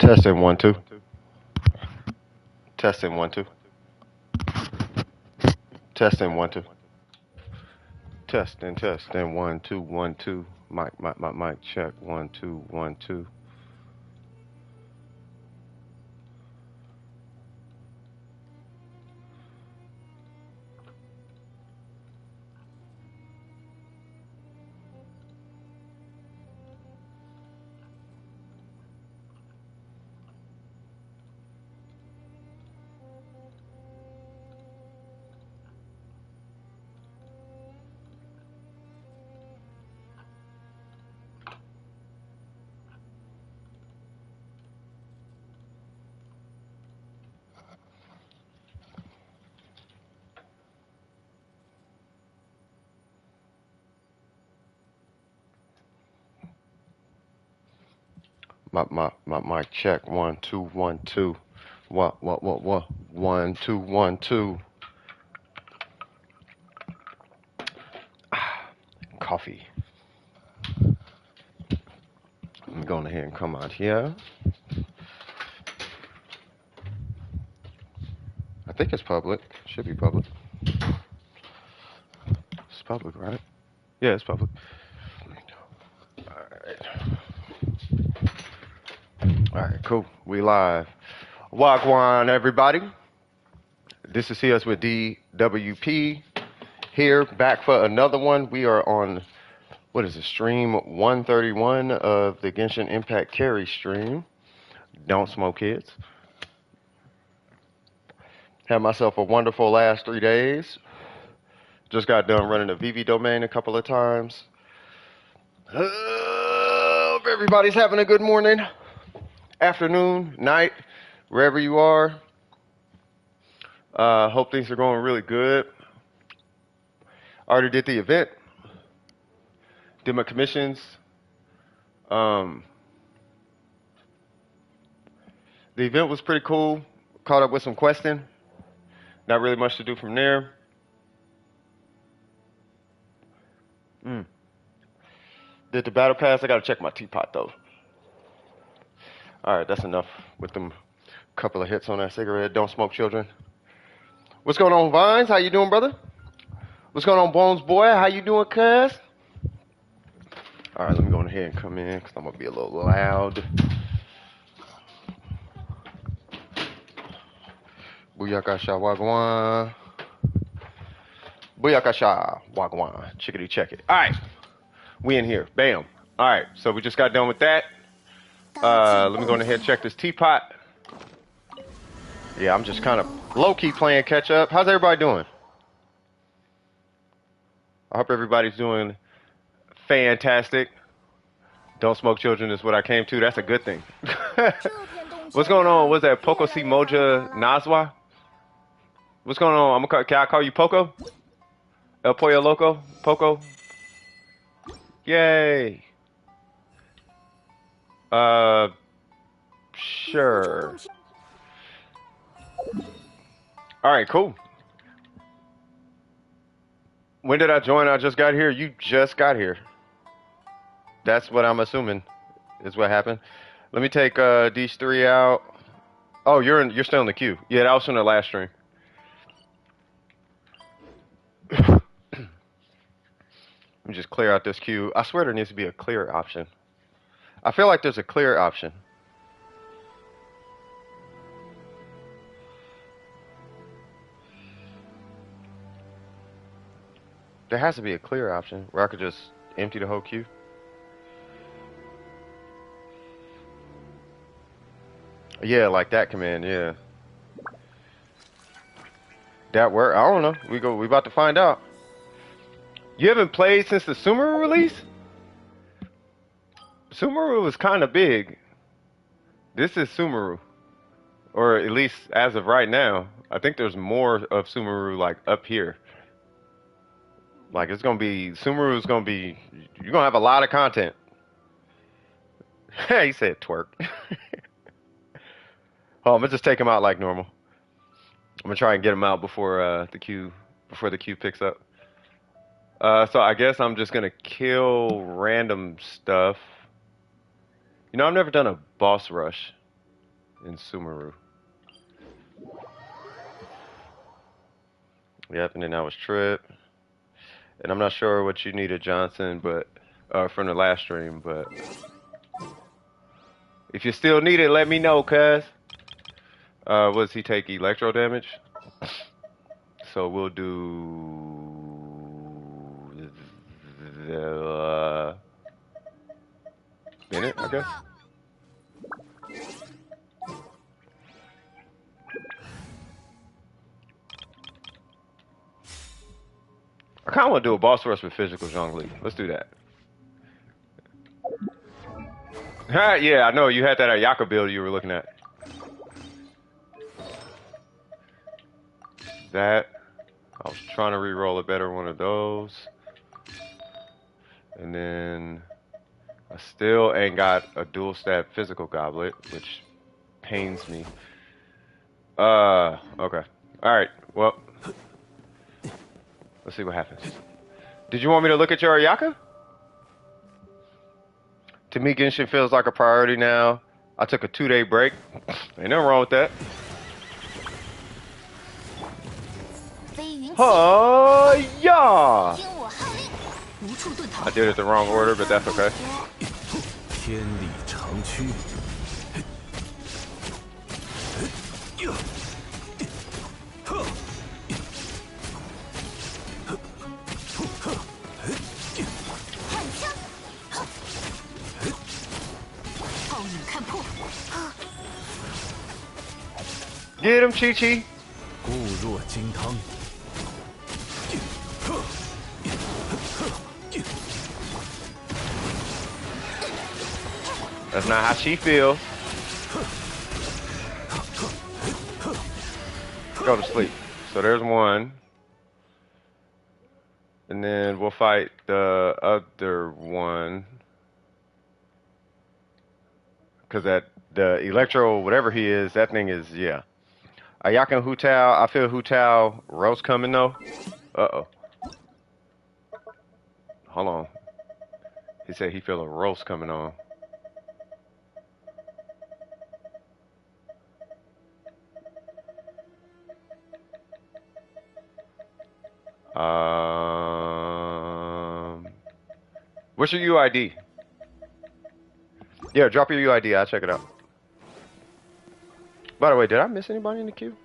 Testing 1 2. Testing 1 2. Testing 1 2. Testing 1 2 1 2. Mic check 1 2 1 2. My mic check 1 2 1 2. What 1 2 1 2. Coffee. I'm going ahead and come out here. I think it's public. Should be public. It's public, right? Yeah, it's public. Alright, cool. We live. Wagwan, everybody. This is CS with DWP. Here, back for another one. We are on, what is it, stream 131 of the Genshin Impact Carry stream. Don't smoke, kids. Had myself a wonderful last 3 days. Just got done running the VV domain a couple of times. Hope everybody's having a good morning, afternoon, night, wherever you are. Hope things are going really good. Already did the event. Did my commissions. The event was pretty cool. Caught up with some questing. Not really much to do from there. Did the battle pass. I gotta check my teapot though. Alright, that's enough with them couple of hits on that cigarette. Don't smoke, children. What's going on, Vines? How you doing, brother? What's going on, Bones Boy? How you doing, cuz? Alright, let me go ahead and come in because I'm gonna be a little loud. Booyakasha wagwan. Booyakasha wagwan. Chickadee check it. Alright. We in here. Bam. Alright, so we just got done with that. Let me go ahead and check this teapot. Yeah, I'm just kind of low-key playing catch-up. How's everybody doing? I hope everybody's doing fantastic. Don't smoke, children is what I came to. That's a good thing. What's going on? What's that? Poco C Moja Nazwa? What's going on? Can I call you Poco? El Pollo Loco? Poco? Yay. Sure. Alright, cool. When did I join? I just got here. You just got here. That's what I'm assuming is what happened. Let me take these three out. Oh, you're still in the queue. Yeah, that was from the last stream. Let me just clear out this queue. I swear there needs to be a clear option. I feel like there's a clear option. There has to be a clear option where I could just empty the whole queue. Yeah, like that command, yeah. That work? I don't know. We about to find out. You haven't played since the Sumeru release? Sumeru was kind of big. This is Sumeru. Or at least as of right now. I think there's more of Sumeru like up here. Like it's gonna be, Sumeru's gonna be, you're gonna have a lot of content. He said twerk. Oh, I'm gonna just take him out like normal. I'm gonna try and get him out before the queue picks up. So I guess I'm just gonna kill random stuff. You know, I've never done a boss rush. in Sumeru. Yep, and then that was Trip. And I'm not sure what you needed, Johnson, but from the last stream, but if you still need it, let me know, cuz. What does he take? Electro damage? So we'll do the Bennett, I guess. I kind of want to do a boss rush with physical Zhongli. Let's do that. Yeah, I know you had that Ayaka build you were looking at. That I was trying to re-roll a better one of those, and then I still ain't got a dual stab physical goblet, which pains me. Okay. Alright, well, let's see what happens. Did you want me to look at your Ayaka? To me, Genshin feels like a priority now. I took a 2-day break. Ain't nothing wrong with that. Oh, yeah! I did it the wrong order, but that's okay. Get him, Chi-Chi. That's not how she feels. Go to sleep. So there's one. And then we'll fight the other one. Because that the Electro, whatever he is, that thing is, yeah. Ayaka and Hu Tao. I feel Hu Tao roast coming though. Uh-oh. Hold on. He said he feel a roast coming on. What's your UID? Yeah, drop your UID. I'll check it out. By the way, did I miss anybody in the queue?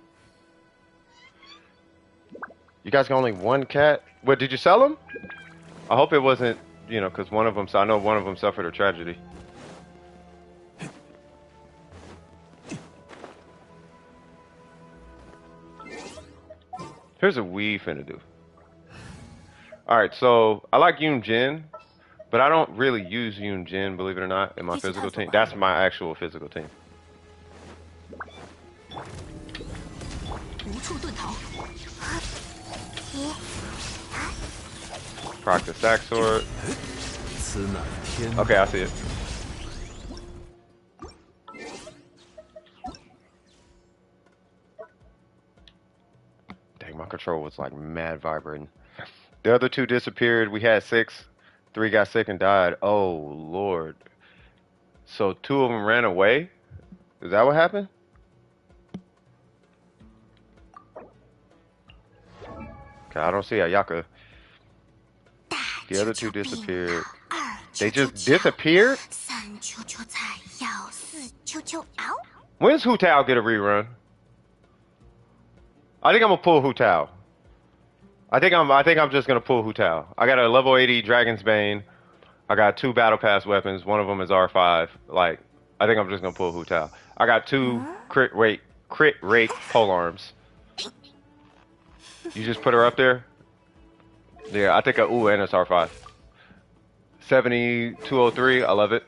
You guys got only one cat? What, did you sell them? I hope it wasn't, you know, because one of them, I know one of them suffered a tragedy. Here's what we finna do. Alright, so I like Yoon Jin, but I don't really use Yoon Jin, believe it or not, in my physical team. That's my actual physical team. Proc the stack sword. Okay, I see it. Dang, my control was like mad vibrating. The other two disappeared. We had 6. 3 got sick and died. Oh, Lord. So 2 of them ran away? Is that what happened? Okay, I don't see Ayaka. The other 2 disappeared. They just disappeared? When's Hu Tao get a rerun? I think I'm gonna pull Hu Tao. I think I'm just gonna pull Hu Tao. I got a level 80 Dragon's Bane. I got 2 battle pass weapons. One of them is R5. Like, I think I'm just gonna pull Hu Tao. I got 2 crit rate pole arms. You just put her up there? Yeah, I think ooh, and it's R5. 7203, I love it.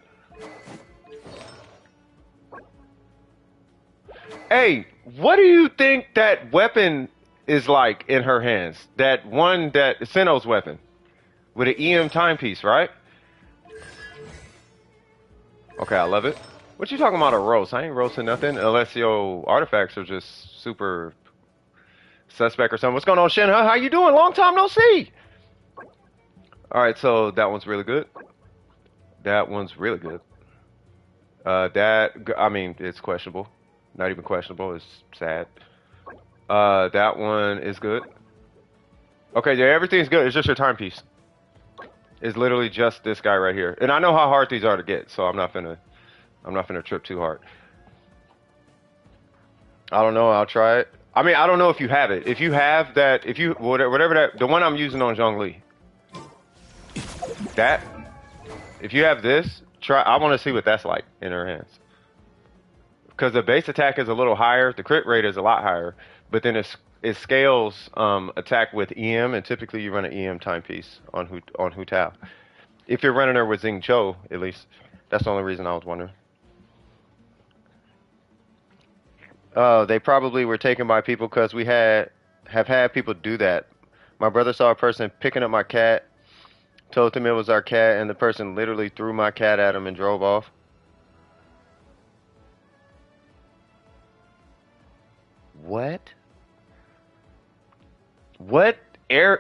Hey, what do you think that weapon is like in her hands? That one, that Sinnoh's weapon with an EM timepiece, right? Okay, I love it. What you talking about a roast? I ain't roasting nothing unless your artifacts are just super suspect or something. What's going on, Shinha? How you doing? Long time no see. All right, so that one's really good. That one's really good. I mean, it's questionable. Not even questionable. It's sad. That one is good. Okay, yeah, everything's good. It's just your timepiece. It's literally just this guy right here. And I know how hard these are to get, so I'm not finna trip too hard. I don't know. I'll try it. I mean, I don't know if you have it. If you have that, if you whatever that, the one I'm using on Zhongli, that, if you have this, try. I want to see what that's like in her hands. Because the base attack is a little higher, the crit rate is a lot higher, but then it scales attack with EM, and typically you run an EM timepiece on Hu Tao. If you're running her with Xing Cho, at least, that's the only reason I was wondering. They probably were taken by people because we have had people do that. My brother saw a person picking up my cat, told them it was our cat, and the person literally threw my cat at him and drove off. What? What?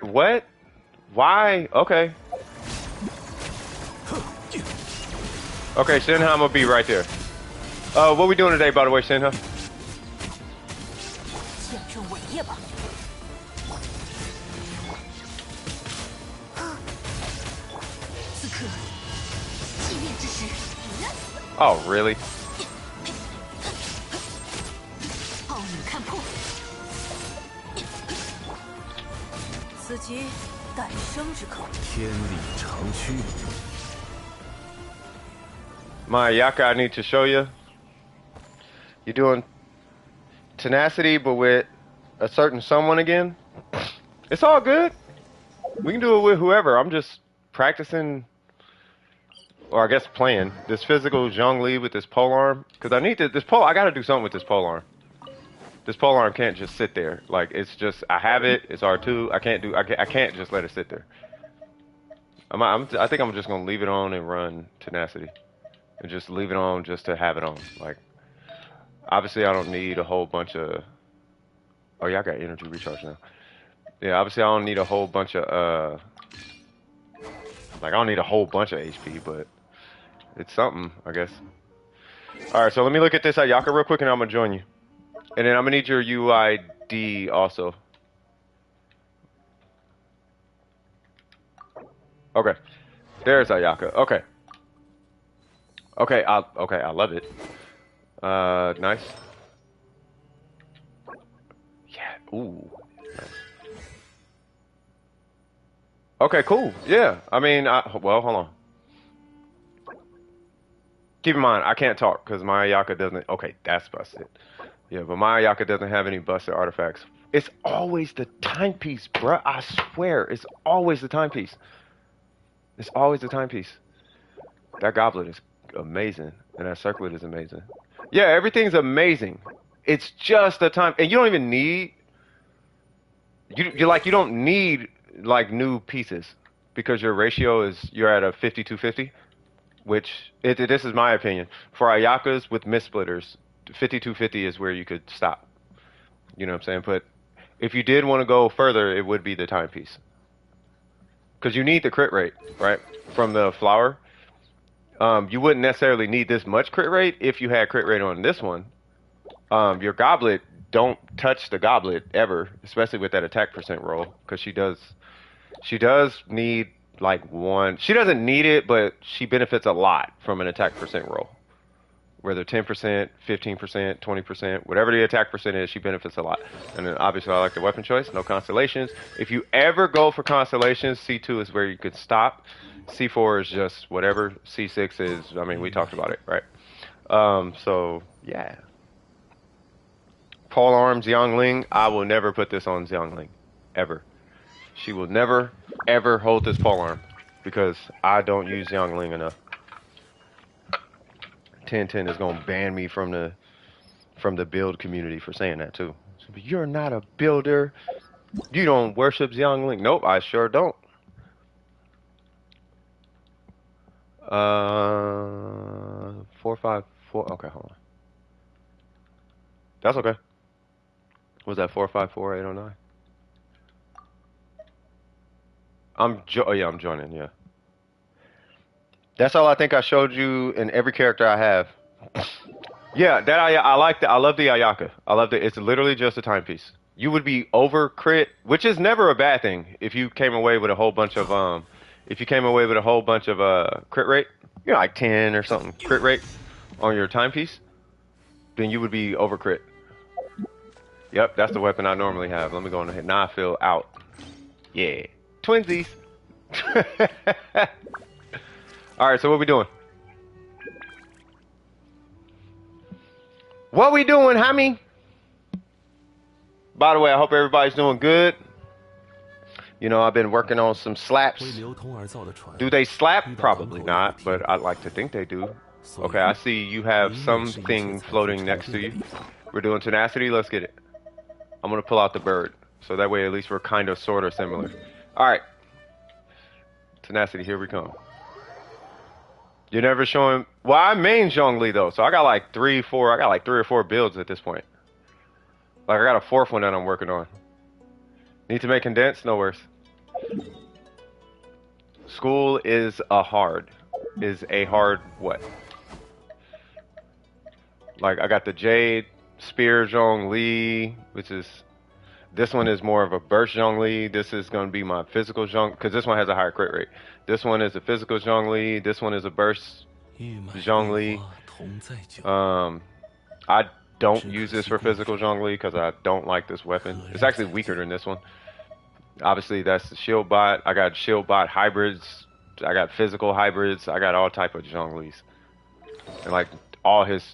What? Why? Okay. Okay, Shinha, I'm gonna be right there. What we doing today, by the way, Shinha? Oh, really? My Yaka, I need to show you. You're doing tenacity, but with a certain someone again. It's all good. We can do it with whoever. I'm just practicing, or I guess playing this physical Zhongli with this pole arm, because I need this pole. I got to do something with this pole arm. This pole arm can't just sit there. Like, it's just, I have it. It's R2. I can't just let it sit there. I think I'm just gonna leave it on and run tenacity, and just leave it on just to have it on. Like, obviously I don't need a whole bunch of. Oh yeah, I got energy recharge now. Yeah, obviously I don't need a whole bunch of like, I don't need a whole bunch of HP, but it's something, I guess. All right, so let me look at this Ayaka real quick, and I'm gonna join you. And then I'm gonna need your UID also. Okay, there's Ayaka. Okay. Okay, I love it. Nice. Yeah. Ooh. Nice. Okay, cool. Yeah. I mean, well, hold on. Keep in mind, I can't talk because my Ayaka doesn't. Okay, that's busted. Yeah, but my Ayaka doesn't have any busted artifacts. It's always the timepiece, bruh. I swear, it's always the timepiece. It's always the timepiece. That goblet is amazing, and that circlet is amazing. Yeah, everything's amazing. It's just the time, and you don't even need. You don't need like new pieces because your ratio is you're at a 50-50, which this is my opinion. For Ayakas with mist-splitters, 50-50 is where you could stop. You know what I'm saying? But if you did want to go further, it would be the timepiece. Because you need the crit rate, right? From the flower. You wouldn't necessarily need this much crit rate if you had crit rate on this one. Your goblet, don't touch the goblet ever, especially with that attack percent roll, because she does need like one. She doesn't need it, but she benefits a lot from an attack percent roll. Whether 10%, 15%, 20%, whatever the attack percent is, she benefits a lot. And then obviously I like the weapon choice, no constellations. If you ever go for constellations, C2 is where you could stop. C4 is just whatever. C6 is, I mean, we talked about it, right? So, yeah. Pole arms, Xiangling. I will never put this on Xiangling. Ever. She will never, ever hold this pole arm. Because I don't use Xiangling enough. 1010 is gonna ban me from the build community for saying that too. So, but you're not a builder. You don't worship Xiangling. Nope, I sure don't. 454. Okay, hold on. That's okay. Was that 454809? Oh yeah, I'm joining. Yeah. That's all I think I showed you in every character I have. Yeah, that I like that. I love the Ayaka. I love that. It's literally just a timepiece. You would be over crit, which is never a bad thing if you came away with a whole bunch of if you came away with a whole bunch of crit rate, you know, like 10 or something crit rate on your timepiece, then you would be over crit. Yep, that's the weapon I normally have. Let me go on ahead. Now I feel out. Yeah, twinsies. All right, so what we doing? What we doing, homie? By the way, I hope everybody's doing good. You know, I've been working on some slaps. Do they slap? Probably not, but I'd like to think they do. Okay, I see you have something floating next to you. We're doing tenacity. Let's get it. I'm going to pull out the bird. So that way at least we're kind of sort of similar. All right. Tenacity, here we come. You're never showing... Well, I main Zhongli, though. So I got like 3 or 4 builds at this point. Like, I got a 4th one that I'm working on. Need to make condensed? No worries. School is a hard what? Like, I got the Jade, Spear Zhongli, which is... This one is more of a burst Zhongli. This is going to be my physical Zhongli, because this one has a higher crit rate. This one is a physical Zhongli. This one is a burst Zhongli. I don't use this for physical Zhongli because I don't like this weapon. It's actually weaker than this one. Obviously, that's the shield bot. I got shield bot hybrids. I got physical hybrids. I got all type of Zhonglis. And like all his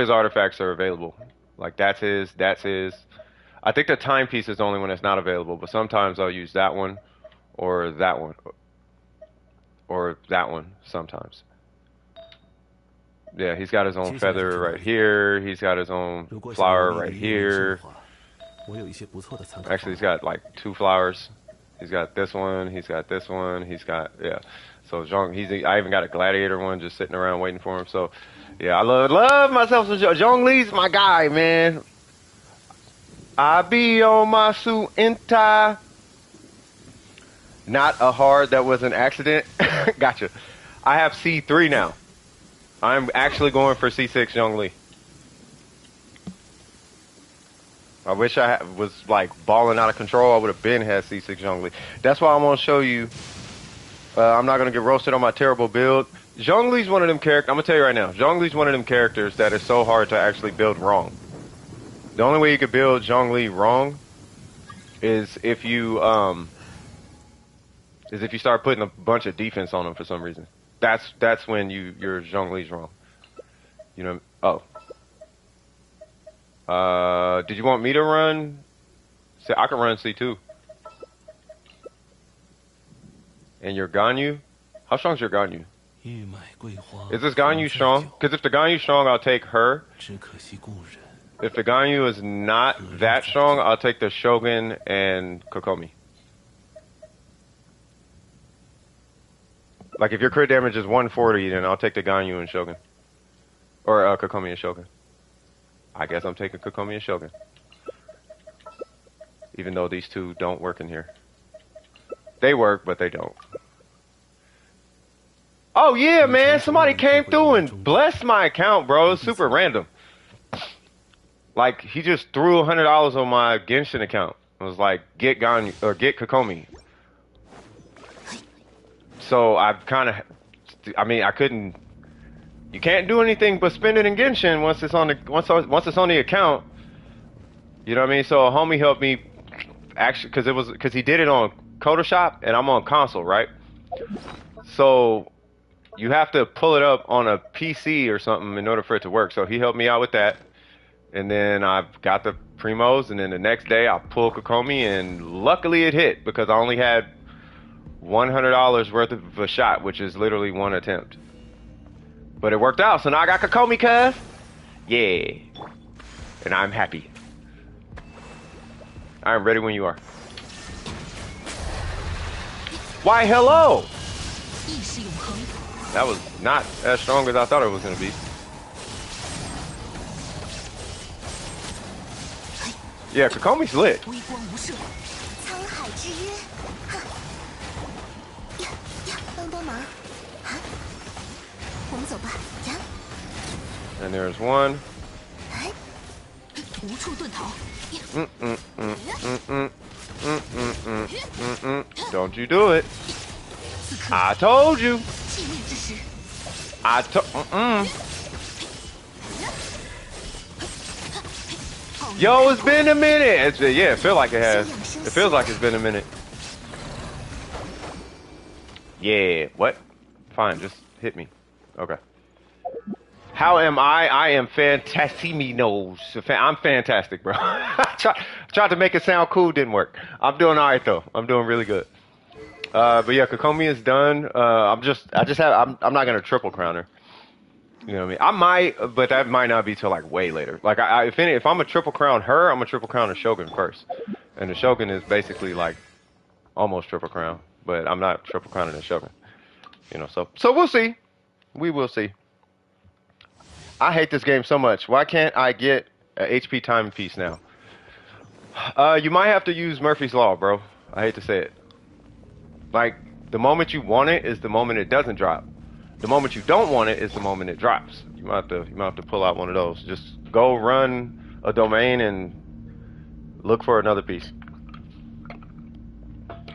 artifacts are available. Like that's his. I think the timepiece is the only one that's not available, but sometimes I'll use that one or that one. Or that one sometimes. Yeah, he's got his own feather right here. He's got his own flower right here. Actually, he's got like 2 flowers. He's got this one. He's got this one. He's got, yeah. So I even got a gladiator one just sitting around waiting for him. So yeah, I love myself some Zhongli's my guy, man. I be on my suit and tie. Not a hard that was an accident. Gotcha. I have C3 now. I'm actually going for C6 Zhongli. I wish I was like balling out of control. I would have been had C6 Zhongli. That's why I'm going to show you. I'm not going to get roasted on my terrible build. Zhongli's one of them characters. I'm going to tell you right now. Zhongli's one of them characters that is so hard to actually build wrong. The only way you could build Zhongli wrong is if you start putting a bunch of defense on him for some reason. That's when your Zhongli's wrong. You know. Oh. Did you want me to run? See, I can run C2. And your Ganyu? How strong is your Ganyu? Is this Ganyu strong? Because if the Ganyu's strong, I'll take her. If the Ganyu is not that strong, I'll take the Shogun and Kokomi. Like if your crit damage is 140, then I'll take the Ganyu and Shogun. Or Kokomi and Shogun. I guess I'm taking Kokomi and Shogun. Even though these two don't work in here. They work, but they don't. Oh yeah, man! Somebody came through and blessed my account, bro. It's super random. Like, he just threw $100 on my Genshin account. It was like, get Ganyu, or get Kokomi. So I've kind of, I couldn't. You can't do anything but spend it in Genshin once it's on the account. You know what I mean? So a homie helped me, actually, because he did it on Photoshop and I'm on console, right? So you have to pull it up on a PC or something in order for it to work. So he helped me out with that, and then I've got the primos, and then the next day I pulled Kokomi, and luckily it hit because I only had $100 worth of a shot, which is literally one attempt. But it worked out, so now I got Kokomi, cuz. Yeah. And I'm happy. I'm ready when you are. Why, hello! That was not as strong as I thought it was going to be. Yeah, Kokomi's lit. And there's one. Don't you do it. I told you. Yo, it's been a minute. Yeah, it feels like it has. It feels like it's been a minute. Yeah, what? Fine, just hit me. Okay. How am I? I am fantastimos. I'm fantastic, bro. Tried to make it sound cool, didn't work. I'm doing all right though. I'm doing really good. But yeah, Kokomi is done. I'm not gonna triple crown her. You know what I mean? I might, but that might not be till like way later. Like if I'm a triple crown her, I'm a triple crown the Shogun first, and the Shogun is basically like almost triple crown, but I'm not triple crowning the Shogun. You know, so we'll see. We will see. I hate this game so much. Why can't I get a HP time piece now? You might have to use Murphy's Law, bro. I hate to say it. Like, the moment you want it is the moment it doesn't drop. The moment you don't want it is the moment it drops. You might have to pull out one of those. Just go run a domain and look for another piece.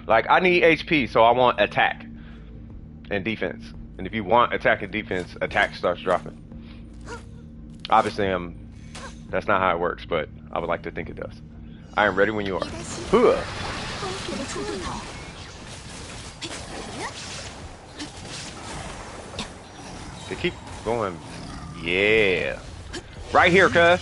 Like, I need HP, so I want attack and defense. And if you want attack and defense, attack starts dropping. Obviously, that's not how it works, but I would like to think it does. I am ready when you are. Hooah. They keep going. Yeah. Right here, cuz.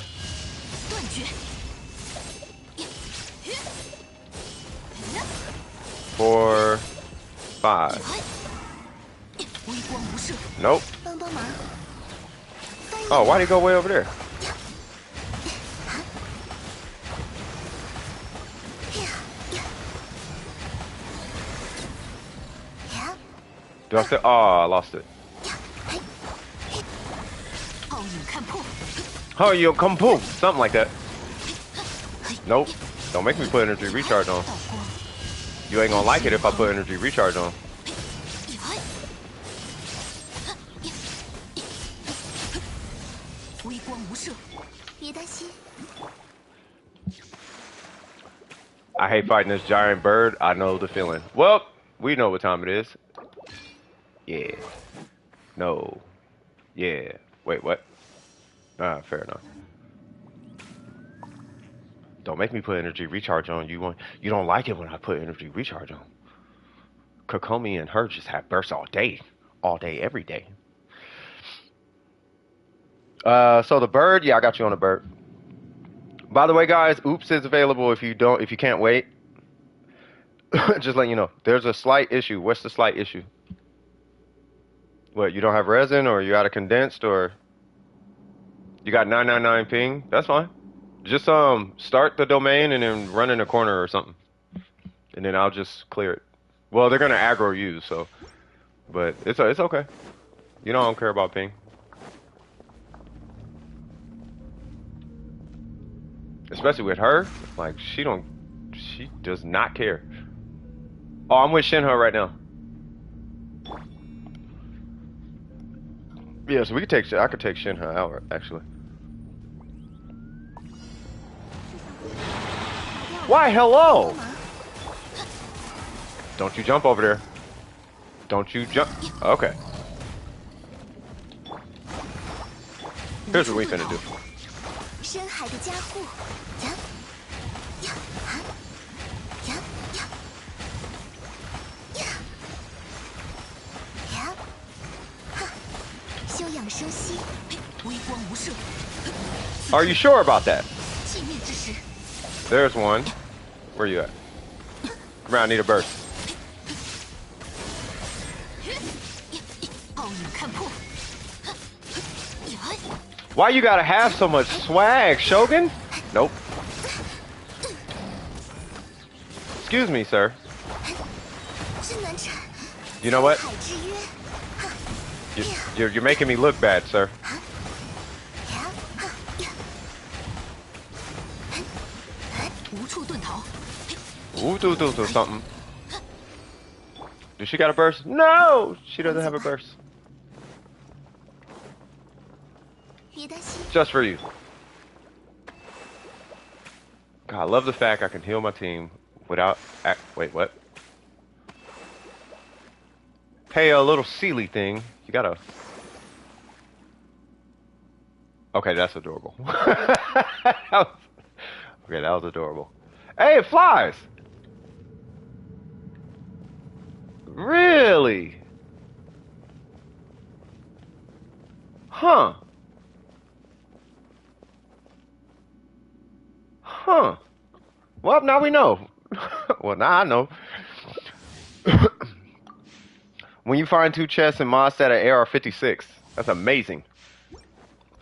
4, 5. Nope. Oh, why'd he go way over there? Do I still? Oh, I lost it. Oh, you come poof. Something like that. Nope. Don't make me put energy recharge on. You ain't gonna like it if I put energy recharge on. I hate fighting this giant bird. I know the feeling. Well, we know what time it is. Yeah. No. Yeah. Wait, what? Ah, fair enough. Don't make me put energy recharge on. You don't like it when I put energy recharge on. Kokomi and her just have bursts all day, every day. So the bird, yeah, I got you on the bird. By the way, guys, Oops is available if you can't wait. Just letting you know, there's a slight issue. What's the slight issue? What, you don't have resin, or you out of condensed, or you got 999 ping? That's fine. Just start the domain and then run in a corner or something, and then I'll just clear it. Well, they're gonna aggro you, so, but it's okay. You know I don't care about ping. Especially with her, like she does not care. Oh, I'm with Shinha right now. Yeah, so I could take Shinha out actually. Why, hello! Don't you jump over there. Don't you jump. Okay. Here's what we finna do. Are you sure about that? There's one. Where you at? Come on, I need a burst. Why you gotta have so much swag, Shogun? Nope. Excuse me, sir. You know what? You're making me look bad, sir. Ooh, do something. Does she got a burst? No! She doesn't have a burst. Just for you. God, I love the fact I can heal my team without... Wait, what? Hey, a little Sealy thing. You gotta... Okay, that's adorable. Okay, that was adorable. Hey, it flies! Really? Huh. Huh. Well, now we know. Well, now I know. When you find 2 chests in mod set at AR56. That's amazing.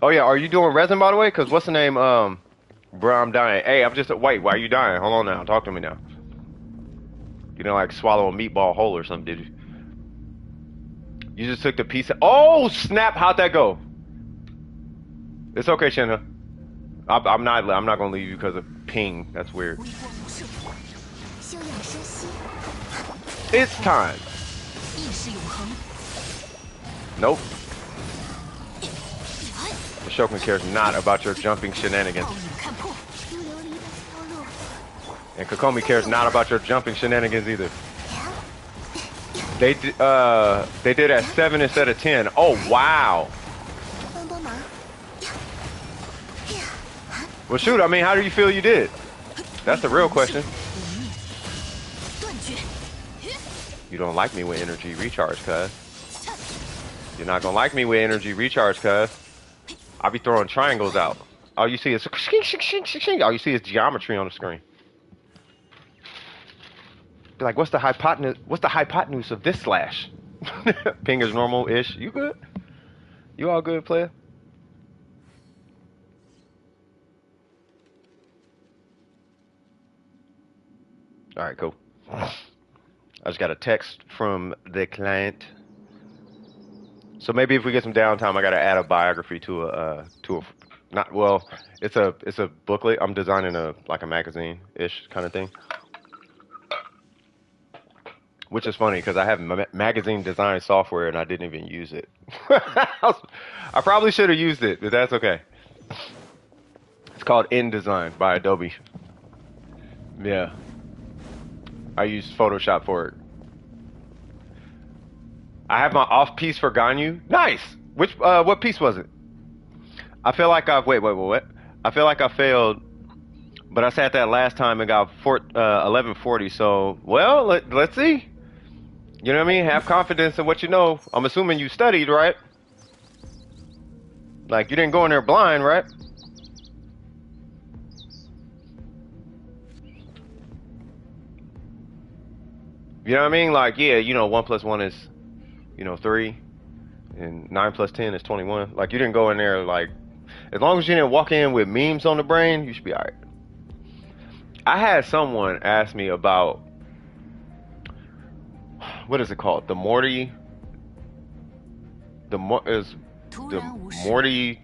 Oh, yeah. Are you doing resin, by the way? Because what's the name? Bro, I'm dying. Hey, I'm just... Wait, why are you dying? Hold on now. Talk to me now. You didn't, like, swallow a meatball whole or something, did you? You just took the piece of... Oh, snap. How'd that go? It's okay, Shinha. I'm not gonna leave you because of ping. That's weird. It's time. Nope. The Shogun cares not about your jumping shenanigans. And Kokomi cares not about your jumping shenanigans either. They did at 7 instead of 10. Oh wow. Well shoot, I mean, how do you feel you did? That's the real question. You don't like me with energy recharge, cuz. You're not gonna like me with energy recharge, cuz. I'll be throwing triangles out. All you see is all you see is geometry on the screen. Be like, what's the hypotenuse? What's the hypotenuse of this slash? Ping is normal-ish. You good? You all good, player? All right, cool. I just got a text from the client. So maybe if we get some downtime, I gotta add a biography to a not well. It's a booklet. I'm designing a magazine-ish kind of thing. Which is funny because I have magazine design software and I didn't even use it. I probably should have used it, but that's okay. It's called InDesign by Adobe. Yeah. I use Photoshop for it. I have my off piece for Ganyu. Nice. Which what piece was it? I feel like I've wait what? I feel like I failed, but I sat that last time and got 1140. So well, let's see. You know what I mean? Have confidence in what you know. I'm assuming you studied, right? Like you didn't go in there blind, right? You know what I mean? Like, yeah, you know, 1 + 1 is, 3, and 9 + 10 is 21. Like, you didn't go in there like, as long as you didn't walk in with memes on the brain, you should be all right. I had someone ask me about, what is it called? The Morty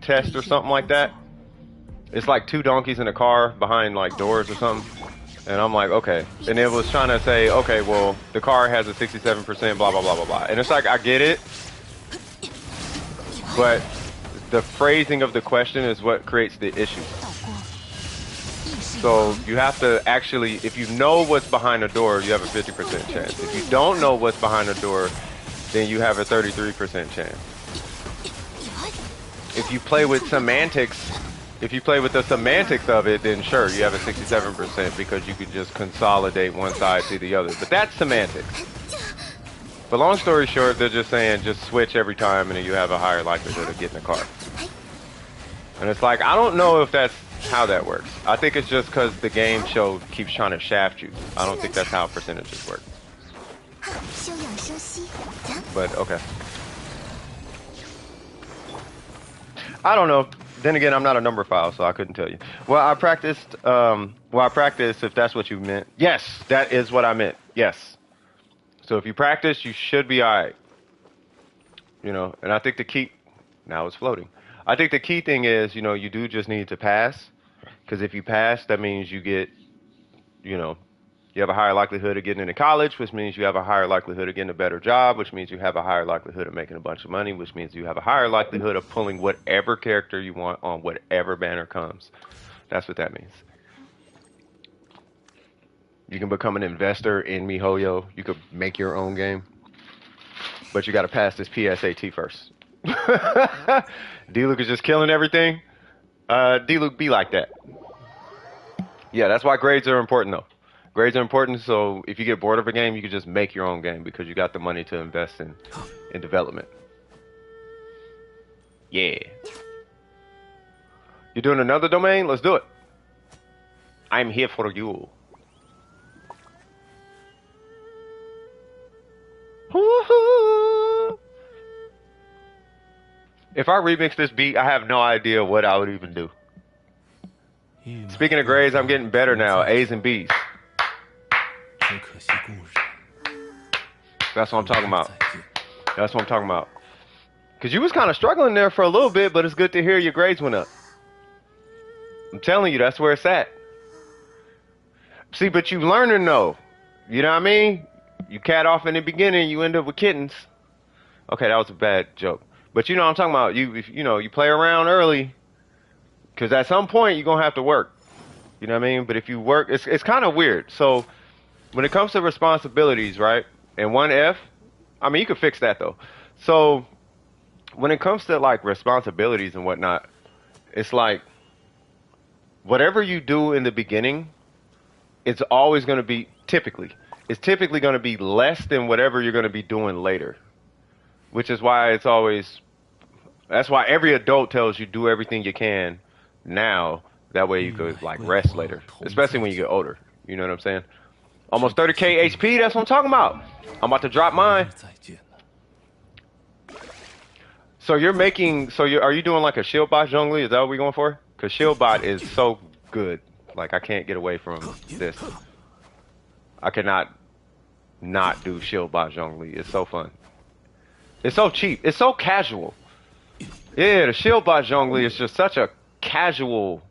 test or something like that. It's like 2 donkeys in a car behind like doors or something. And I'm like, okay. And it was trying to say, okay, well, the car has a 67%, blah, blah, blah, blah, blah. And it's like, I get it. But the phrasing of the question is what creates the issue. So you have to actually, if you know what's behind the door, you have a 50% chance. If you don't know what's behind the door, then you have a 33% chance. If you play with semantics, if you play with the semantics of it, then sure, you have a 67% because you could just consolidate one side to the other. But that's semantics. But long story short, they're just saying just switch every time and then you have a higher likelihood of getting a car. And it's like, I don't know if that's how that works. I think it's just because the game show keeps trying to shaft you. I don't think that's how percentages work. But okay. I don't know. Then again, I'm not a number file, so I couldn't tell you. Well, I practiced, if that's what you meant. Yes, that is what I meant. Yes. So if you practice, you should be all right. And I think the key, now it's floating. I think the key thing is, you do just need to pass. Because if you pass, that means you get, You have a higher likelihood of getting into college, which means you have a higher likelihood of getting a better job, which means you have a higher likelihood of making a bunch of money, which means you have a higher likelihood of pulling whatever character you want on whatever banner comes. That's what that means. You can become an investor in MiHoYo. You could make your own game. But you got to pass this PSAT first. D-Luke is just killing everything. D-Luke be like that. Yeah, that's why grades are important, though. Grades are important, so if you get bored of a game, you can just make your own game because you got the money to invest in development. Yeah. You're doing another domain? Let's do it. I'm here for you. If I remix this beat, I have no idea what I would even do. Speaking of grades, I'm getting better now. A's and B's. That's what I'm talking about. That's what I'm talking about. Because you was kind of struggling there for a little bit, but it's good to hear your grades went up. I'm telling you, that's where it's at. See, but you learning though. You know what I mean? You cat off in the beginning, you end up with kittens. Okay, that was a bad joke. But you know what I'm talking about. You play around early. Because at some point, you're going to have to work. You know what I mean? But if you work, it's kind of weird. So when it comes to responsibilities, right? And 1F, I mean, you can fix that though. So when it comes to like responsibilities and whatnot, it's like whatever you do in the beginning, it's always going to be it's typically going to be less than whatever you're going to be doing later, which is why that's why every adult tells you do everything you can now. That way you could like rest later, especially when you get older. You know what I'm saying? Almost 30k HP, that's what I'm talking about. I'm about to drop mine. So are you doing like a shield bot jungly? Is that what we're going for? Because shield bot is so good. Like I can't get away from this. I cannot not do shield bot jungly. It's so fun. It's so cheap. It's so casual. Yeah, the shield bot jungly is just such a casual.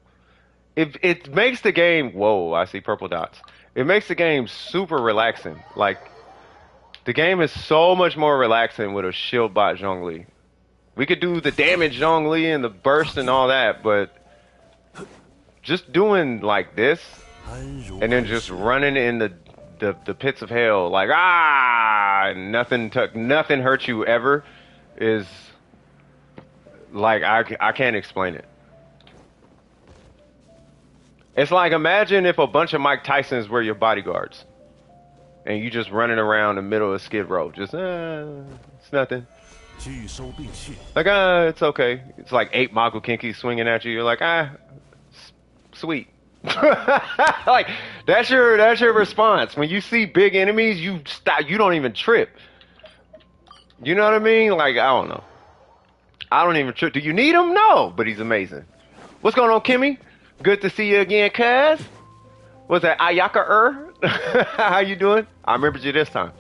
It makes the game. Whoa, I see purple dots. It makes the game super relaxing. Like, the game is so much more relaxing with a shield bot Zhongli. We could do the damage Zhongli and the burst and all that, but just doing like this and then just running in the pits of hell, like nothing hurts you ever, is like I can't explain it. It's like, imagine if a bunch of Mike Tysons were your bodyguards. And you just running around the middle of Skid Row. Just, it's nothing. Like, it's okay. It's like 8 Magokinki swinging at you. You're like, sweet. Like, that's your response. When you see big enemies, you stop. You don't even trip. You know what I mean? Like, I don't know. I don't even trip. Do you need him? No. But he's amazing. What's going on, Kimmy? Good to see you again, cuz. What's that, Ayaka-er? How you doing? I remembered you this time.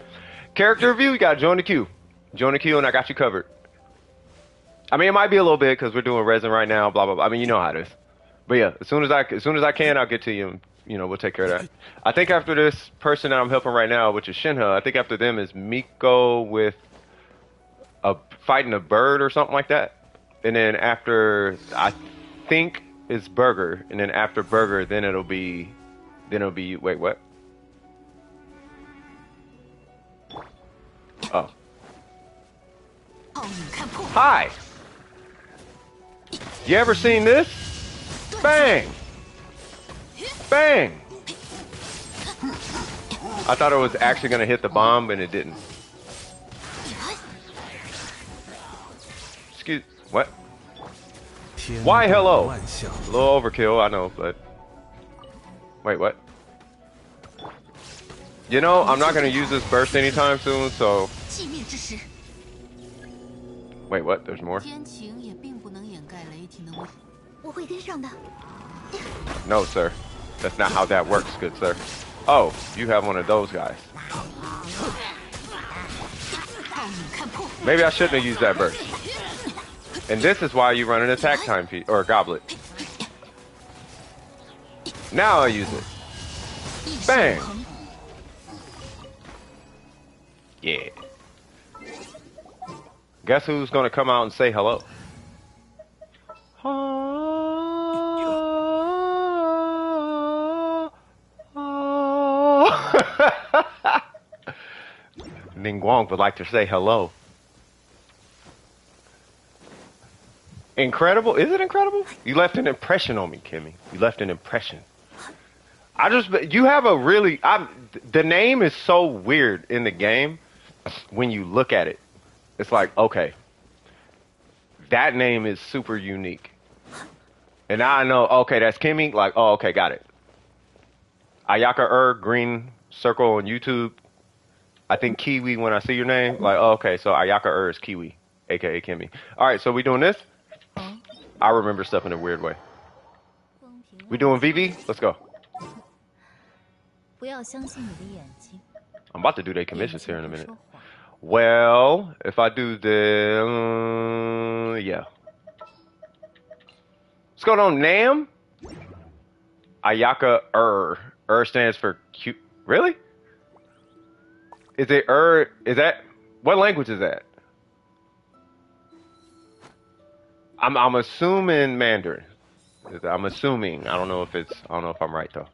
Character review, you got to join the queue. Join the queue and I got you covered. I mean, it might be a little bit because we're doing resin right now, blah, blah, blah. I mean, you know how it is. But yeah, as soon as I can, I'll get to you. And, we'll take care of that. I think after this person that I'm helping right now, which is Shinha, I think after them is Miko with fighting a bird or something like that. And then after, I think, it's Burger, and then after Burger, then it'll be, wait, what? Oh. Hi! You ever seen this? Bang! Bang! I thought it was actually gonna hit the bomb, and it didn't. Excuse, what? Why hello? A little overkill, I know, but... Wait, what? I'm not going to use this burst anytime soon, so... Wait, what? There's more? No, sir. That's not how that works, good sir. Oh, you have one of those guys. Maybe I shouldn't have used that burst. And this is why you run an attack time piece, or a goblet. Now I use it. Bang! Yeah. Guess who's gonna come out and say hello? Ningguang would like to say hello. Incredible? Is it incredible? You left an impression on me, Kimmy. You left an impression. You have a really, the name is so weird in the game when you look at it. It's like, okay, that name is super unique. And now I know, okay, that's Kimmy. Like, oh, okay, got it. Ayaka green circle on YouTube. I think Kiwi when I see your name. Like, oh, okay, so Ayaka is Kiwi, aka Kimmy. All right, so we doing this? I remember stuff in a weird way. We doing VV? Let's go. I'm about to do their commissions here in a minute. Well, if I do the... yeah. What's going on, Nam? Ayaka stands for cute. Really? Is it is that... what language is that? I'm assuming Mandarin. I'm assuming. I don't know if I'm right though.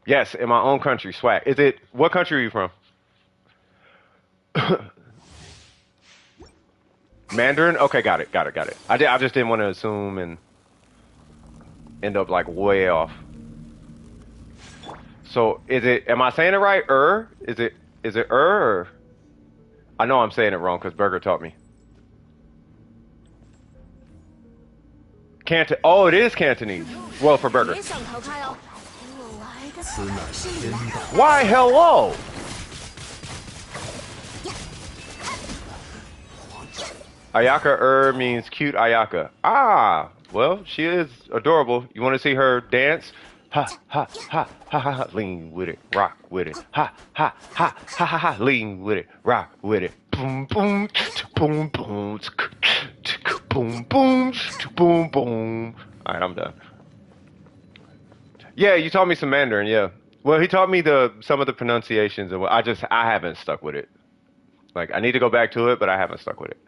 Yes, in my own country, swag. Is it, what country are you from? Mandarin? Okay, got it. I just didn't want to assume and end up like way off. So is it, am I saying it right? Is it or? I know I'm saying it wrong because Burger taught me. Oh, it is Cantonese. Well, for Burger. Why, hello? Ayaka means cute Ayaka. Ah, well, she is adorable. You want to see her dance? Ha, ha, ha, ha, ha, ha, lean with it, rock with it. Ha, ha, ha, ha, ha, ha, lean with it, rock with it. Boom, boom, boom, boom, boom, boom, boom, boom. All right, I'm done. Yeah, you taught me some Mandarin, yeah. Well, he taught me some of the pronunciations, and I haven't stuck with it. Like, I need to go back to it, but I haven't stuck with it.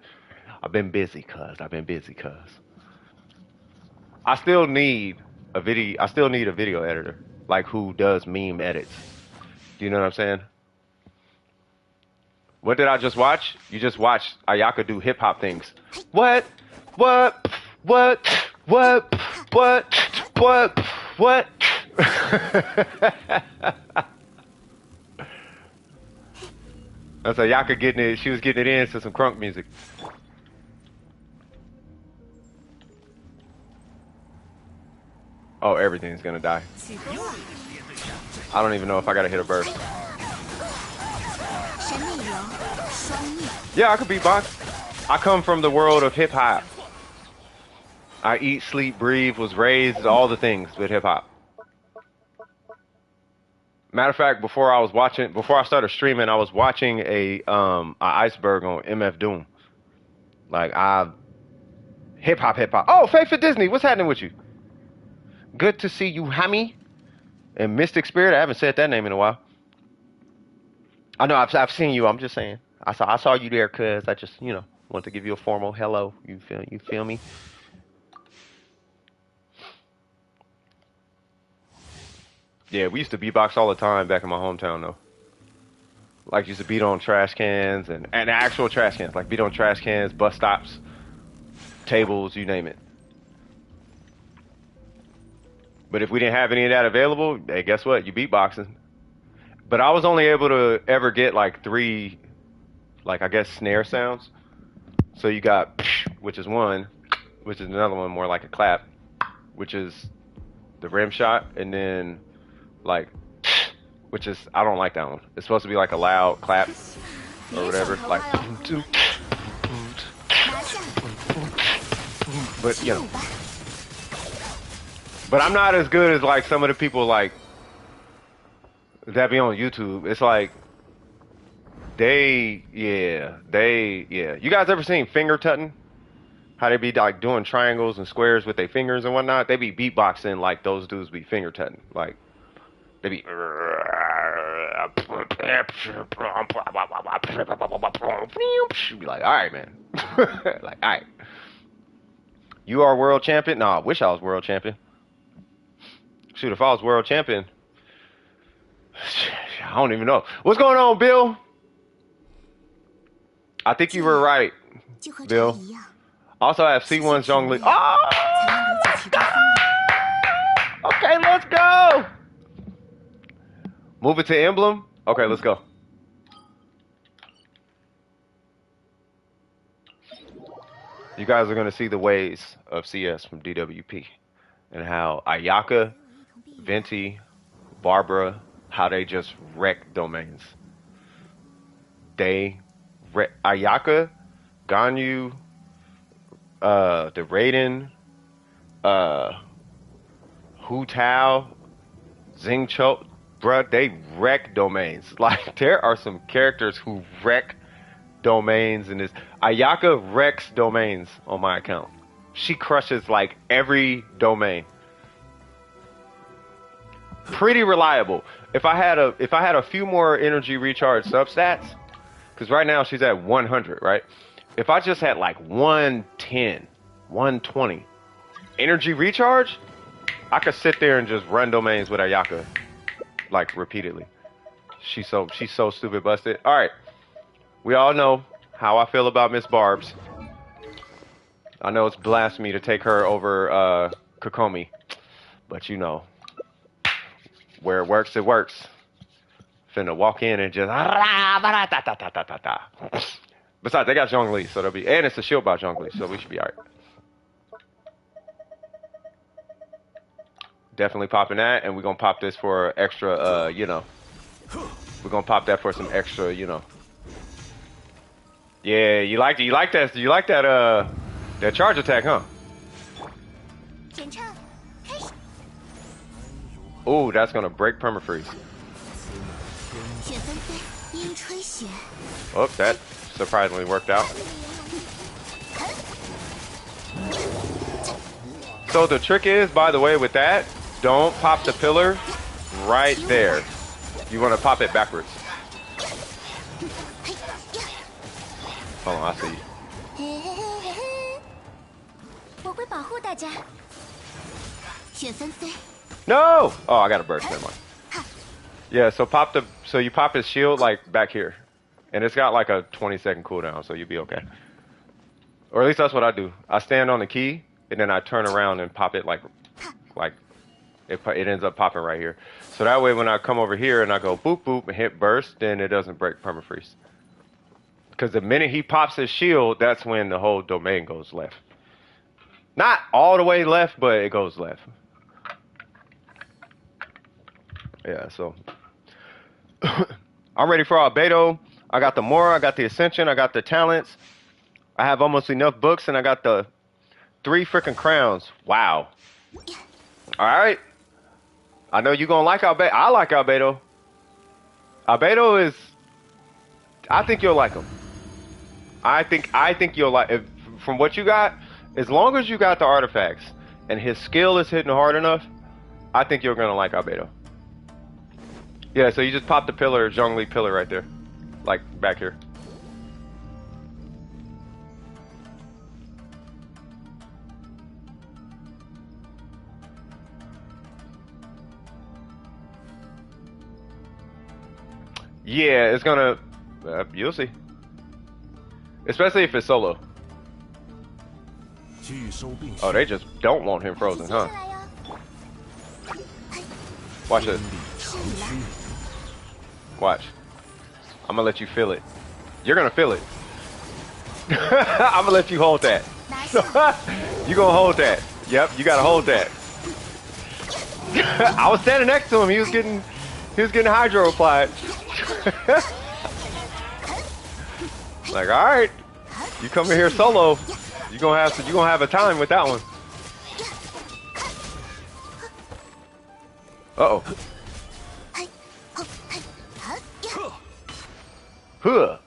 I've been busy, cuz. I still need a video editor, like who does meme edits. Do you know what I'm saying? What did I just watch? You just watched Ayaka do hip hop things. What? That's Ayaka getting it. She was getting it in to some crunk music. Oh, everything's gonna die. I don't even know if I gotta hit a burst. Yeah, I could beatbox. I come from the world of hip hop. I eat, sleep, breathe, was raised, all the things with hip hop. Matter of fact, before I started streaming, I was watching a iceberg on MF Doom. Like hip hop. Oh, Faith for Disney, what's happening with you? Good to see you, Hammy. And Mystic Spirit, I haven't said that name in a while. I know I've seen you. I'm just saying. I saw you there, cuz I just, want to give you a formal hello. You feel me? Yeah, we used to beatbox all the time back in my hometown though. Like used to beat on trash cans and actual trash cans, like beat on trash cans, bus stops, tables, you name it. But if we didn't have any of that available, hey, guess what? You beatboxing. But I was only able to ever get like 3, like I guess snare sounds. So you got, which is one, which is another one more like a clap, which is the rim shot, and then like, which is, I don't like that one. It's supposed to be like a loud clap or whatever, like, but But I'm not as good as like some of the people like that be on YouTube. It's like You guys ever seen finger tutting? How they be like doing triangles and squares with their fingers and whatnot? They be beatboxing like those dudes be finger tutting. Like They be be like, all right, man. Like, all right. You are world champion? No, I wish I was world champion. Shoot, if I was world champion, I don't even know. What's going on, Bill? I think you were right, Bill. Also, I have C1's Zhongli. Oh, let's go! Okay, let's go. Move it to emblem. Okay, let's go. You guys are gonna see the ways of CS from DWP and how Ayaka, Venti, Barbara, how they just wreck domains. They wreck Ayaka, Ganyu, the Raiden, Hu Tao, Xingqiu, bruh, they wreck domains. Like, there are some characters who wreck domains in this. Ayaka wrecks domains on my account. She crushes like every domain. Pretty reliable. If I had a few more energy recharge substats, because right now she's at 100, right? If I just had like 110, 120 energy recharge, I could sit there and just run domains with Ayaka like repeatedly. She's so stupid busted. All right, we all know how I feel about Miss Barbs. I know it's blasphemy to take her over Kokomi, but you know, where it works, it works. Finna walk in and just besides, they got Zhongli, so they'll be, and it's a shield by Zhongli, so we should be alright. Definitely popping that, and we're gonna pop this for extra, you know. We're gonna pop that for some extra, you know. Yeah, you like that that charge attack, huh? Ooh, that's gonna break permafreeze. Oh, that surprisingly worked out. So the trick is, by the way, with that, don't pop the pillar right there. You want to pop it backwards. Hold on, I see you. No! Oh, I got a burst. Never mind. Yeah, so you pop his shield like back here, and it's got like a 20-second cooldown, so you'll be okay. Or at least that's what I do. I stand on the key, and then I turn around and pop it like it ends up popping right here. So that way, when I come over here and I go boop boop and hit burst, then it doesn't break permafreeze. Because the minute he pops his shield, that's when the whole domain goes left. Not all the way left, but it goes left. Yeah, so I'm ready for Albedo. I got the Mora, I got the Ascension, I got the talents. I have almost enough books, and I got the 3 freaking crowns. Wow. All right. I know you're gonna like Albedo. I like Albedo. Albedo is. I think you'll like him. I think you'll like. From what you got, as long as you got the artifacts and his skill is hitting hard enough, I think you're gonna like Albedo. Yeah, so you just pop the pillar, Zhongli pillar right there. Like, back here. Yeah, it's gonna... you'll see. Especially if it's solo. Oh, they just don't want him frozen, huh? Watch this. Watch. I'm gonna let you feel it. You're gonna feel it. I'm gonna let you hold that. You gonna hold that. Yep, you gotta hold that. I was standing next to him. He was getting hydro applied. Like, all right, you come in here solo. You gonna have a time with that one. Uh-oh. Huh.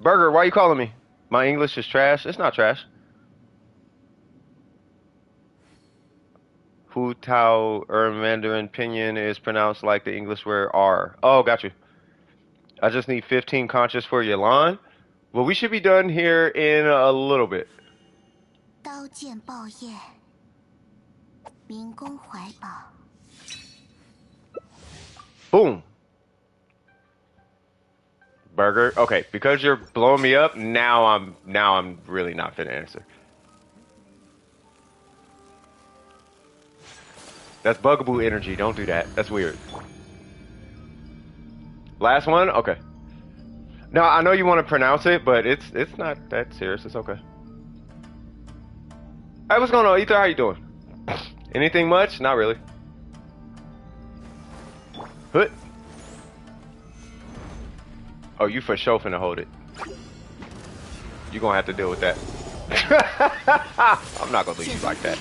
Burger, why are you calling me? My English is trash. It's not trash. Hu Tao Mandarin Pinyin is pronounced like the English word R. Oh, got you. I just need 15 conscious for Yalan. Well, we should be done here in a little bit. Boom. Burger. Okay, because you're blowing me up, now I'm really not finna answer. That's bugaboo energy. Don't do that. That's weird. Last one? Okay. No, I know you want to pronounce it, but it's not that serious. It's okay. Hey, what's going on, Ether? How you doing? Anything much? Not really. Hood. Oh, you for sure finna hold it. You gonna have to deal with that. I'm not gonna leave you like that.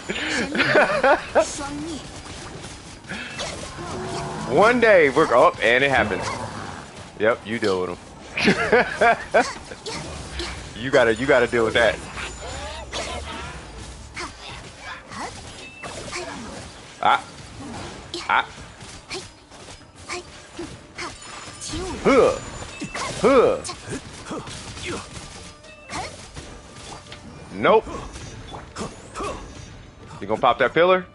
One day we're up, and it happens. Yep, you deal with them. you gotta deal with that. Huh. Huh. Nope. You gonna pop that pillar?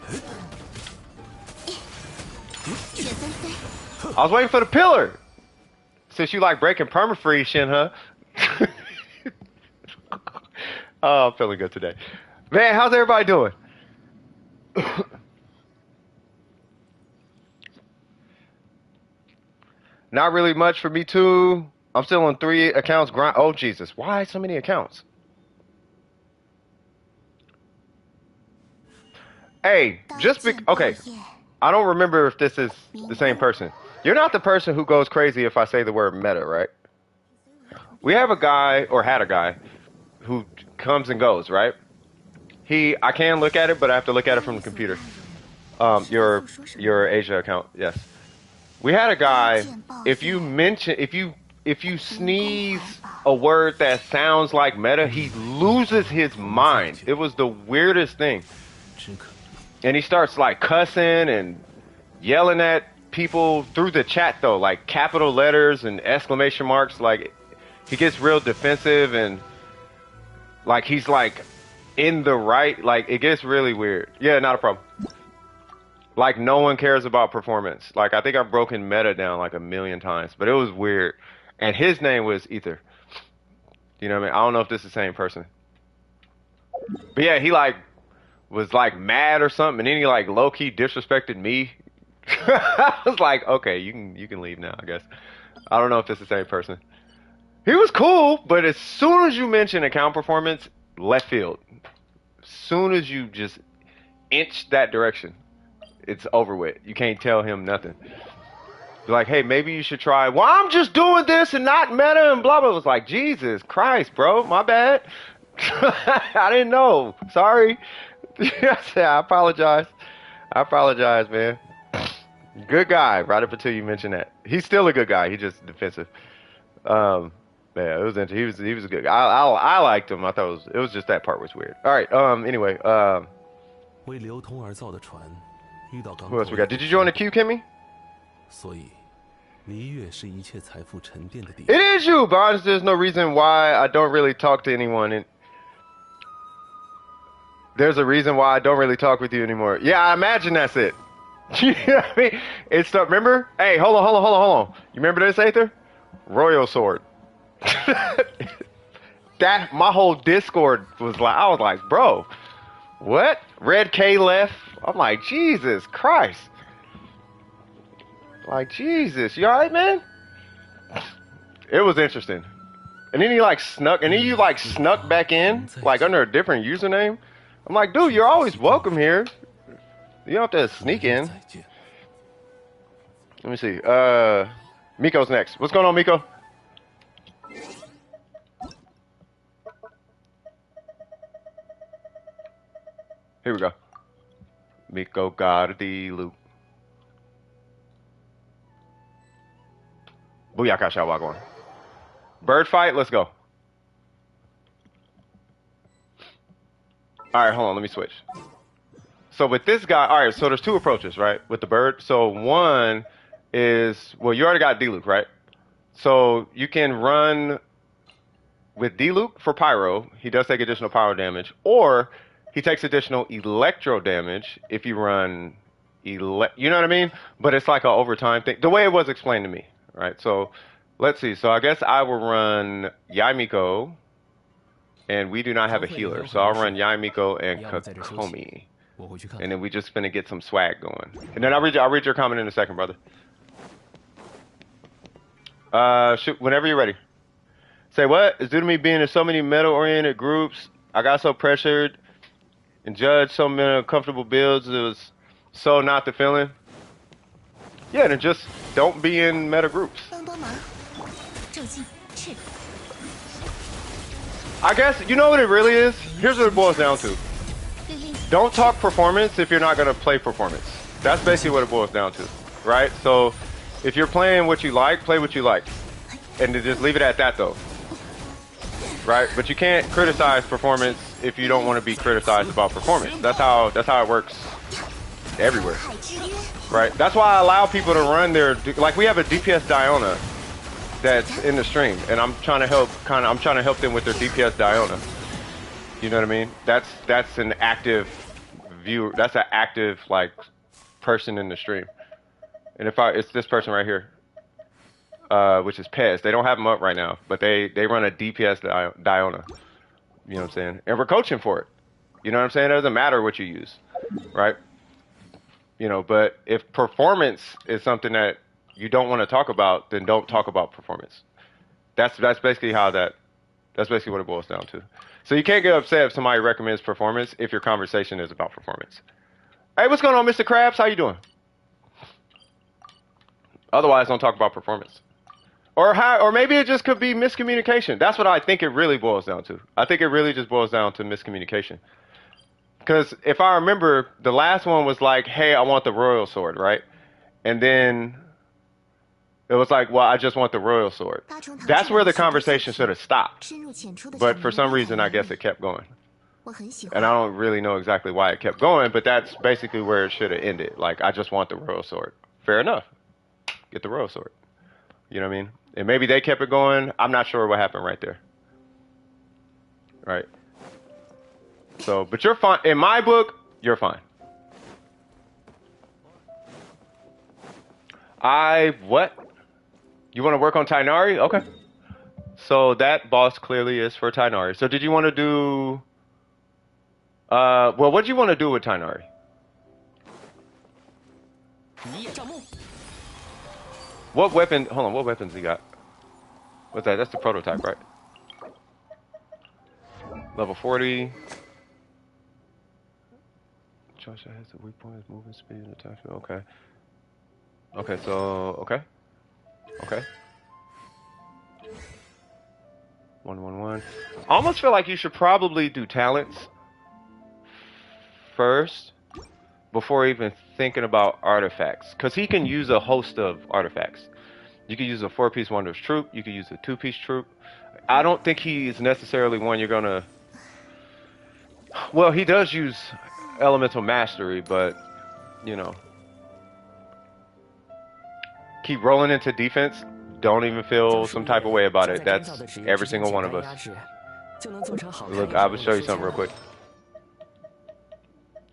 I was waiting for the pillar. Since you like breaking permafreeze, Shin, huh? Oh, I'm feeling good today. Man, how's everybody doing? Not really much for me too. I'm still on 3 accounts. Oh, Jesus. Why so many accounts? Hey, okay. I don't remember if this is the same person. You're not the person who goes crazy if I say the word meta, right? We have a guy, or had a guy, who comes and goes, right? I can look at it, but I have to look at it from the computer. Your Asia account, yes. We had a guy, if you sneeze a word that sounds like meta, he loses his mind. It was the weirdest thing. And he starts like cussing and yelling at people through the chat though, like capital letters and exclamation marks. Like he gets real defensive and like he's like in the right, like it gets really weird. Yeah, not a problem. Like no one cares about performance. Like I think I've broken meta down like 1,000,000 times, but it was weird. And his name was Ether. You know what I mean? I don't know if this is the same person. But yeah, he like was like mad or something, and then he like low key disrespected me. I was like, okay, you can leave now, I guess. I don't know if it's the same person. He was cool, but as soon as you mention account performance, left field. As soon as you just inch that direction, it's over with. You can't tell him nothing. You're like, hey, maybe you should try. Well, I'm just doing this and not meta and blah blah. It was like, Jesus Christ, bro, my bad. I didn't know. Sorry. I apologize. I apologize, man. Good guy, right up until you mentioned that. He's still a good guy. He's just defensive. Yeah, it was interesting. He was a good guy. I liked him. I thought it was just that part was weird. All right. Anyway. Who else we got? Did you join the queue, Kimmy? It is you, but honestly, there's no reason why I don't really talk to anyone. And there's a reason why I don't really talk with you anymore. Yeah, I imagine that's it. You know what I mean? It's the, remember? Hey, hold on. You remember this, Aether? Royal Sword. That, my whole Discord was like, I was like, bro, what? Red K left. I'm like, Jesus Christ. Like, Jesus, you alright, man? It was interesting. And then he like snuck, and then you like snuck back in, like under a different username. I'm like, dude, you're always welcome here. You don't have to sneak in. Let me see. Miko's next. What's going on, Miko? Here we go. Miko got the loop. Booyaka shot walk on. Bird fight, let's go. Alright, hold on, let me switch. So with this guy, all right, so there's two approaches, right? With the bird. So one is, well, you already got D-Luke, right? So you can run with D-Luke for pyro. He does take additional pyro damage, or he takes additional electro damage if you run you know what I mean? But it's like an overtime thing. The way it was explained to me, right? So let's see. So I guess I will run Yaimiko, and we do not have a healer. So I'll run Yaimiko and Kokomi. And then we just finna get some swag going. And then I'll read your comment in a second, brother. Shoot, whenever you're ready. Say what? It's due to me being in so many metal-oriented groups. I got so pressured and judged so many uncomfortable builds. It was so not the feeling. Yeah, then just don't be in meta groups. I guess, you know what it really is? Here's what it boils down to. Don't talk performance if you're not going to play performance. That's basically what it boils down to, right? So if you're playing what you like, play what you like. And to just leave it at that, though. Right? But you can't criticize performance if you don't want to be criticized about performance. That's how it works everywhere. Right? That's why I allow people to run their, like we have a DPS Diona that's in the stream, and I'm trying to help them with their DPS Diona. You know what I mean? That's an active viewer. That's an active like person in the stream. And it's this person right here, which is Pez. They don't have them up right now, but they run a DPS Diona. You know what I'm saying? And we're coaching for it. You know what I'm saying? It doesn't matter what you use, right? You know, but if performance is something that you don't want to talk about, then don't talk about performance. That's basically that's basically what it boils down to. So you can't get upset if somebody recommends performance if your conversation is about performance. Hey, what's going on, Mr. Krabs? How you doing? Otherwise, don't talk about performance. Or maybe it just could be miscommunication. That's what I think it really boils down to. I think it really just boils down to miscommunication. Because if I remember, the last one was like, hey, I want the royal sword, right? And then it was like, well, I just want the royal sword. That's where the conversation should have stopped. But for some reason, I guess it kept going. And I don't really know exactly why it kept going, but that's basically where it should have ended. Like, I just want the royal sword. Fair enough. Get the royal sword. You know what I mean? And maybe they kept it going. I'm not sure what happened right there. Right. So, but you're fine. In my book, you're fine. What? You want to work on Tainari? Okay. So that boss clearly is for Tainari. So did you want to do... well, what do you want to do with Tainari? What weapon... Hold on, what weapons he got? What's that? That's the prototype, right? Level 40. Joshua has the weak points, movement speed, and attack. Okay. Okay, so... Okay. Okay. 111. I almost feel like you should probably do talents first before even thinking about artifacts, because he can use a host of artifacts. You could use a 4-piece Wondrous Troop. You could use a 2-piece Troop. I don't think he's necessarily one you're gonna... Well, he does use Elemental Mastery, but, you know... Keep rolling into defense. Don't even feel some type of way about it. That's every single one of us. Look, I will show you something real quick.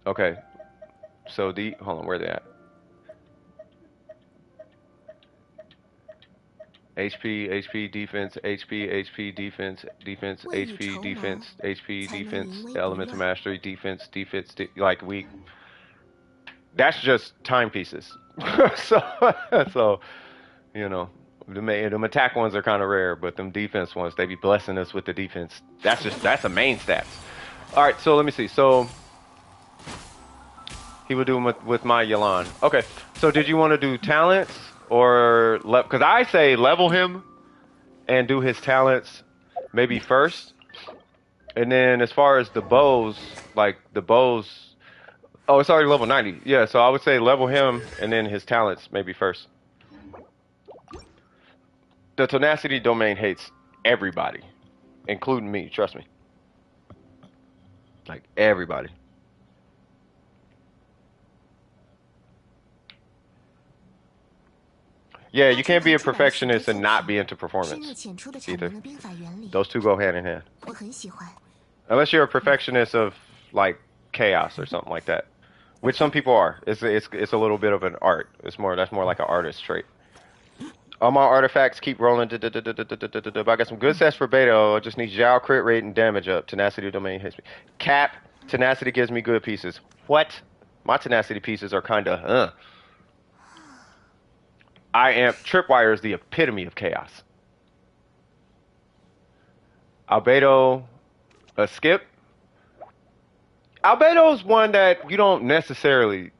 Okay. So hold on, where are they at? HP, defense, HP, defense, HP, defense, elemental mastery, defense, like that's just timepieces. so, you know, them attack ones are kind of rare, but them defense ones, they be blessing us with the defense. That's a main stats. All right, so let me see. So he would do them with my Yelan. Okay, so did you want to do talents or because I say level him and do his talents maybe first, and then as far as the bows, oh, it's already level 90. Yeah, so I would say level him and then his talents maybe first. The tenacity domain hates everybody, including me, trust me. Like everybody. Yeah, you can't be a perfectionist and not be into performance either. Those two go hand in hand. Unless you're a perfectionist of like chaos or something like that, which some people are. It's a little bit of an art. That's more like an artist trait. All my artifacts keep rolling. I got some good sets for beta. I just need Zhao crit rate and damage up. Tenacity domain hits me. Cap tenacity gives me good pieces. What? My tenacity pieces are kind of I am Tripwire is the epitome of chaos. Albedo, a skip. Albedo's one that you don't necessarily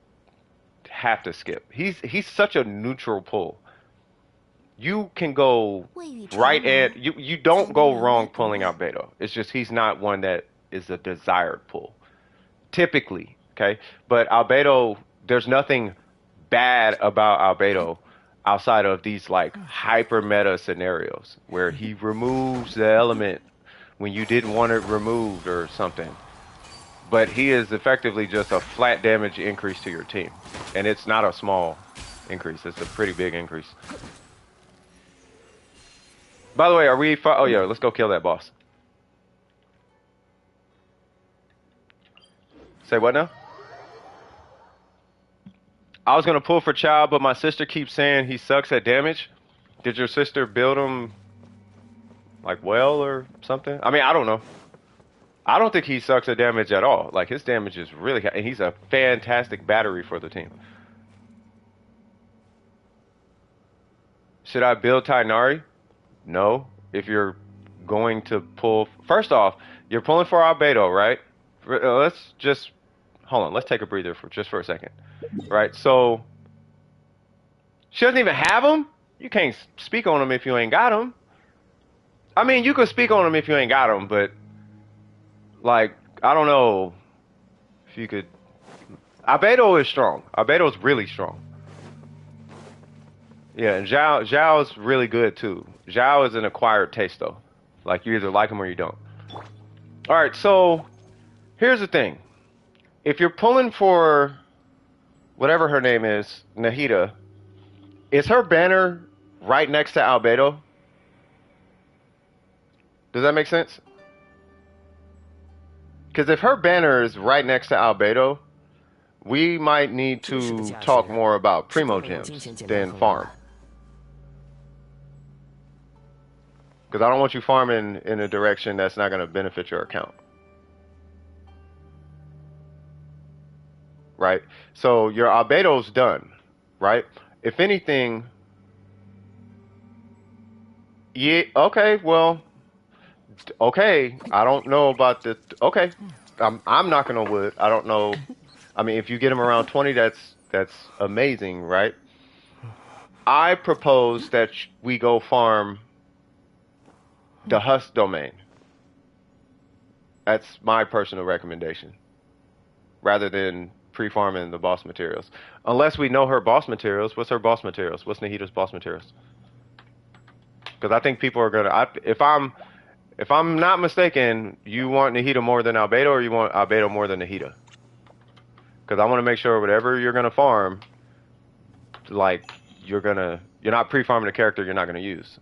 have to skip. He's such a neutral pull. You can go right and you don't go wrong pulling Albedo. It's just he's not one that is a desired pull. Typically, okay? But Albedo, there's nothing bad about Albedo outside of these like hyper meta scenarios where he removes the element when you didn't want it removed or something. But he is effectively just a flat damage increase to your team. And it's not a small increase. It's a pretty big increase. By the way, are we... Oh, yeah, let's go kill that boss. Say what now? I was going to pull for Child, but my sister keeps saying he sucks at damage. Did your sister build him, like, well or something? I mean, I don't know. I don't think he sucks at damage at all. Like, his damage is really... And he's a fantastic battery for the team. Should I build Tainari? No. If you're going to pull... First off, you're pulling for Albedo, right? Let's just... Hold on. Let's take a breather for a second. Right? So... She doesn't even have him? You can't speak on him if you ain't got him. I mean, you could speak on him if you ain't got him, but... Like, I don't know if you could... Albedo is strong. Albedo is really strong. Yeah, and Zhao's really good, too. Zhao is an acquired taste, though. Like, you either like him or you don't. Alright, so... Here's the thing. If you're pulling for... Whatever her name is, Nahida... Is her banner right next to Albedo? Does that make sense? Because if her banner is right next to Albedo, we might need to talk more about Primo Gems than farm. Because I don't want you farming in a direction that's not going to benefit your account. Right? So your Albedo's done. Right? If anything... Yeah, okay, well... Okay, I don't know about the... Okay, I'm knocking on wood. I don't know. I mean, if you get him around 20, that's amazing, right? I propose that we go farm the Husk domain. That's my personal recommendation. Rather than pre-farming the boss materials. Unless we know her boss materials. What's her boss materials? What's Nahida's boss materials? Because I think people are going to... If I'm not mistaken, you want Nahida more than Albedo, or you want Albedo more than Nahida? Because I want to make sure whatever you're gonna farm, like you're not pre-farming a character you're not gonna use.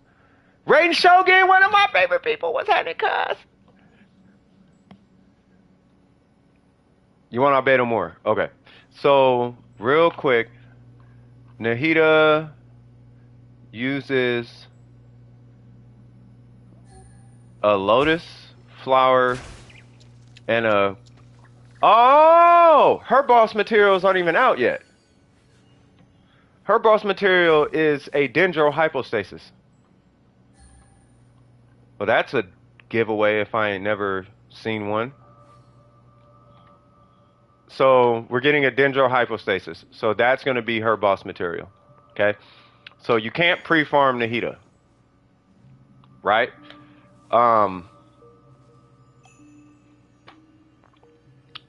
Raiden Shogun, one of my favorite people. What's happening, cuz? You want Albedo more? Okay. So real quick, Nahida uses a lotus flower and a... Oh! Her boss materials aren't even out yet. Her boss material is a Dendro hypostasis. Well, that's a giveaway if I ain't never seen one. So we're getting a Dendro hypostasis. So that's going to be her boss material. Okay? So you can't pre-farm Nahida. Right?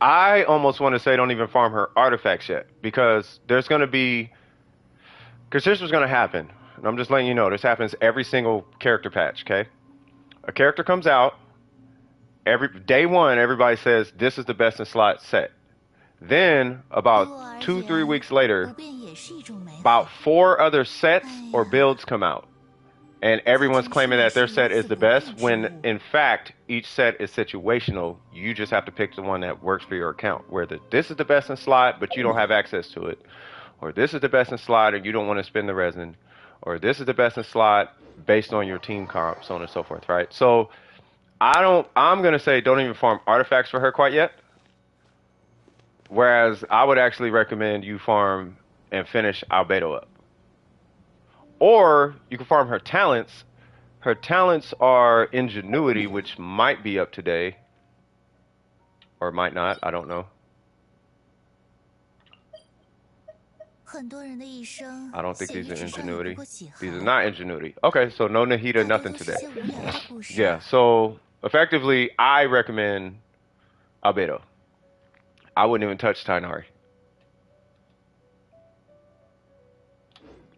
I almost want to say don't even farm her artifacts yet, because there's going to be... Because here's what's going to happen. And I'm just letting you know, this happens every single character patch, okay? A character comes out, day one, everybody says, this is the best in slot set. Then about 2-3 weeks later, about 4 other sets or builds come out. And everyone's claiming that their set is the best, when in fact, each set is situational. You just have to pick the one that works for your account. Whether this is the best in slot, but you don't have access to it. Or this is the best in slot and you don't want to spend the resin. Or this is the best in slot based on your team comp, so on and so forth, right? So I'm going to say don't even farm artifacts for her quite yet. Whereas I would actually recommend you farm and finish Albedo up. Or you can farm her talents. Her talents are ingenuity, which might be up today. Or might not, I don't know. I don't think these are ingenuity. These are not ingenuity. Okay, so no Nahida, nothing today. Yeah, so effectively, I recommend Albedo. I wouldn't even touch Tainari.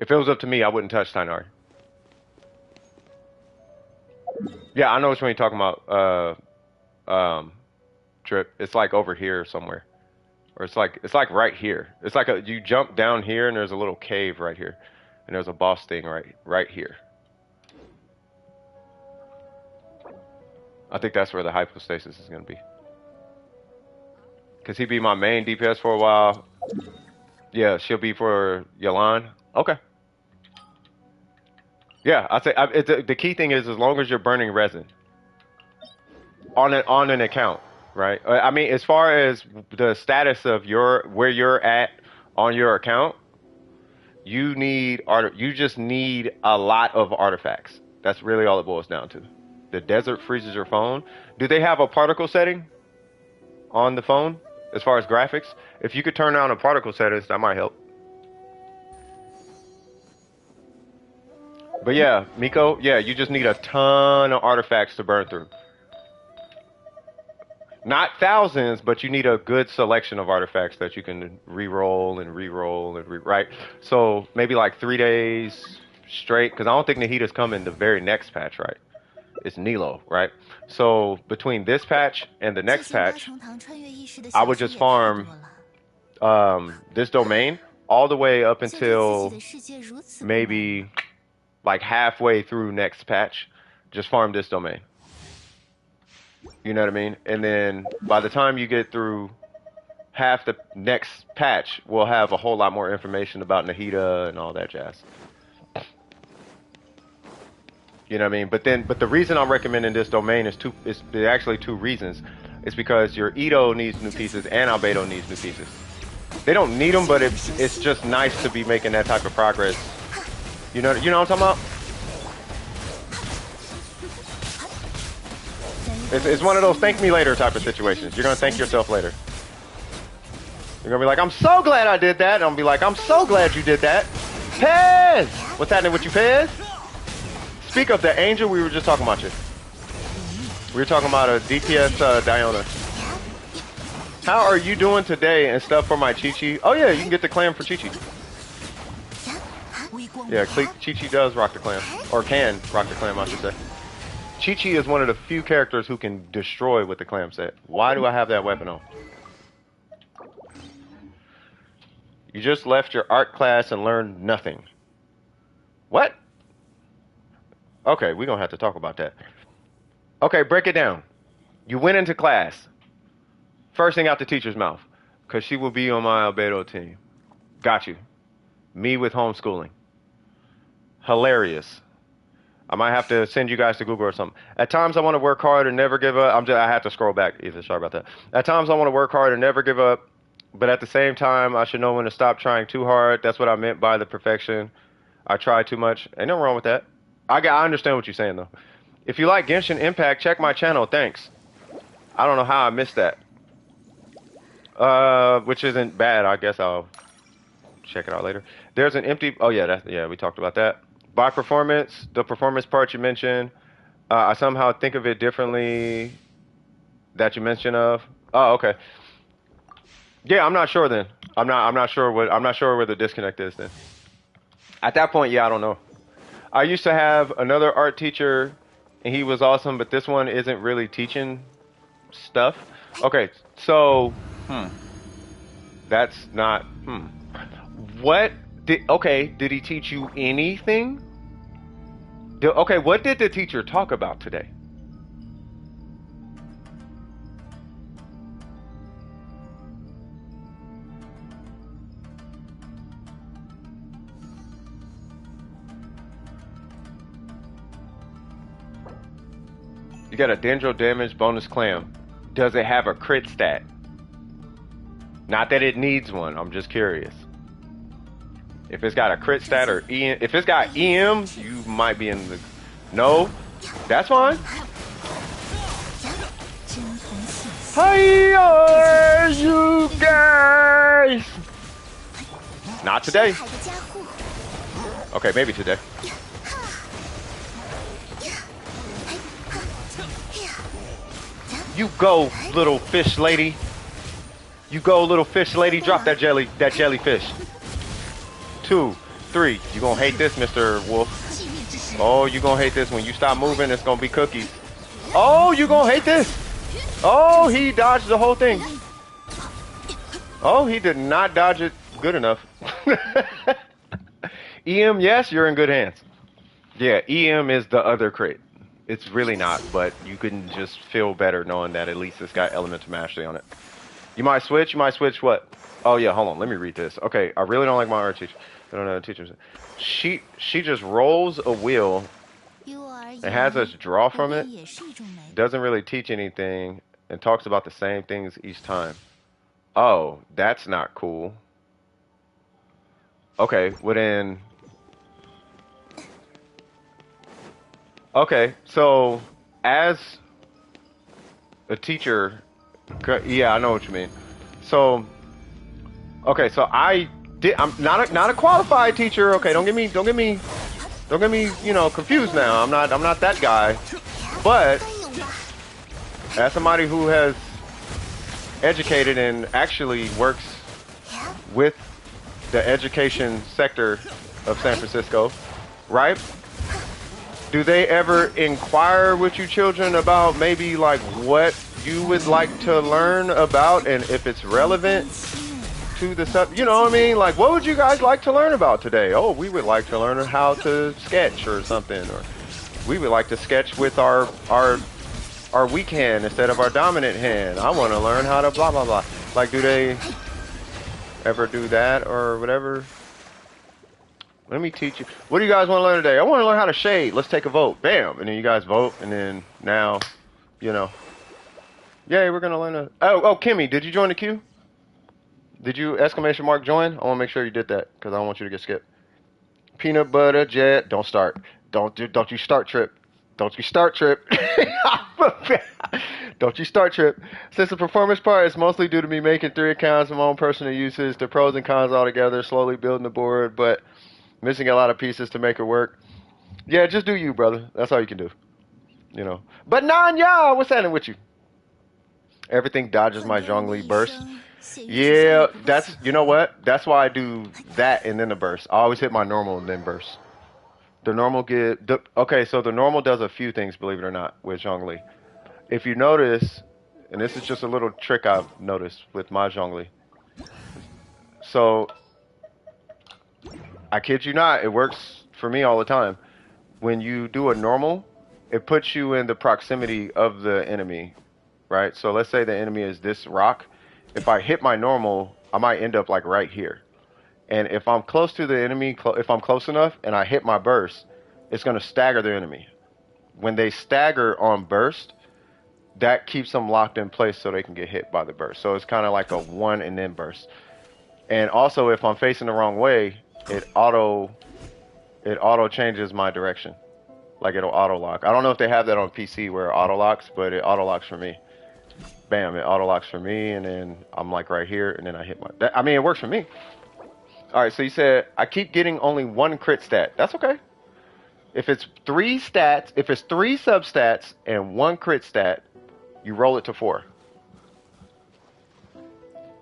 If it was up to me, I wouldn't touch Tainari. Yeah, I know which one you're talking about, Trip. It's like over here somewhere. Or it's like right here. It's like you jump down here and there's a little cave right here. And there's a boss thing right here. I think that's where the hypostasis is going to be. Because he'd be my main DPS for a while. Yeah, she'll be for Yalan. Okay. Yeah, I'd say the key thing is as long as you're burning resin on an account, right? I mean, as far as the status of where you're at on your account, you just need a lot of artifacts. That's really all it boils down to. The desert freezes your phone. Do they have a particle setting on the phone as far as graphics? If you could turn on a particle settings, that might help. But yeah, Miko, yeah, you just need a ton of artifacts to burn through. Not thousands, but you need a good selection of artifacts that you can re-roll and re-roll and right? So maybe like 3 days straight, because I don't think Nahida's coming the very next patch, right? It's Nilo, right? So between this patch and the next patch, I would just farm this domain all the way up until maybe like halfway through next patch. Just farm this domain. You know what I mean? And then by the time you get through half the next patch, we'll have a whole lot more information about Nahida and all that jazz. You know what I mean? But the reason I'm recommending this domain is actually 2 reasons. It's because your Ito needs new pieces and Albedo needs new pieces. They don't need them, but it's just nice to be making that type of progress. You know what I'm talking about? It's one of those thank me later type of situations. You're gonna thank yourself later. You're gonna be like, I'm so glad I did that. And I'm gonna be like, I'm so glad you did that. Pez! What's happening with you, Pez? Speak of the angel, we were just talking about you. We were talking about a DPS Diona. How are you doing today and stuff for my Chi-Chi? Oh yeah, you can get the clam for Chi-Chi. Yeah, Chi-Chi does rock the clam. Or can rock the clam, I should say. Chi-Chi is one of the few characters who can destroy with the clam set. Why do I have that weapon on? You just left your art class and learned nothing. What? Okay, we're going to have to talk about that. Okay, break it down. You went into class. First thing out the teacher's mouth. Because she will be on my Albedo team. Got you. Me with homeschooling. Hilarious. I might have to send you guys to Google or something. At times I want to work hard and never give up. I have to scroll back. Either. Sorry about that. At times I want to work hard and never give up. But at the same time, I should know when to stop trying too hard. That's what I meant by the perfection. I try too much. Ain't nothing wrong with that. I understand what you're saying, though. If you like Genshin Impact, check my channel. Thanks. I don't know how I missed that. Which isn't bad. I guess I'll check it out later. There's an empty... Oh, yeah, we talked about that. By performance, the performance part you mentioned, I somehow think of it differently that you mentioned of. Oh, okay. Yeah, I'm not sure then. I'm not sure where the disconnect is then. At that point, yeah, I don't know. I used to have another art teacher and he was awesome, but this one isn't really teaching stuff. Okay, so That's not. What did? Okay, did he teach you anything? Okay, what did the teacher talk about today? You got a dendro damage bonus clam. Does it have a crit stat? Not that it needs one. I'm just curious. If it's got a crit stat or EM, if it's got EM, you might be in the. No, that's fine. Hi, you guys. Not today. Okay, maybe today. You go, little fish lady. You go, little fish lady. Drop that jellyfish. 2, 3. You gonna hate this, Mr. Wolf. Oh, you gonna hate this. When you stop moving, it's gonna be cookies. Oh, you gonna hate this. Oh, he dodged the whole thing. Oh, he did not dodge it good enough. EM, yes, you're in good hands. Yeah, EM is the other crit. It's really not, but you can just feel better knowing that at least it's got elemental mastery on it. You might switch. You might switch what? Oh yeah, hold on. Let me read this. Okay, I really don't like my art teacher. I don't know the teachers. She just rolls a wheel and has us draw from it. Doesn't really teach anything and talks about the same things each time. Oh, that's not cool. Okay, well then. Okay, so as a teacher, yeah, I know what you mean. So, okay, so I'm not a qualified teacher. Okay, don't get me, you know, confused now. I'm not that guy. But as somebody who has educated and actually works with the education sector of San Francisco, right? Do they ever inquire with you children about maybe like what you would like to learn about and if it's relevant to the subject? You know what I mean? Like, what would you guys like to learn about today? Oh, we would like to learn how to sketch or something, or we would like to sketch with our weak hand instead of our dominant hand. I want to learn how to blah blah blah. Like, do they ever do that or whatever? Let me teach you. What do you guys want to learn today? I want to learn how to shade. Let's take a vote. Bam. And then you guys vote. And then now, you know. Yay, we're going to learn a... Oh, Kimmy, did you join the queue? Did you exclamation mark join? I want to make sure you did that because I don't want you to get skipped. Peanut butter jet. Don't start. Don't you start, Trip. Don't you start, Trip. Don't you start, Trip. Since the performance part is mostly due to me making 3 accounts of my own personal uses, the pros and cons all together, slowly building the board, but missing a lot of pieces to make it work. Yeah, just do you, brother. That's all you can do. You know. But Nanya, what's happening with you? Everything dodges my Zhongli burst. Yeah, that's, you know what? That's why I do that and then the burst. I always hit my normal and then burst. The normal okay, so the normal does a few things, believe it or not, with Zhongli. If you notice, and this is just a little trick I've noticed with my Zhongli. So, I kid you not, it works for me all the time. When you do a normal, it puts you in the proximity of the enemy, right? So let's say the enemy is this rock. If I hit my normal, I might end up like right here. And if I'm close to the enemy, if I'm close enough and I hit my burst, it's going to stagger the enemy. When they stagger on burst, that keeps them locked in place so they can get hit by the burst. So it's kind of like a one and then burst. And also, if I'm facing the wrong way, it auto changes my direction. Like it'll auto lock. I don't know if they have that on PC where it auto locks, but it auto locks for me. Bam, it auto locks for me, and then I'm like right here, and then I hit my. I mean, it works for me. All right, so you said I keep getting only 1 crit stat. That's okay. If it's 3 stats, if it's 3 substats and 1 crit stat, you roll it to 4.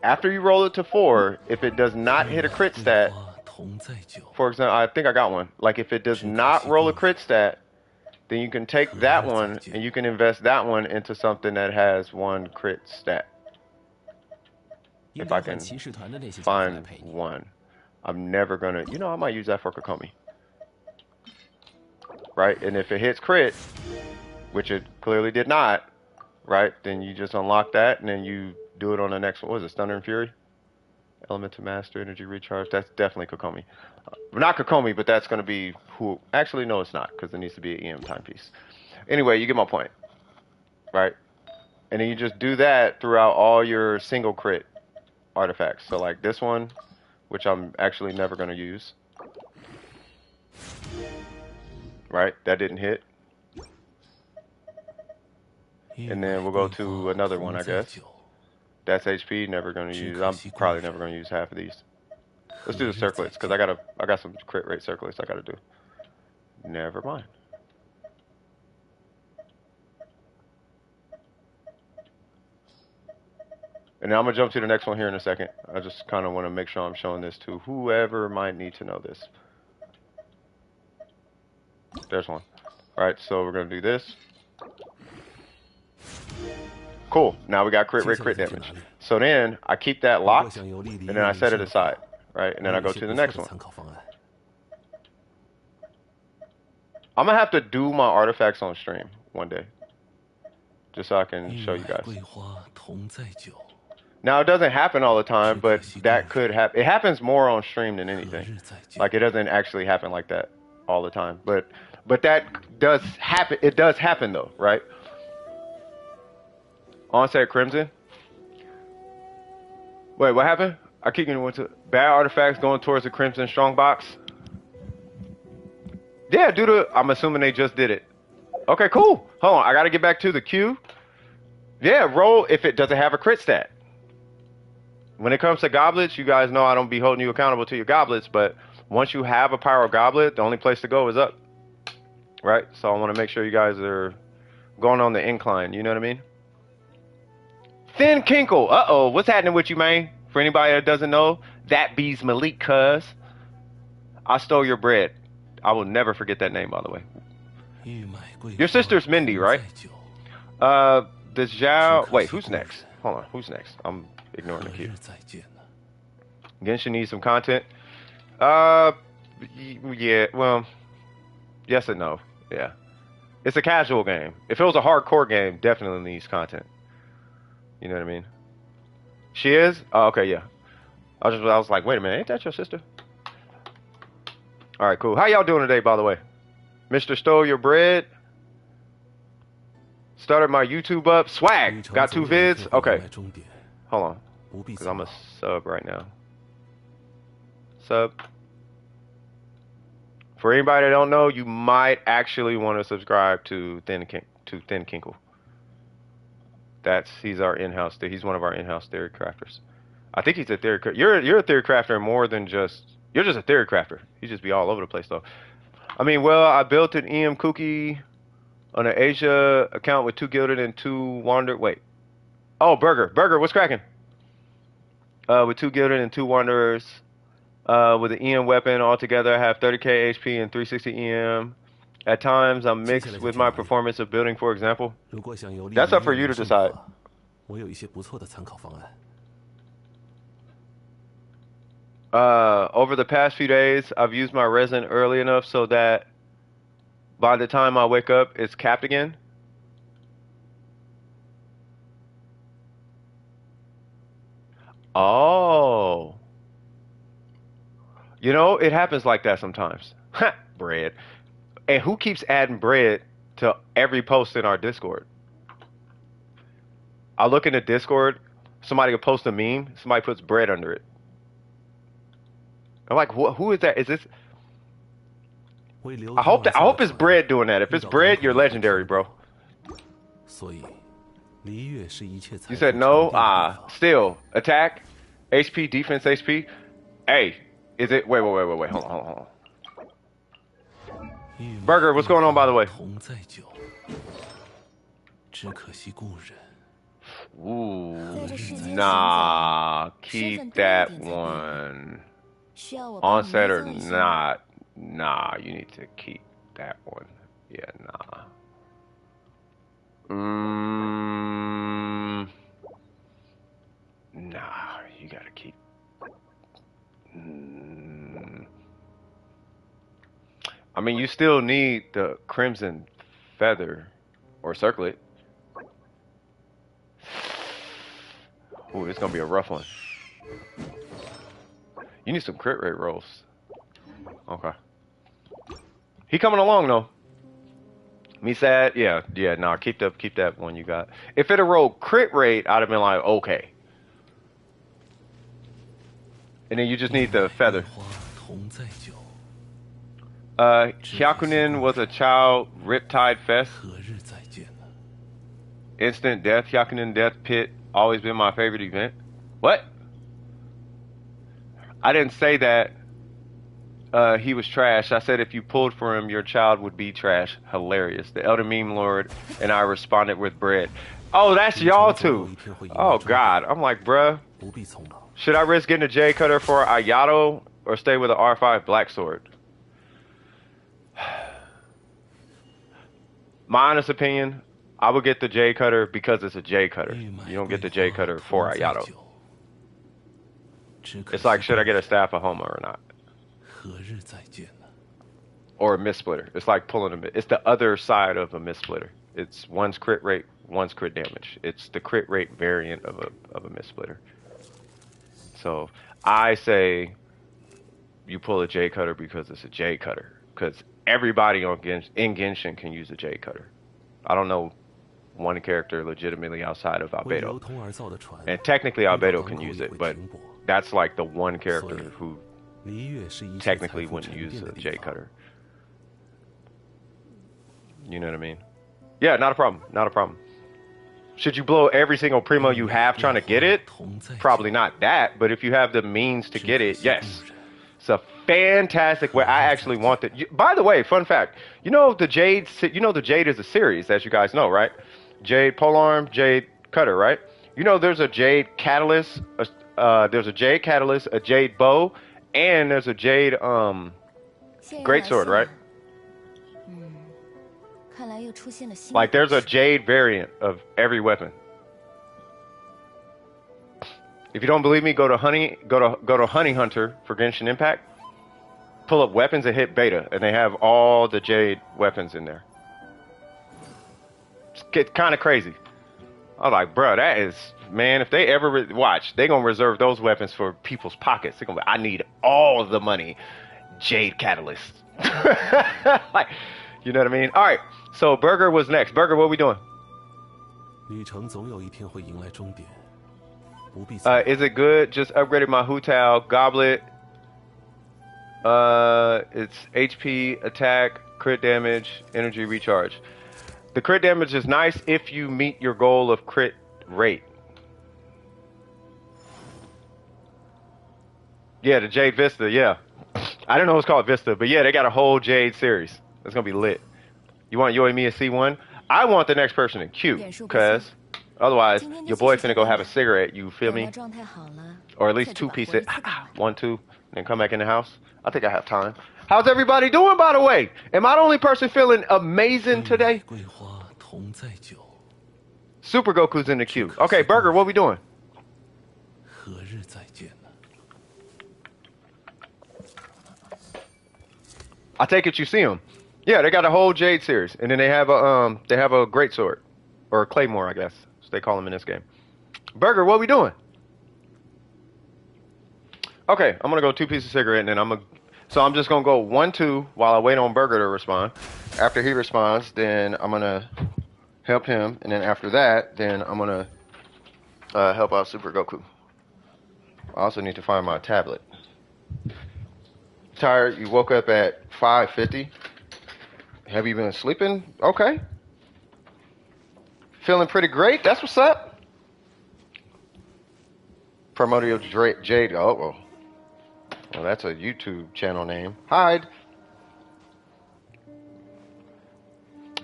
After you roll it to 4, if it does not hit a crit stat, for example, I think I got one. Like if it does not roll a crit stat, then you can take that one and you can invest that one into something that has 1 crit stat. if I can find one. I'm never gonna, you know, I might use that for Kokomi. Right? And if it hits crit, which it clearly did not, right? Then you just unlock that and then you do it on the next one. What is it? Thunder and Fury? Elemental Master, Energy Recharge. That's definitely Kokomi. Not Kokomi, but that's going to be who. Actually, no, it's not, because there needs to be an EM timepiece. Anyway, you get my point, right? And then you just do that throughout all your single crit artifacts. So like this one, which I'm actually never going to use. Right? That didn't hit. And then we'll go to another one, I guess. That's HP, never going to use. I'm probably never going to use half of these. Let's do the circlets, because I got some crit rate circlets I got to do. Never mind. And now I'm going to jump to the next one here in a second. I just kind of want to make sure I'm showing this to whoever might need to know this. There's one. Alright, so we're going to do this. Cool. Now we got crit rate, crit damage. So then I keep that locked, and then I set it aside. Right? And then I go to the next one. I'm going to have to do my artifacts on stream one day. Just so I can show you guys. Now, it doesn't happen all the time, but that could happen. It happens more on stream than anything. Like, it doesn't actually happen like that all the time. But that does happen. It does happen, though, right? Onset Crimson. Wait, what happened? I keep getting into bad artifacts going towards the Crimson Strongbox. Yeah, I'm assuming they just did it. Okay, cool. Hold on, I gotta get back to the queue. Yeah, roll if it doesn't have a crit stat. When it comes to goblets, you guys know I don't be holding you accountable to your goblets, but once you have a pyro goblet, the only place to go is up. Right? So I want to make sure you guys are going on the incline, you know what I mean? Thin Kinkle. Uh-oh, what's happening with you, man? For anybody that doesn't know, that be's Malik, cuz. I stole your bread. I will never forget that name, by the way. Your sister's Mindy, right? The Zhao... Wait, who's next? Hold on, who's next? I'm ignoring the queue. Genshin needs some content. Yeah, well... Yes and no. Yeah. It's a casual game. If it was a hardcore game, definitely needs content. You know what I mean? She is? Oh, okay, yeah. I was like, wait a minute, ain't that your sister? Alright, cool. How y'all doing today, by the way? Mr. Stole Your Bread. Started my YouTube up. Swag! Got 2 vids? Okay. Hold on. Because I'm a sub right now. Sub. For anybody that don't know, you might actually want to subscribe to Thin Kinkle. He's our in-house. He's one of our in-house theory crafters. I think he's a theory crafter. You're a theory crafter more than just... You're just a theory crafter. You just be all over the place, though. I mean, well, I built an EM cookie on an Asia account with 2 gilded and 2 wandered... Wait. Oh, Burger. Burger, what's cracking? With 2 gilded and 2 wanderers. With an EM weapon altogether, I have 30k HP and 360 EM. At times, I'm mixed with my performance of building, for example. That's up for you to decide. Over the past few days, I've used my resin early enough so that by the time I wake up, it's capped again. Oh. You know, it happens like that sometimes. Bread. And who keeps adding bread to every post in our Discord? I look in the Discord, somebody will post a meme, somebody puts bread under it. I'm like, who is that? Is this? I hope it's bread doing that. If it's bread, you're legendary, bro. You said no? Still, attack, HP, defense, HP. Hey, is it? Wait. Hold on. Burger, what's going on, by the way? Ooh, nah, keep that one. Onset or not? Nah, you need to keep that one. Yeah, nah. Nah, you I mean, you still need the crimson feather or circlet. Ooh, it's gonna be a rough one. You need some crit rate rolls. Okay. He coming along though. Me sad? Yeah, nah, keep that one you got. If it had rolled crit rate, I'd have been like, okay. And then you just need the feather. Hyakunin was a child, Riptide Fest. Instant death, Hyakunin Death Pit, always been my favorite event. What? I didn't say that he was trash. I said if you pulled for him, your child would be trash. Hilarious. The Elder Meme Lord and I responded with bread. Oh, that's y'all too. Oh, God. I'm like, bruh. Should I risk getting a J Cutter for Ayato or stay with an R5 Black Sword? My honest opinion, I would get the J Cutter because it's a J Cutter. You don't get the J Cutter for Ayato. It's like, should I get a Staff of Homa or not? Or a Mist Splitter. It's like pulling a It's the other side of a Mist Splitter. It's one's crit rate, one's crit damage. It's the crit rate variant of a Mist Splitter. So I say you pull a J Cutter because it's a J Cutter. Because everybody in Genshin can use a J Cutter. I don't know one character legitimately outside of Albedo. And technically Albedo can use it, but that's like the one character who technically wouldn't use a J Cutter. You know what I mean? Yeah, not a problem. Not a problem. Should you blow every single primo you have trying to get it? Probably not that, but if you have the means to get it, yes. It's a fantastic way. I actually want it. By the way, fun fact. You know the Jade is a series, as you guys know, right? Jade Polearm, Jade Cutter, right? You know there's a Jade Catalyst, there's a Jade Catalyst, a Jade Bow, and there's a Jade Greatsword, right? Like there's a Jade variant of every weapon. If you don't believe me, go to Honey Hunter for Genshin Impact. Pull up weapons and hit beta, and they have all the Jade weapons in there. It's kind of crazy. I was like, bro, that is, man, if they ever watch, they're going to reserve those weapons for people's pockets. They're going to be, I need all of the money. Jade Catalyst. Like, you know what I mean? All right, so Burger was next. Burger, what are we doing? Is it good? Just upgraded my Hu Tao Goblet. It's HP, attack, crit damage, energy recharge. The crit damage is nice if you meet your goal of crit rate. Yeah, the Jade Vista, yeah. I don't know what's called Vista, but yeah, they got a whole Jade series. It's gonna be lit. You want Yoimiya C1? I want the next person in queue, cause otherwise your boy finna go have a cigarette, you feel me? Or at least 2 pieces. 1, 2, then come back in the house. I think I have time. How's everybody doing, by the way? Am I the only person feeling amazing today? Super Goku's in the queue. Okay, Burger, what we doing? I take it you see them. Yeah, they got a whole Jade series, and then they have a Greatsword, or a Claymore, I guess, so they call them in this game. Burger, what we doing? Okay, I'm gonna go 2 pieces of cigarette, and then so I'm just gonna go 1, 2 while I wait on Burger to respond. After he responds, then I'm gonna help him, and then after that, then I'm gonna help out Super Goku. I also need to find my tablet. Tired? You woke up at 5:50. Have you been sleeping? Okay. Feeling pretty great. That's what's up. Primordial Jade. Oh, well, that's a YouTube channel name. Hide.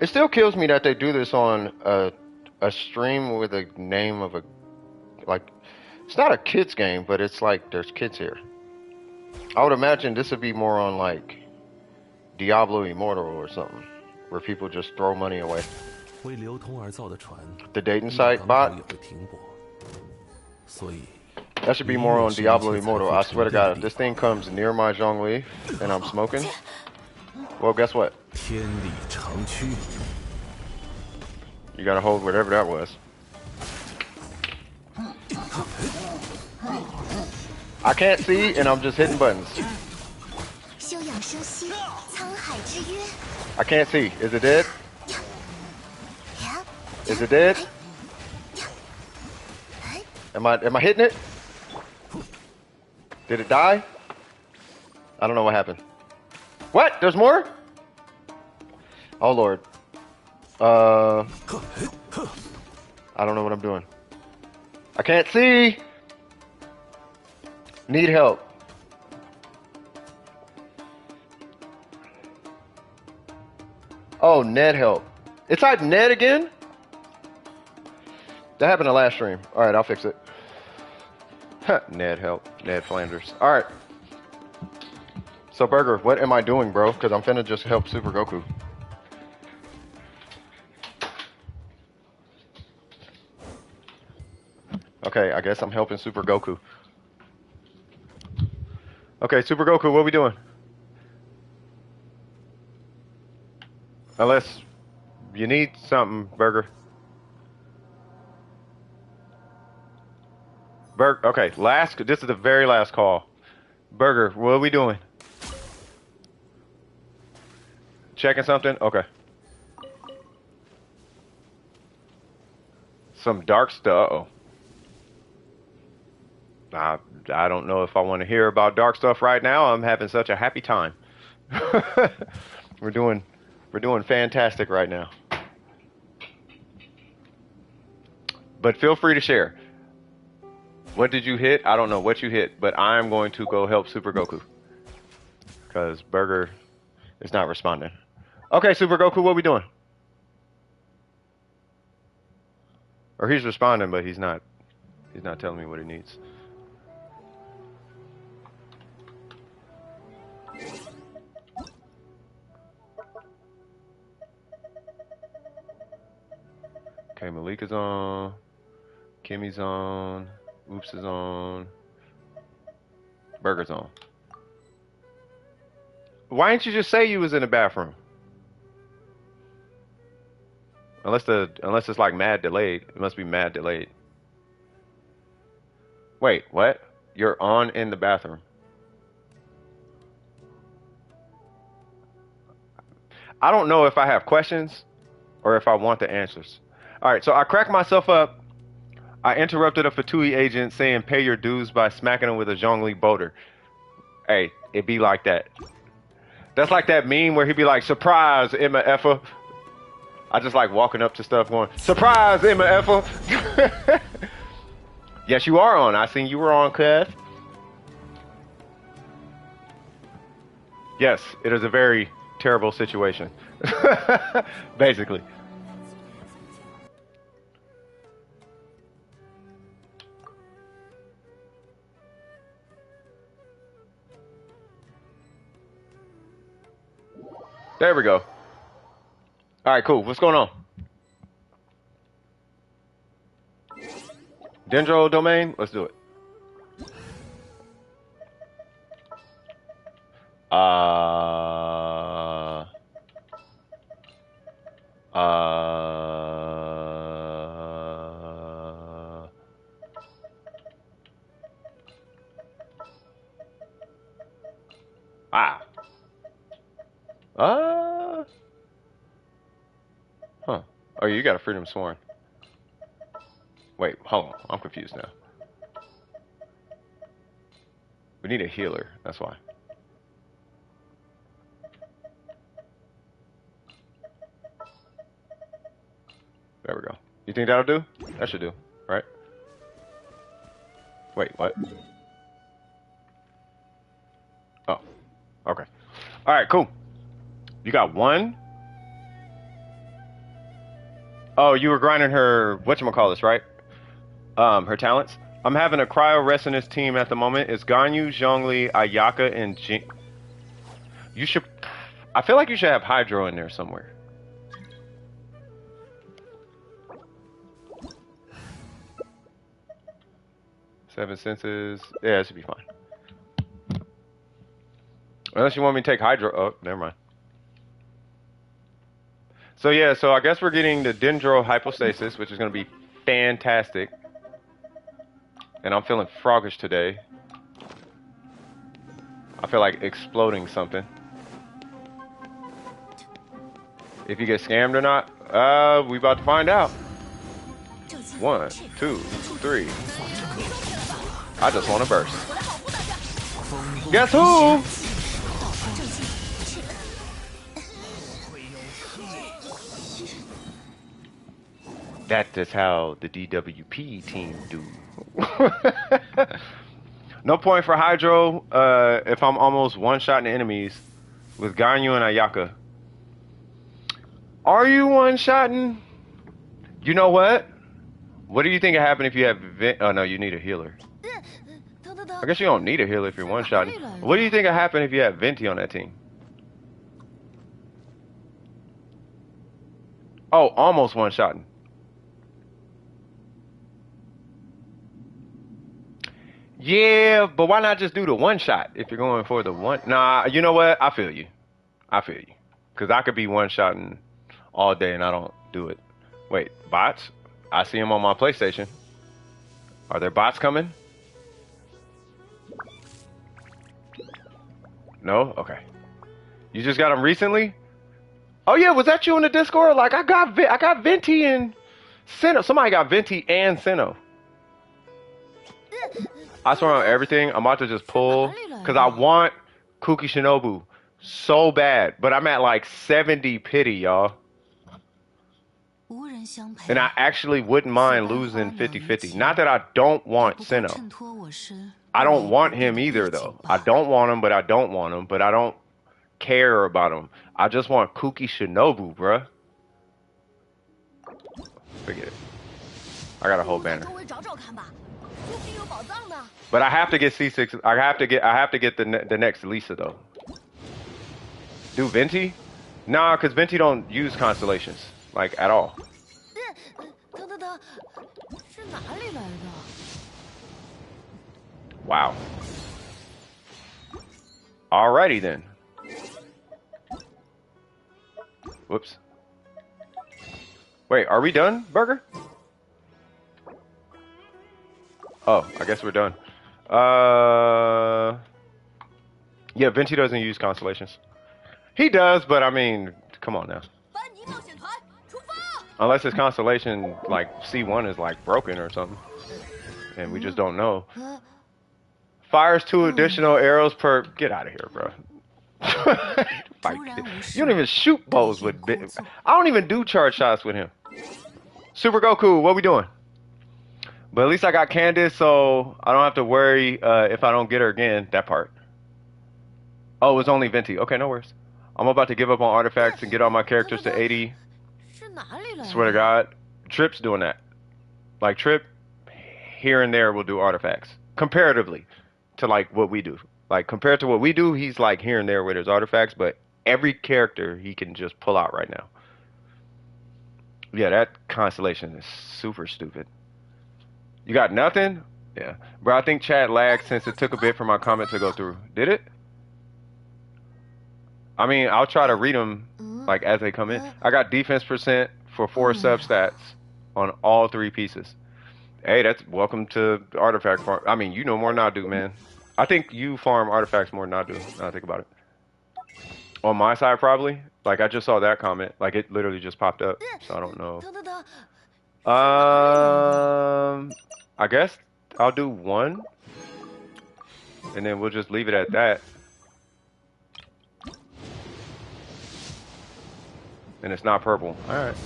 It still kills me that they do this on a stream with a name of a, like, it's not a kids game, but it's like there's kids here. I would imagine this would be more on like Diablo Immortal or something, where people just throw money away. The dating site bot? That should be more on Diablo Immortal. I swear to God, if this thing comes near my Zhongli and I'm smoking, Well, guess what? 天理长驱。 You gotta hold whatever that was. I can't see, and I'm just hitting buttons. 休养生息，沧海之约。I can't see. Is it dead? 呀 Is it dead? Am I hitting it? Did it die? I don't know what happened. What? There's more? Oh Lord. I don't know what I'm doing. I can't see. Need help. Oh, Ned help. It's like Ned again? That happened the last stream. Alright, I'll fix it. Ned help. Ned Flanders. Alright. So, Burger, what am I doing, bro? Because I'm finna just help Super Goku. Okay, I guess I'm helping Super Goku. Okay, Super Goku, what are we doing? Unless you need something, Burger. Okay, this is the very last call. Burger, what are we doing? Checking something? Okay. Some dark stuff. Uh-oh. I don't know if I want to hear about dark stuff right now. I'm having such a happy time. We're doing fantastic right now. But feel free to share. What did you hit? I don't know what you hit, but I'm going to go help Super Goku. Because Burger is not responding. Okay, Super Goku, what are we doing? Or he's responding, but he's not telling me what he needs. Okay, Malik is on. Kimmy's on. Oops is on. Burger's on. Why didn't you just say you was in the bathroom? Unless it's like mad delayed. It must be mad delayed. Wait, what? You're on in the bathroom. I don't know if I have questions or if I want the answers. Alright, so I cracked myself up. I interrupted a Fatui agent saying pay your dues by smacking him with a Zhongli boulder. Hey, it be like that. That's like that meme where he be like, surprise, Emma Effa. I just like walking up to stuff going, surprise, Emma Effa. Yes, you are on. I seen you were on, cuz. Yes, it is a very terrible situation. Basically. There we go. Alright, cool. What's going on? Dendro domain? Let's do it. Ah. Huh. Oh, you got a freedom sworn. Wait, hold on. I'm confused now. We need a healer. That's why. There we go. You think that'll do? That should do, right? Wait, what? Oh, okay. All right, cool. You got one? Oh, you were grinding her, whatchamacallit, right? Her talents. I'm having a cryo resonance team at the moment. It's Ganyu, Zhongli, Ayaka, and Jin. You should. I feel like you should have Hydro in there somewhere. Seven senses. Yeah, it should be fine. Unless you want me to take Hydro. Oh, never mind. So yeah, so I guess we're getting the Dendro hypostasis, which is gonna be fantastic. And I'm feeling froggish today. I feel like exploding something. If you get scammed or not, we about to find out. 1, 2, 3. I just want to burst. Guess who? That is how the DWP team do. No point for Hydro if I'm almost one-shotting enemies with Ganyu and Ayaka. Are you one-shotting? You know what? What do you think would happen if you have... Oh, no, you need a healer. I guess you don't need a healer if you're one-shotting. What do you think would happen if you have Venti on that team? Oh, almost one-shotting. Yeah, but why not just do the one-shot if you're going for the one? Nah, you know what? I feel you. Because I could be one-shotting all day and I don't do it. Wait, bots? I see them on my PlayStation. Are there bots coming? No? Okay. You just got them recently? Oh yeah, was that you in the Discord? Like I got Venti and Sinnoh. Somebody got Venti and Sinnoh. I swear on everything, I'm about to just pull because I want Kuki Shinobu so bad, but I'm at like 70 pity, y'all. And I actually wouldn't mind losing 50-50. Not that I don't want Sinnoh. I don't want him either, though. I don't want him, but I don't want him. But I don't care about him. I just want Kuki Shinobu, bruh. Forget it. I got a whole banner. But I have to get C6. I have to get the next Lisa, though. Do Venti? Nah, because Venti don't use constellations. Like, at all. Wow. Alrighty then. Whoops. Wait, are we done, Burger? Oh, I guess we're done. Yeah, Venti doesn't use constellations. He does, but I mean, come on now. Unless his constellation, like, C1 is, like, broken or something. And we just don't know. Fires 2 additional arrows per... Get out of here, bro. You don't even shoot bows with... I don't even do charge shots with him. Super Goku, what we doing? But at least I got Candace, so I don't have to worry if I don't get her again. That part. Oh, it's only Venti. Okay, no worries. I'm about to give up on artifacts and get all my characters to 80. Swear to God. Trip's doing that. Like, Trip, here and there will do artifacts. Comparatively to, like, what we do. Like, compared to what we do, he's, like, here and there with his artifacts, but every character he can just pull out right now. Yeah, that constellation is super stupid. You got nothing? Yeah. Bro, I think chat lagged since it took a bit for my comment to go through. Did it? I mean, I'll try to read them, like, as they come in. I got defense percent for 4 substats on all 3 pieces. Hey, that's welcome to the artifact farm. I mean, you know more than I do, man. I think you farm artifacts more than I do, now I think about it. On my side, probably. Like, I just saw that comment. Like, it literally just popped up, so I don't know. I guess I'll do 1. And then we'll just leave it at that. And it's not purple. Alright.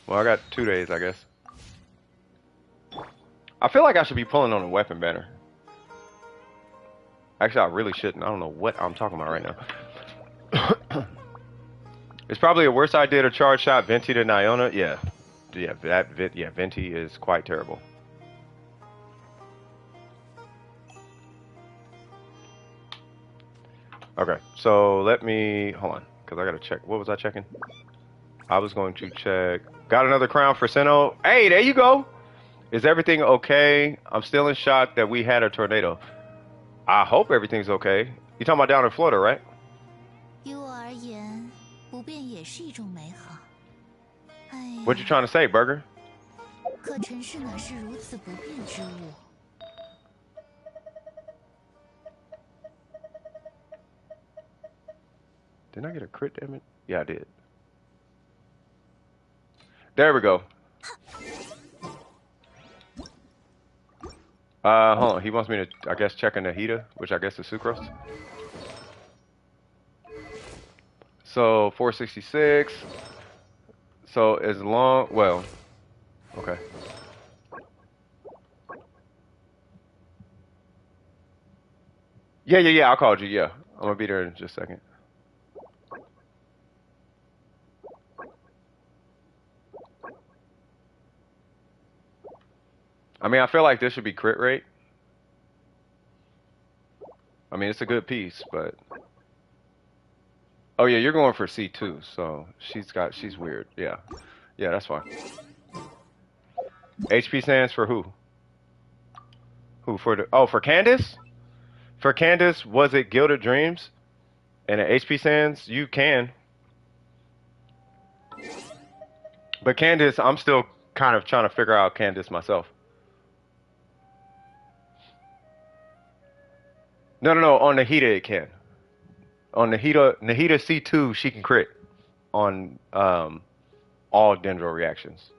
Well, I got 2 days, I guess. I feel like I should be pulling on a weapon banner. Actually, I really shouldn't. I don't know what I'm talking about right now. It's probably a worse idea to charge shot Venti to Niona. Yeah. Yeah, Venti is quite terrible. Okay, so let me... Hold on, because I got to check. What was I checking? I was going to check... Got another crown for Sinnoh. Hey, there you go! Is everything okay? I'm still in shock that we had a tornado. I hope everything's okay. You talking about down in Florida, right? What you trying to say, Burger? 可尘世乃是如此不变之物。Didn't I get a crit damage? Yeah, I did. There we go. Hold on. He wants me to, I guess, check in the heater, which I guess is sucrose. So 466. So as long, well, okay. Yeah. I called you. Yeah, I'm gonna be there in just a second. I mean, I feel like this should be crit rate. I mean, it's a good piece, but oh yeah, you're going for C2, so she's weird. Yeah, that's fine. HP stands for who? Who for the? Oh, for Candace. For Candace, was it Gilded Dreams? And at HP Sands, you can. But Candace, I'm still kind of trying to figure out Candace myself. No. On Nahida, it can. On Nahida C2, she can crit on all Dendro reactions.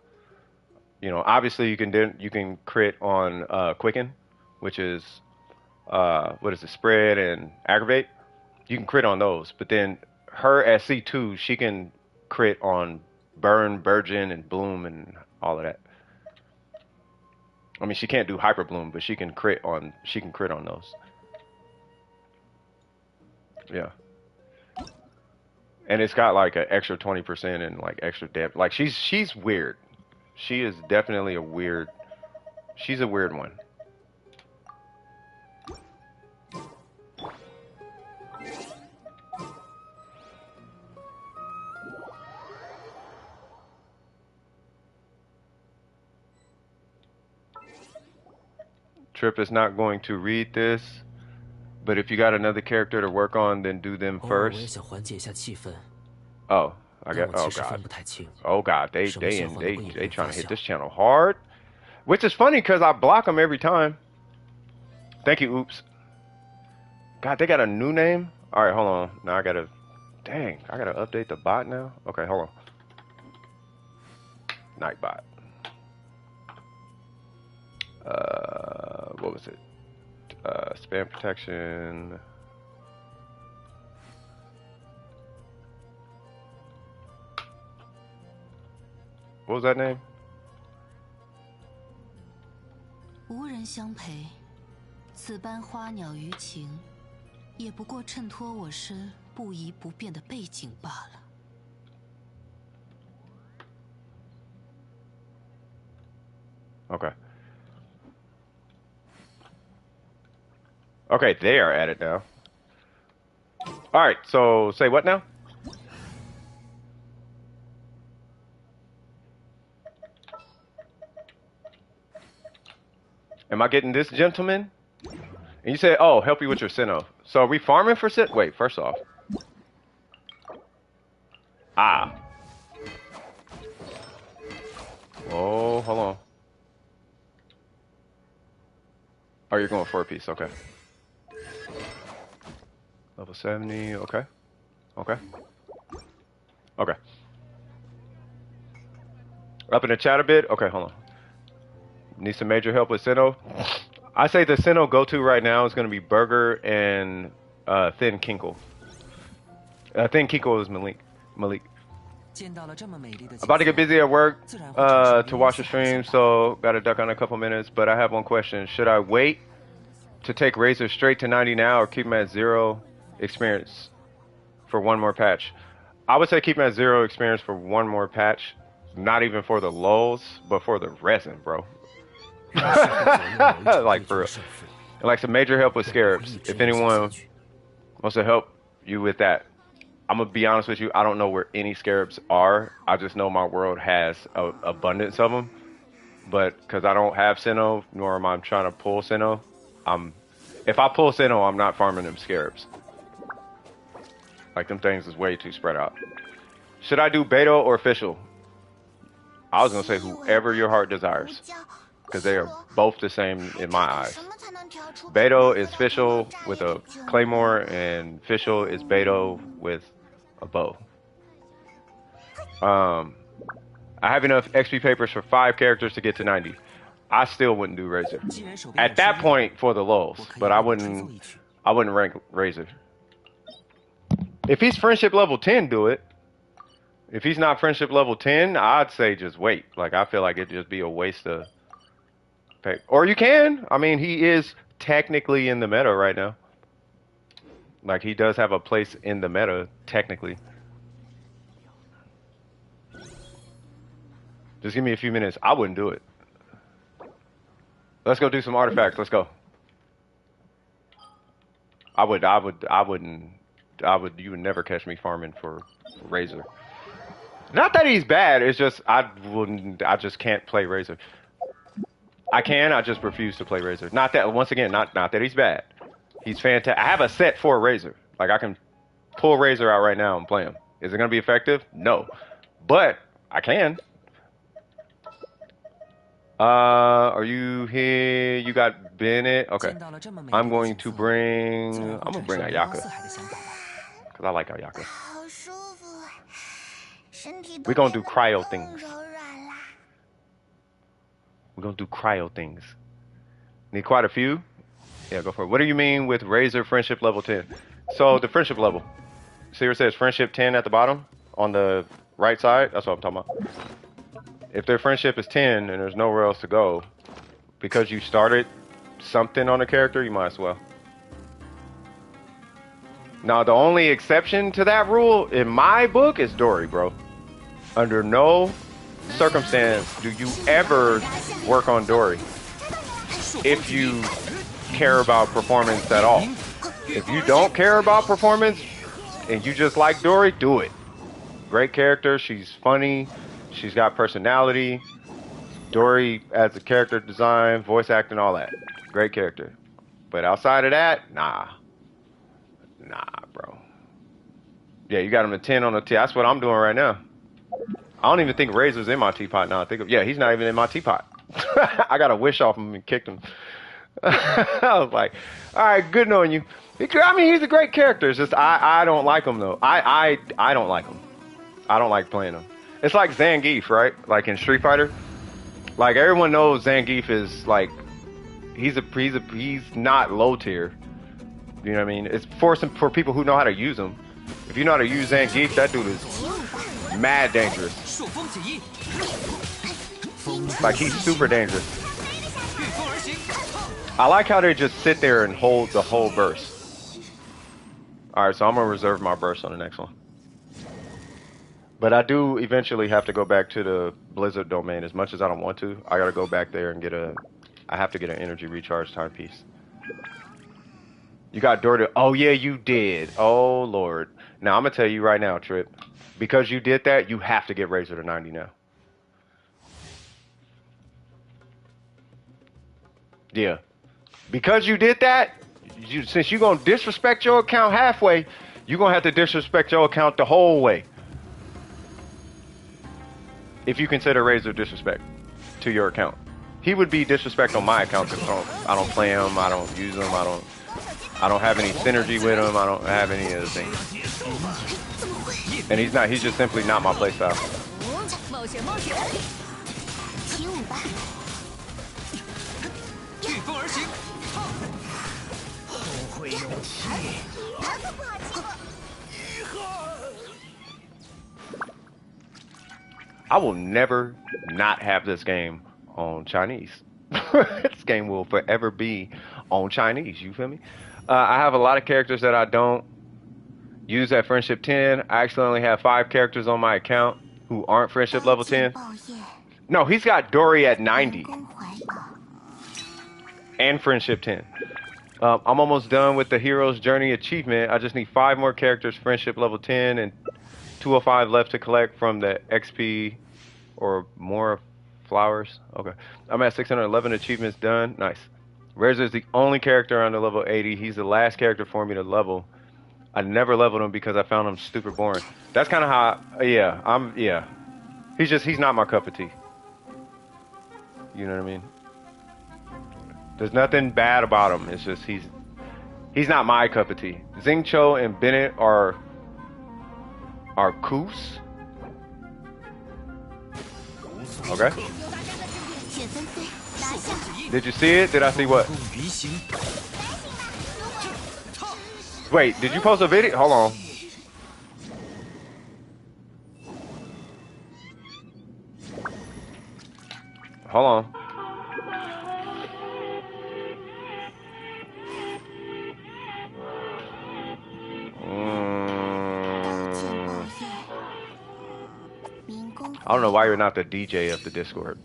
You know, obviously you can crit on Quicken, which is what is it, spread and aggravate. You can crit on those, but then her at C2, she can crit on burn, burgeon, and bloom and all of that. I mean, she can't do hyper bloom, but she can crit on those. Yeah. And it's got like an extra 20% and like extra depth. Like she's weird. She is definitely she's a weird one. Trip is not going to read this, but if you got another character to work on, then do them first. Oh, I got. Oh God, they trying to hit this channel hard, which is funny because I block them every time. Thank you, oops. God, they got a new name. All right, hold on. Now I gotta update the bot now. Okay, hold on. Nightbot. What was it? Spam protection. What was that name? 无人相陪，此般花鸟鱼情，也不过衬托我身不移不变的背景罢了。Okay. Okay, they are at it now. All right, so say what now? Am I getting this gentleman? And you said, oh, help you with your Sinnoh. So are we farming for Sin? Wait, first off. Ah. Oh, hold on. Oh, you're going for a piece, okay. Level 70, okay. Okay. Okay. Up in the chat a bit? Okay, hold on. Need some major help with Sinnoh. I say the Sinnoh go-to right now is going to be Burger and Thin Kinkle. Thin Kinkle is Malik. About to get busy at work to watch the stream, so got to duck on a couple minutes. But I have one question. Should I wait to take Razor straight to 90 now or keep him at 0 experience for one more patch? I would say keep him at 0 experience for one more patch. Not even for the lulls, but for the resin, bro. Like for real. And like some major help with scarabs. If anyone wants to help you with that, I'm gonna be honest with you. I don't know where any scarabs are. I just know my world has a abundance of them. But because I don't have Sinnoh, nor am I trying to pull Sinnoh, if I pull Sinnoh, I'm not farming them scarabs. Like them things is way too spread out. Should I do beta or official? I was gonna say whoever your heart desires, because they are both the same in my eyes. Beto is Fischl with a claymore, and Fischl is Beto with a bow. I have enough XP papers for 5 characters to get to 90. I still wouldn't do Razor at that point for the lulz, but I wouldn't rank Razor. If he's friendship level 10, do it. If he's not friendship level 10, I'd say just wait. Like, I feel like it'd just be a waste of pay. Or you can. I mean, he is technically in the meta right now. Like, he does have a place in the meta, technically. Just give me a few minutes. I wouldn't do it. Let's go do some artifacts. Let's go. You would never catch me farming for Razor. Not that he's bad, it's just I just can't play Razor. I just refuse to play Razor. Not that, once again, not that he's bad. He's fantastic. I have a set for Razor. Like, I can pull Razor out right now and play him. Is it gonna be effective? No. But I can. Are you here? You got Bennett? Okay. I'm gonna bring Ayaka. Cause I like Ayaka. We're gonna do cryo things. Need quite a few? Yeah, go for it. What do you mean with Razor friendship level 10? So the friendship level. See where it says friendship 10 at the bottom? On the right side? That's what I'm talking about. If their friendship is 10 and there's nowhere else to go, because you started something on a character, you might as well. Now, the only exception to that rule in my book is Dory, bro. Under no circumstance do you ever work on Dory if you care about performance at all. If you don't care about performance and you just like Dory, do it. Great character. She's funny. She's got personality. Dory as a character design, voice acting, all that. Great character. But outside of that, nah. Nah, bro. Yeah, you got him a 10 on the T. That's what I'm doing right now. I don't even think Razor's in my teapot now. Yeah, he's not even in my teapot. I got a wish off him and kicked him. I was like, all right, good knowing you. I mean, he's a great character. It's just I don't like him though. I don't like him. I don't like playing him. It's like Zangief, right? Like in Street Fighter. Like everyone knows Zangief is like he's not low tier. You know what I mean? It's for people who know how to use him. If you know how to use Zangief, that dude is mad dangerous. Like he's super dangerous. I like how they just sit there and hold the whole burst. Alright, so I'm gonna reserve my burst on the next one. But I do eventually have to go back to the Blizzard domain. As much as I don't want to, I gotta go back there and I have to get an energy recharge timepiece. You got Dory. Oh yeah, you did. Oh Lord. Now I'm gonna tell you right now, Trip. Because you did that, you have to get Razor to 90 now. Yeah. Because you did that, since you're gonna disrespect your account halfway, you're gonna have to disrespect your account the whole way. If you consider Razor disrespect to your account. He would be disrespect on my account because I don't play him, I don't use him, I don't have any synergy with him, I don't have any of the things. And he's just simply not my playstyle. I will never not have this game on Chinese. This game will forever be on Chinese, you feel me? I have a lot of characters that I don't use at Friendship 10. I actually only have 5 characters on my account who aren't Friendship level 10. No, he's got Dory at 90. And Friendship 10. I'm almost done with the Hero's Journey achievement. I just need 5 more characters, Friendship level 10, and 205 left to collect from the XP or more flowers. Okay. I'm at 611 achievements done. Nice. Razor is the only character under level 80. He's the last character for me to level. I never leveled him because I found him super boring. That's kind of how, yeah. He's not my cup of tea. You know what I mean? There's nothing bad about him. It's just he's not my cup of tea. Xingqiu and Bennett are Koos. Okay. Did you see it? Did I see what? Wait, did you post a video? Hold on. Hold on. I don't know why you're not the DJ of the Discord.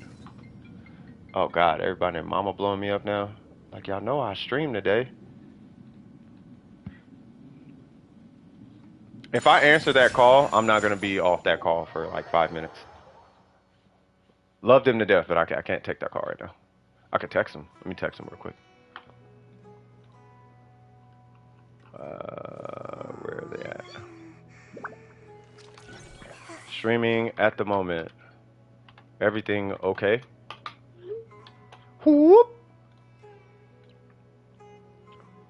Oh God, everybody and mama blowing me up now. Like y'all know I stream today. If I answer that call, I'm not gonna be off that call for like 5 minutes. Love them to death, but I can't take that call right now. I could text them. Let me text them real quick. Where are they at? Streaming at the moment. Everything okay? Whoop.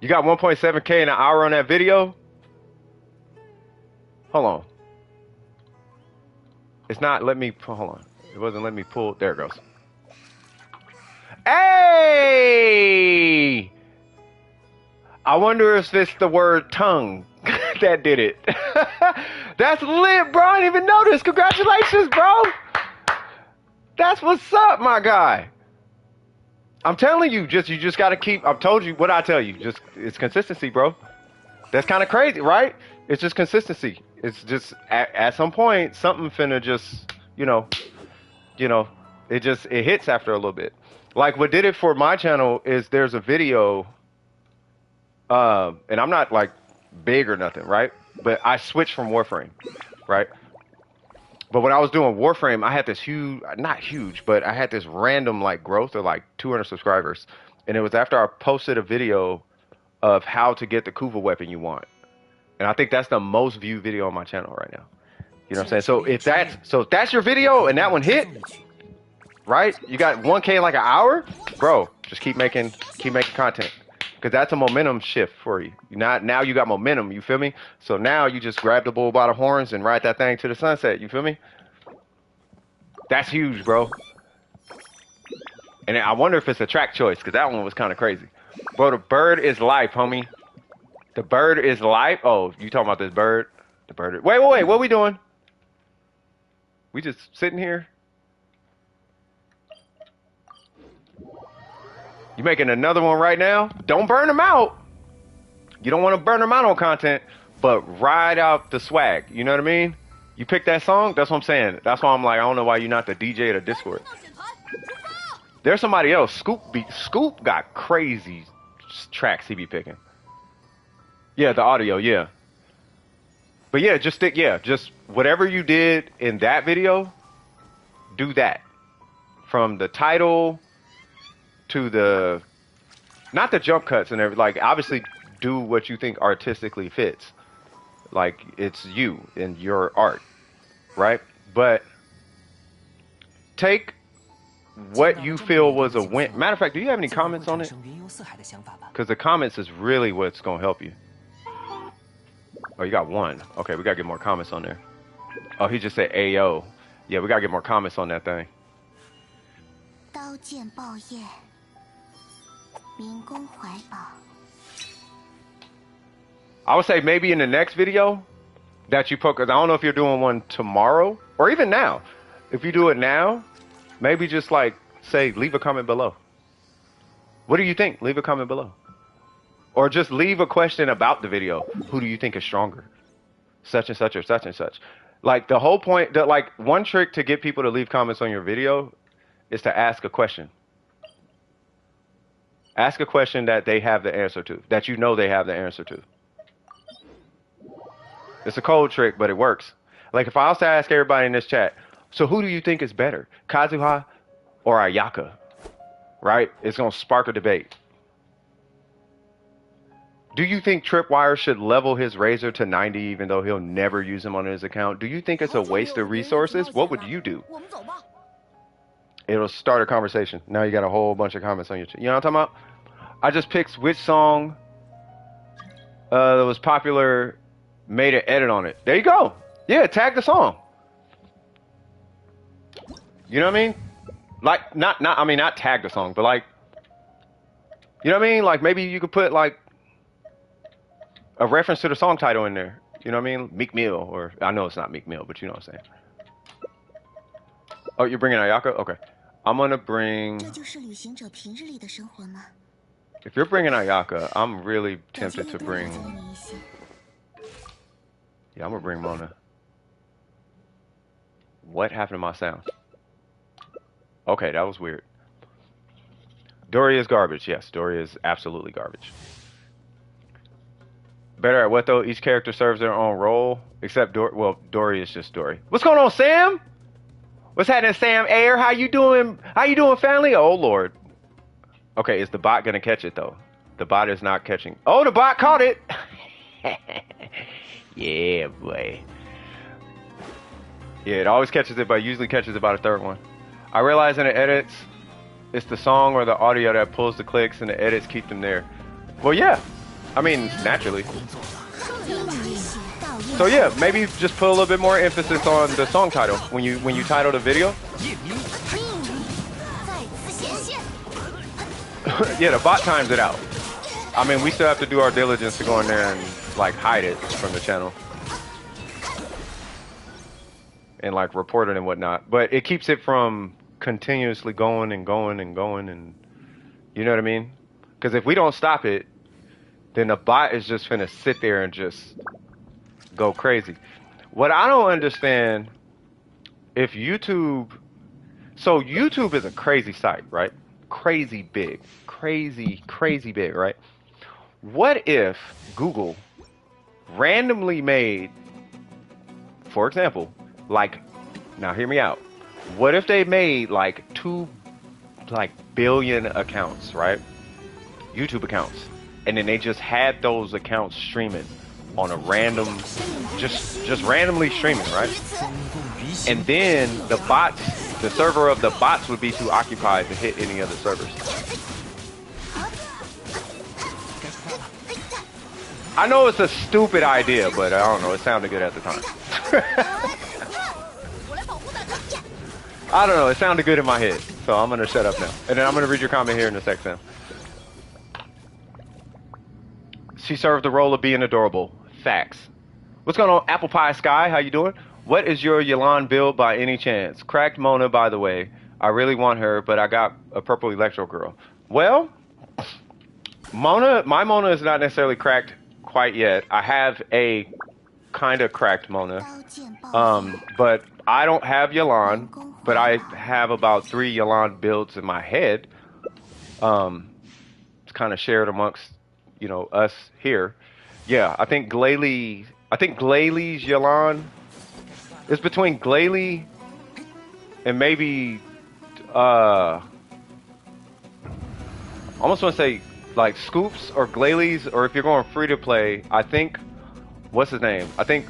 You got 1.7K in an hour on that video? Hold on. It's not let me, hold on. It wasn't letting me pull, there it goes. Hey! I wonder if it's the word tongue that did it. That's lit, bro. I didn't even notice. Congratulations, bro. That's what's up, my guy. I'm telling you, you just gotta keep. I've told you what I tell you. Just it's consistency, bro. That's kind of crazy, right? It's just consistency. It's just at some point something finna just it hits after a little bit. Like what did it for my channel is there's a video, and I'm not like big or nothing, right? But I switched from Warframe, right? But when I was doing Warframe, I had this huge, not huge, but I had this random like growth of like 200 subscribers. And it was after I posted a video of how to get the Kuva weapon you want. And I think that's the most viewed video on my channel right now. You know what I'm saying? So if that's your video and that one hit, right? You got 1K in like an hour, bro, just keep making content. Because that's a momentum shift for you. Now you got momentum, you feel me? So now you just grab the bull by the horns and ride that thing to the sunset, you feel me? That's huge, bro. And I wonder if it's a track choice, because that one was kind of crazy. Bro, the bird is life, homie. The bird is life. Oh, you talking about this bird? The bird. Wait, what are we doing? We just sitting here? You making another one right now? Don't burn them out. You don't want to burn them out on content, but ride out the swag. You know what I mean? You pick that song, that's what I'm saying. That's why I'm like, I don't know why you're not the DJ of the Discord. There's somebody else. Scoop got crazy tracks he be picking. Yeah, the audio, yeah. But yeah, just whatever you did in that video, do that. From the title to the, not the jump cuts and everything, like obviously do what you think artistically fits. Like it's you and your art, right? But take what you feel was a win. Matter of fact, do you have any comments on it? Because the comments is really what's going to help you. Oh, you got one. Okay, we got to get more comments on there. Oh, he just said Ayo. Yeah, we got to get more comments on that thing. I would say maybe in the next video that you put, because I don't know if you're doing one tomorrow or even now. If you do it now, maybe just like say, leave a comment below. What do you think? Leave a comment below. Or just leave a question about the video. Who do you think is stronger? Such and such or such and such. Like the whole point, like one trick to get people to leave comments on your video is to ask a question. Ask a question that they have the answer to, that you know they have the answer to. It's a cold trick, but it works. Like if I was to ask everybody in this chat, so who do you think is better, Kazuha or Ayaka? Right? It's going to spark a debate. Do you think Tripwire should level his Razor to 90 even though he'll never use him on his account? Do you think it's a waste of resources? What would you do? It'll start a conversation. Now you got a whole bunch of comments on your chat. You know what I'm talking about? I just picked which song that was popular, made an edit on it. There you go. Yeah, tag the song. You know what I mean? Like, not tag the song, but like, you know what I mean? Like, maybe you could put like a reference to the song title in there. You know what I mean? Meek Mill, or I know it's not Meek Mill, but you know what I'm saying. Oh, you're bringing Ayaka? Okay. I'm gonna bring. If you're bringing Ayaka, I'm really tempted to bring. Yeah, I'm gonna bring Mona. What happened to my sound? Okay, that was weird. Dory is garbage. Yes, Dory is absolutely garbage. Better at what though? Each character serves their own role, except Dory. Well, Dory is just Dory. What's going on, Sam? What's happening, Sam Air? How you doing? How you doing, family? Oh Lord. Okay, is the bot gonna catch it though? The bot is not catching. Oh, the bot caught it. Yeah, boy. Yeah, it always catches it, but usually catches about a third one. I realize in the edits, it's the song or the audio that pulls the clicks, and the edits keep them there. Well, yeah. I mean, naturally. So yeah, maybe just put a little bit more emphasis on the song title when you title the video. Yeah, the bot times it out. I mean, we still have to do our diligence to go in there and like hide it from the channel and like report it and whatnot. But it keeps it from continuously going and going and going, and you know what I mean? Because if we don't stop it, then the bot is just finna sit there and just go crazy. What I don't understand, if YouTube, so YouTube is a crazy site, right? Crazy big, crazy big, right? What if Google randomly made, for example, like, now hear me out. What if they made like 2 billion accounts, right? YouTube accounts. And then they just had those accounts streaming on a random, just randomly streaming, right? And then the bots, the server of the bots would be too occupied to hit any other servers. I know it's a stupid idea, but I don't know, it sounded good at the time. I don't know, it sounded good in my head, so I'm gonna shut up now. And then I'm gonna read your comment here in a sec, Sam. She served the role of being adorable. Facts. What's going on, Apple Pie Sky? How you doing? What is your Yelan build by any chance? Cracked Mona, by the way. I really want her, but I got a purple Electro Girl. Well, Mona, my Mona is not necessarily cracked quite yet. I have a kind of cracked Mona. But I don't have Yelan, but I have about 3 Yelan builds in my head. It's kind of shared amongst, you know, us here. Yeah, I think Glalie, Glalie's Yelan is between Glalie and maybe I almost want to say like Scoops or Glalie's, or if you're going free to play, I think, what's his name? I think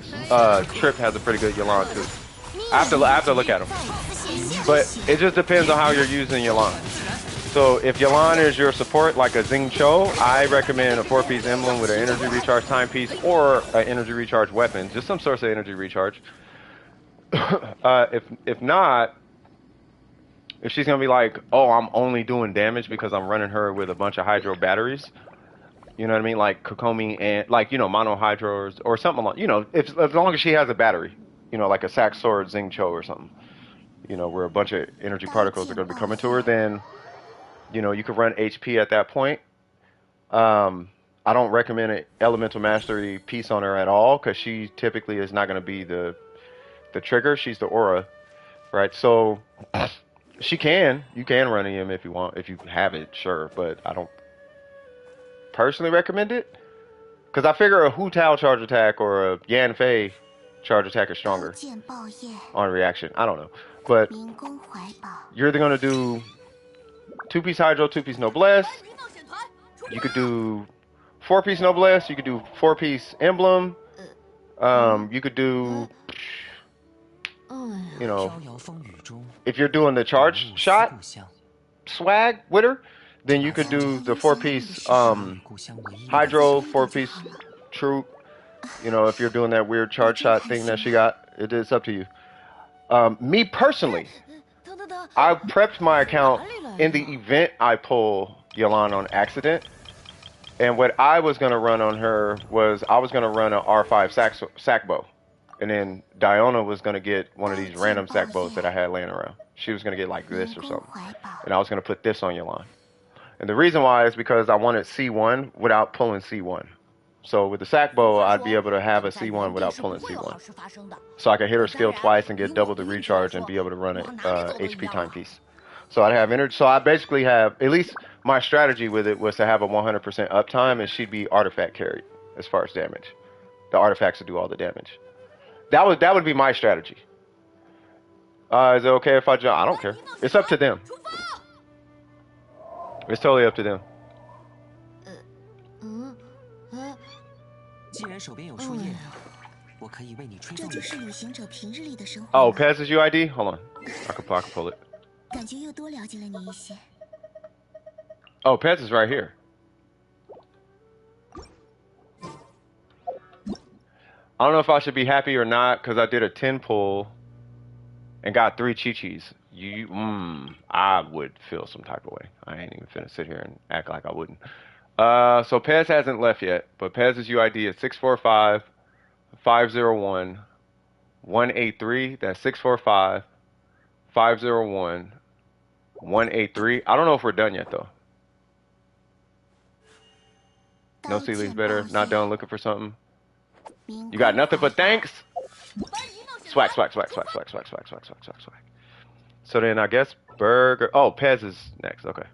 Trip has a pretty good Yelan too. I have to look at him. But it just depends on how you're using Yelan. So if Yelan is your support, like a Xing Cho, I recommend a 4-piece emblem with an energy recharge timepiece or an energy recharge weapon, just some source of energy recharge. If not, if she's gonna be like, oh, I'm only doing damage because I'm running her with a bunch of hydro batteries, you know what I mean, like Kokomi and like, you know, mono hydro or something like, you know, as long as she has a battery, you know, like a Sack Sword Xing Cho or something, you know, where a bunch of energy particles are gonna be coming to her, then, you know, you could run HP at that point. I don't recommend an Elemental Mastery piece on her at all, because she typically is not going to be the trigger. She's the aura, right? So you can run EM if you want, if you have it, sure. But I don't personally recommend it, because I figure a Hu Tao charge attack or a Yan Fei charge attack is stronger on reaction. I don't know. But you're either going to do 2-piece Hydro, 2-piece Noblesse. You could do 4-piece Noblesse. You could do 4-piece Emblem. You could do you know, if you're doing the charge shot swag with her, then you could do the 4-piece hydro 4-piece troop. You know, if you're doing that weird charge shot thing that she got, it's up to you. Me personally, I prepped my account in the event I pull Yelan on accident. And what I was going to run on her was I was going to run an R5 sack bow. And then Diona was going to get one of these random sack bows that I had laying around. She was going to get like this or something. And I was going to put this on Yelan. And the reason why is because I wanted C1 without pulling C1. So with the sack bow, I'd be able to have a C1 without pulling C1. So I could hit her skill twice and get double the recharge and be able to run an HP timepiece. So I'd have energy. So I basically have, at least my strategy with it was to have a 100% uptime, and she'd be artifact carried as far as damage. The artifacts would do all the damage. That would be my strategy. Is it okay if I jump? I don't care. It's up to them. It's totally up to them. Oh, Pez is UID? Hold on. I can pull it. Oh, Pez is right here. I don't know if I should be happy or not because I did a 10 pull and got 3 Chi-Chis. I would feel some type of way. I ain't even finna sit here and act like I wouldn't. So Pez hasn't left yet, but Pez's UID is 645 501 183. That's 645 501 183. I don't know if we're done yet though. No Sealy's better. Not done looking for something. You got nothing but thanks. Swag. So then I guess burger. Oh, Pez is next. Okay.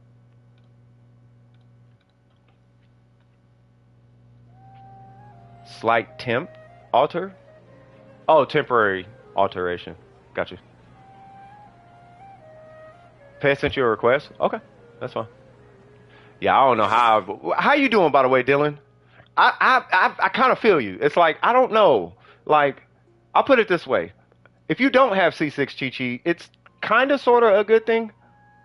Slight temp alter. Oh, temporary alteration. Got you. Pez sent you a request. Okay, that's fine. Yeah, I don't know how you doing, by the way, Dylan? I kind of feel you. It's like, I don't know. Like, I'll put it this way. If you don't have C6 Chi-Chi, it's kind of sort of a good thing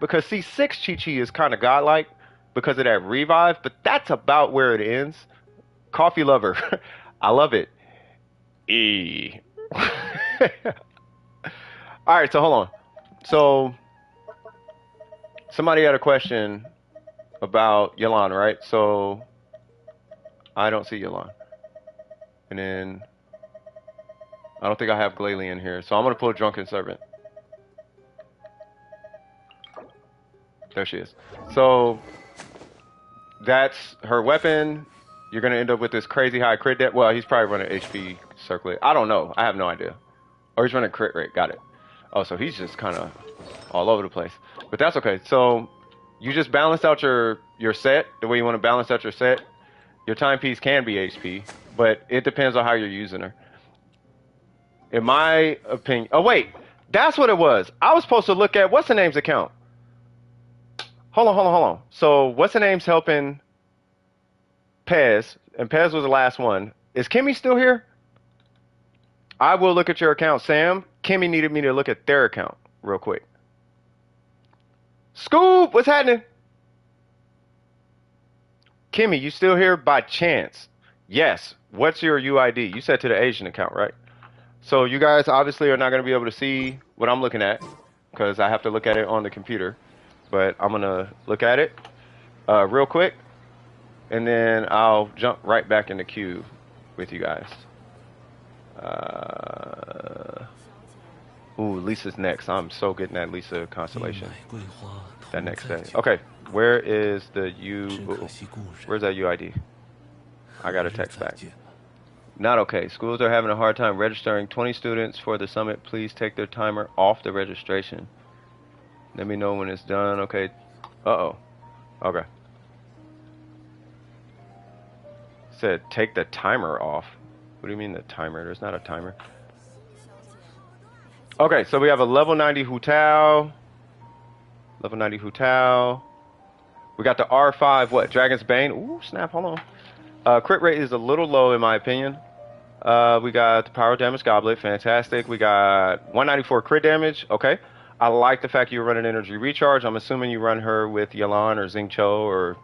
because C6 Chi-Chi is kind of godlike because of that revive, but that's about where it ends. Coffee lover. I love it. All right, so hold on. So somebody had a question about Yelan, right? So I don't see Yelan. And then I don't think I have Glalie in here. So I'm going to pull Drunken Servant. There she is. So that's her weapon. You're going to end up with this crazy high crit depth. Well, he's probably running HP circlet. I don't know. I have no idea. Or he's running crit rate. Got it. Oh, so he's just kind of all over the place. But that's okay. So you just balance out your set the way you want to balance out your set. Your timepiece can be HP, but it depends on how you're using her. In my opinion... Oh, wait. That's what it was. I was supposed to look at what's the name's account. Hold on. So what's the name's helping Pez, and Pez was the last one. Is Kimmy still here? I will look at your account, Sam. Kimmy needed me to look at their account real quick. Scoop, what's happening? Kimmy, you still here by chance? Yes. What's your UID? You said to the Asian account, right? So you guys obviously are not going to be able to see what I'm looking at because I have to look at it on the computer. But I'm going to look at it real quick. And then I'll jump right back in the queue with you guys. Ooh, Lisa's next. I'm so getting that Lisa constellation. That next day. Okay, where is the where's that UID? I got a text back. Not okay. Schools are having a hard time registering 20 students for the summit. Please take their timer off the registration. Let me know when it's done. Okay. Uh-oh. Okay. Said take the timer off. What do you mean the timer? There's not a timer. Okay, so we have a level 90 Hu Tao. Level 90 Hu Tao. We got the R5, what? Dragon's Bane. Ooh, snap, hold on. Crit rate is a little low in my opinion. We got the power damage goblet, fantastic. We got 194 crit damage. Okay. I like the fact you're running energy recharge. I'm assuming you run her with Yalan or Xingqiu or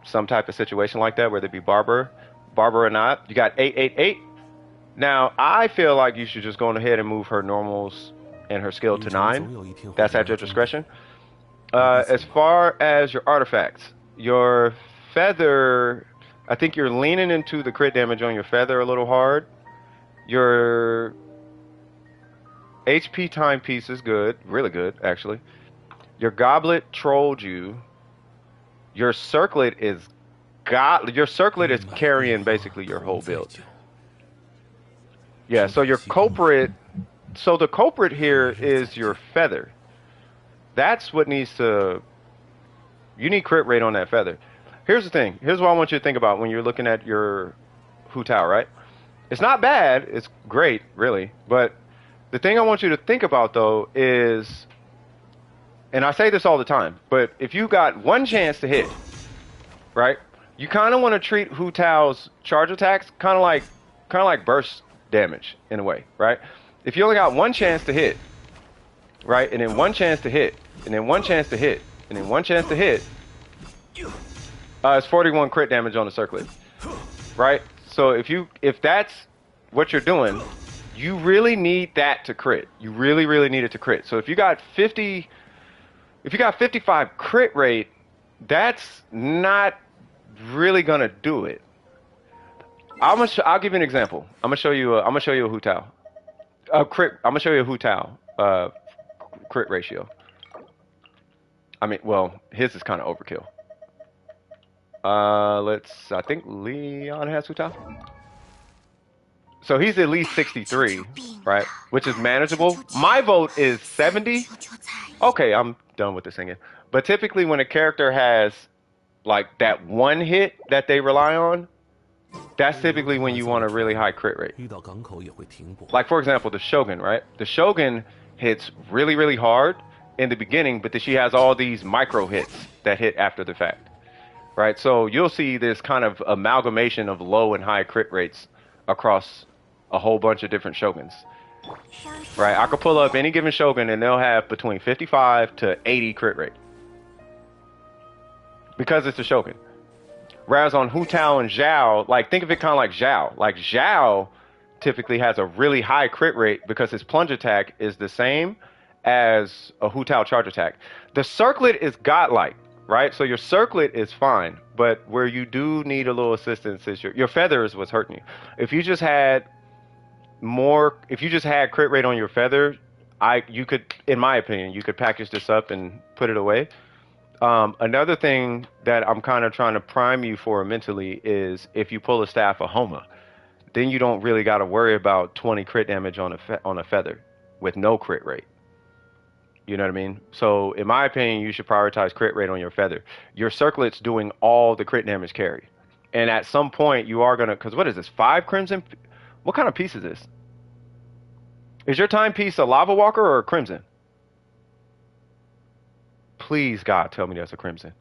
some type of situation like that, whether it be Barber or not. You got 888. Now, I feel like you should just go ahead and move her normals and her skill to 9. That's at your discretion. As far as your artifacts, your feather, I think you're leaning into the crit damage on your feather a little hard. Your HP timepiece is good, really good, actually. Your goblet trolled you. Your circlet is carrying basically your whole build. Yeah, so your culprit, so the culprit here is your feather. That's what needs to, you need crit rate on that feather. Here's the thing. Here's what I want you to think about when you're looking at your Hu Tao, right? It's not bad. It's great, really. But the thing I want you to think about, though, is, and I say this all the time, but if you got one chance to hit, right, you kind of want to treat Hu Tao's charge attacks kind of like burst damage in a way, right? If you only got one chance to hit, right, and then one chance to hit, and then one chance to hit, and then one chance to hit, it's 41 crit damage on the circlet, right? So if that's what you're doing, you really need that to crit. You really, really need it to crit. So if you got 55 crit rate, that's not really gonna do it. I'll give you an example. I'm gonna show you a Hu Tao. Crit. I'm gonna show you a Hu Tao crit ratio. I mean, well, his is kind of overkill. I think Leon has Hu Tao. So he's at least 63, right? Which is manageable. My vote is 70. Okay, I'm done with the singing. But typically when a character has like that one hit that they rely on, that's typically when you want a really high crit rate. Like, for example, the Shogun, right? The Shogun hits really, really hard in the beginning, but then she has all these micro hits that hit after the fact, right? So you'll see this kind of amalgamation of low and high crit rates across a whole bunch of different Shoguns, right? I could pull up any given Shogun and they'll have between 55 to 80 crit rate because it's a Shogun. Whereas on Hu Tao and Zhao, like, think of it kind of like Zhao. Like, Zhao typically has a really high crit rate because his plunge attack is the same as a Hu Tao charge attack. The circlet is godlike, right? So your circlet is fine, but where you do need a little assistance is your feather is what's hurting you. If you just had crit rate on your feather, you could, in my opinion, you could package this up and put it away. Another thing that I'm kind of trying to prime you for mentally is if you pull a staff of Homa, then you don't really got to worry about 20 crit damage on a feather with no crit rate. You know what I mean? So in my opinion, you should prioritize crit rate on your feather. Your circlet's doing all the crit damage carry. And at some point you are going to, because what is this, 5 crimson? What kind of piece is this? Is your timepiece a lava walker or a crimson? Please, God, tell me that's a crimson.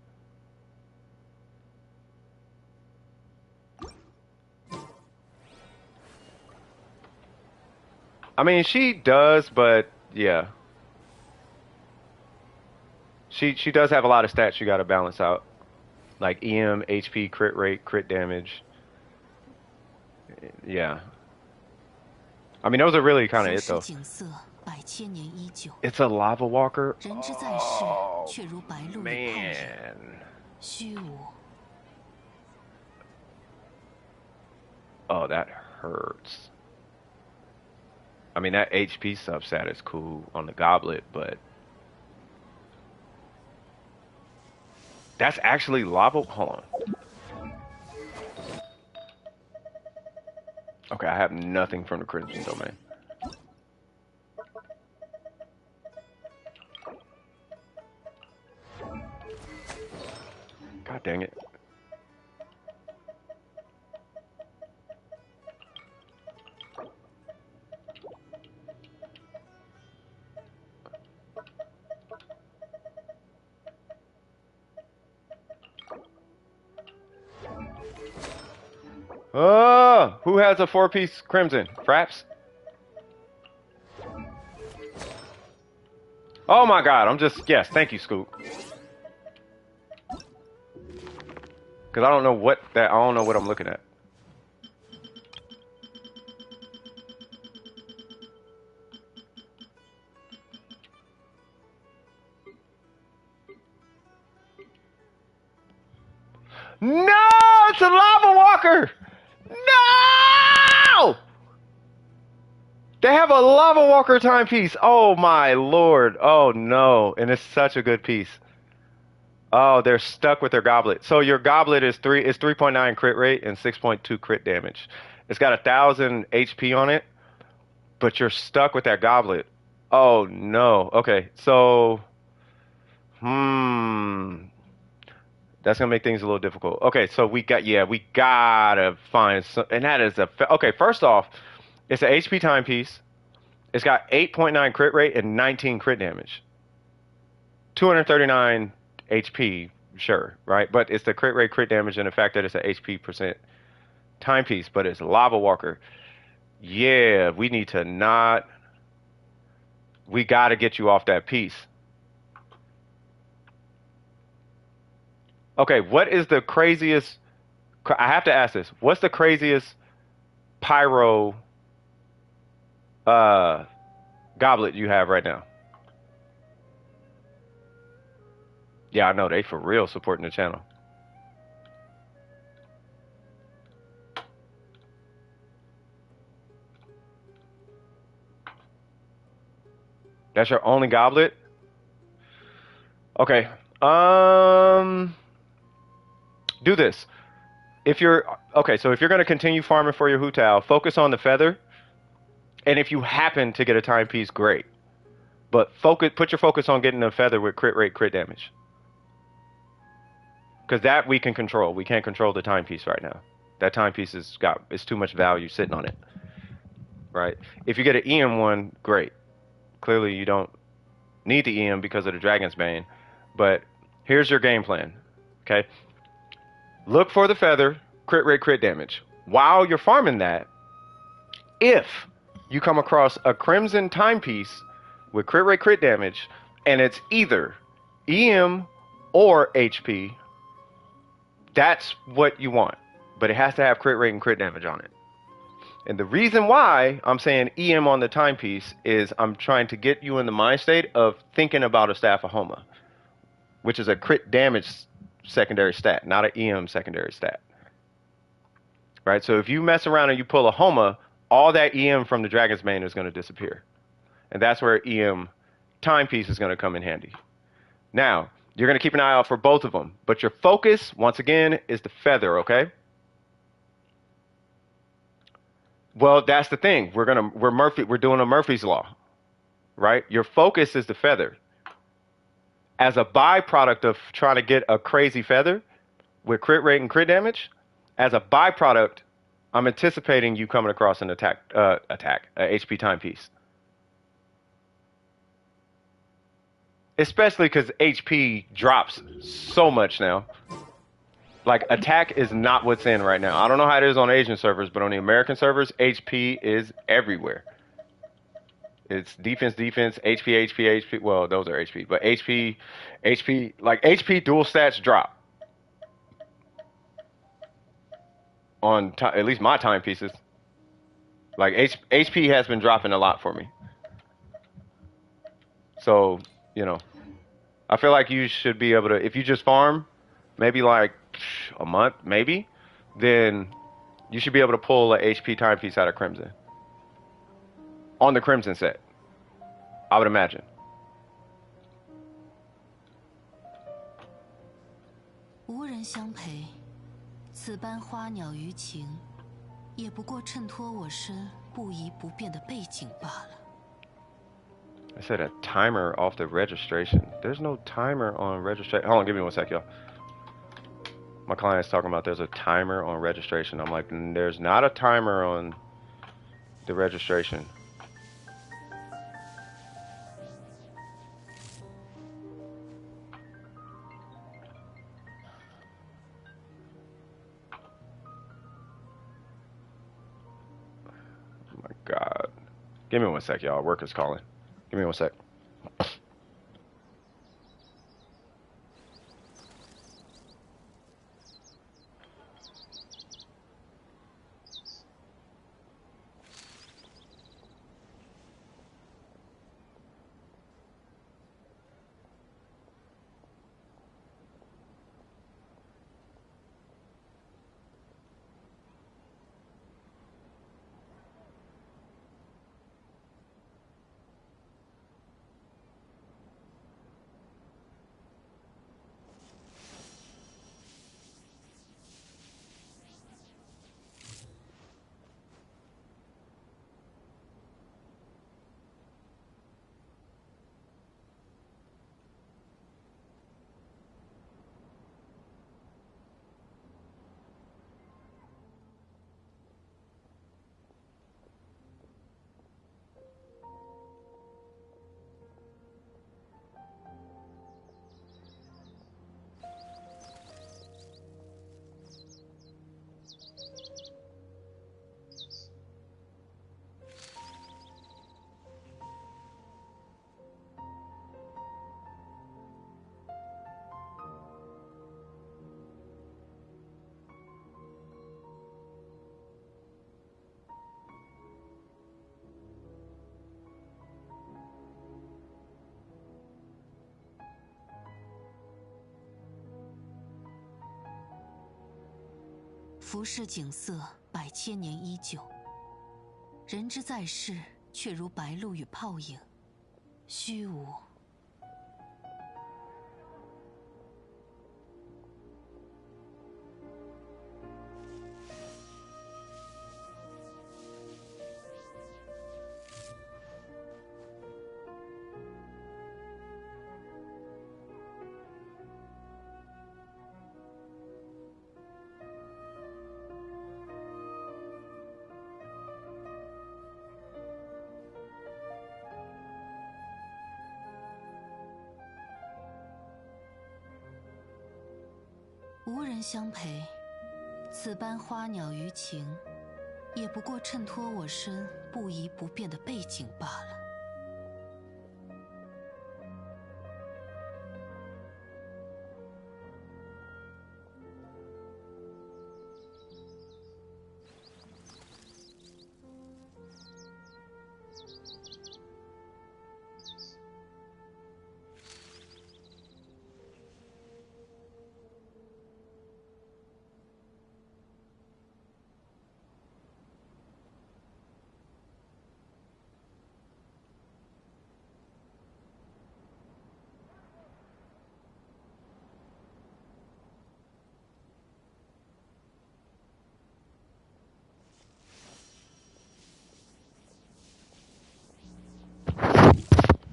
I mean, she does, but yeah. She does have a lot of stats you got to balance out. Like EM, HP, crit rate, crit damage. Yeah. I mean, those are really kind of it, though. It's a lava walker? Oh, man. Oh, that hurts. I mean, that HP substat is cool on the goblet, but that's actually lava. Hold on. Okay, I have nothing from the Crimson Domain. God dang it. Oh, who has a 4-piece crimson? Fraps? Oh my god, I'm just, yes, thank you, Scoop. Because I don't know what I'm looking at. No, it's a lava walker. No! They have a lava walker timepiece. Oh my lord. Oh no. And it's such a good piece. Oh, they're stuck with their goblet. So your goblet is 3.9 crit rate and 6.2 crit damage. It's got 1,000 HP on it, but you're stuck with that goblet. Oh no. Okay. So that's gonna make things a little difficult. Okay, so we gotta find some, and that is okay. First off, it's an HP timepiece. It's got 8.9 crit rate and 19 crit damage. 239 HP, sure, right? But it's the crit rate, crit damage, and the fact that it's an HP percent timepiece, but it's Lava Walker. Yeah, we need to not. We gotta get you off that piece. Okay, what is the craziest? I have to ask this. What's the craziest pyro goblet you have right now? Yeah, I know they for real supporting the channel. That's your only goblet? Okay. Do this. If you're okay, so if you're gonna continue farming for your Hu-Tao, focus on the feather. And if you happen to get a timepiece, great. But put your focus on getting a feather with crit rate, crit damage. Because that we can control. We can't control the timepiece right now. That timepiece it's too much value sitting on it. Right? If you get an EM one, great. Clearly you don't need the EM because of the Dragon's Bane. But here's your game plan. Okay? Look for the feather, crit rate, crit damage. While you're farming that, if you come across a crimson timepiece with crit rate, crit damage, and it's either EM or HP, that's what you want. But it has to have crit rate and crit damage on it. And the reason why I'm saying EM on the timepiece is I'm trying to get you in the mind state of thinking about a Staff of Homa, which is a crit damage secondary stat, not an EM secondary stat. Right? So if you mess around and you pull a Homa, all that EM from the Dragon's Bane is going to disappear. And that's where EM timepiece is going to come in handy. Now, you're going to keep an eye out for both of them. But your focus, once again, is the feather, okay? Well, that's the thing. We're doing a Murphy's Law. Right? Your focus is the feather. As a byproduct of trying to get a crazy feather with crit rate and crit damage, as a byproduct, I'm anticipating you coming across an HP timepiece. Especially because HP drops so much now. Like, attack is not what's in right now. I don't know how it is on Asian servers, but on the American servers, HP is everywhere. It's defense, HP. Well, those are HP, but like HP dual stats drop on at least my timepieces. Like HP has been dropping a lot for me. So, I feel like you should be able to, if you just farm, maybe like a month, maybe, then you should be able to pull a HP timepiece out of Crimson. On the Crimson set, I would imagine. 无人相陪，此般花鸟鱼情，也不过衬托我身不移不变的背景罢了。 I said a timer off the registration. There's no timer on registration. Hold on, give me 1 sec, y'all. My client's talking about there's a timer on registration. I'm like, there's not a timer on the registration. Give me one sec, y'all. Workers calling. Give me one sec.浮世景色百千年依旧，人之在世，却如白露与泡影，虚无。无人相陪，此般花鸟鱼情，也不过衬托我身不移不变的背景罢了。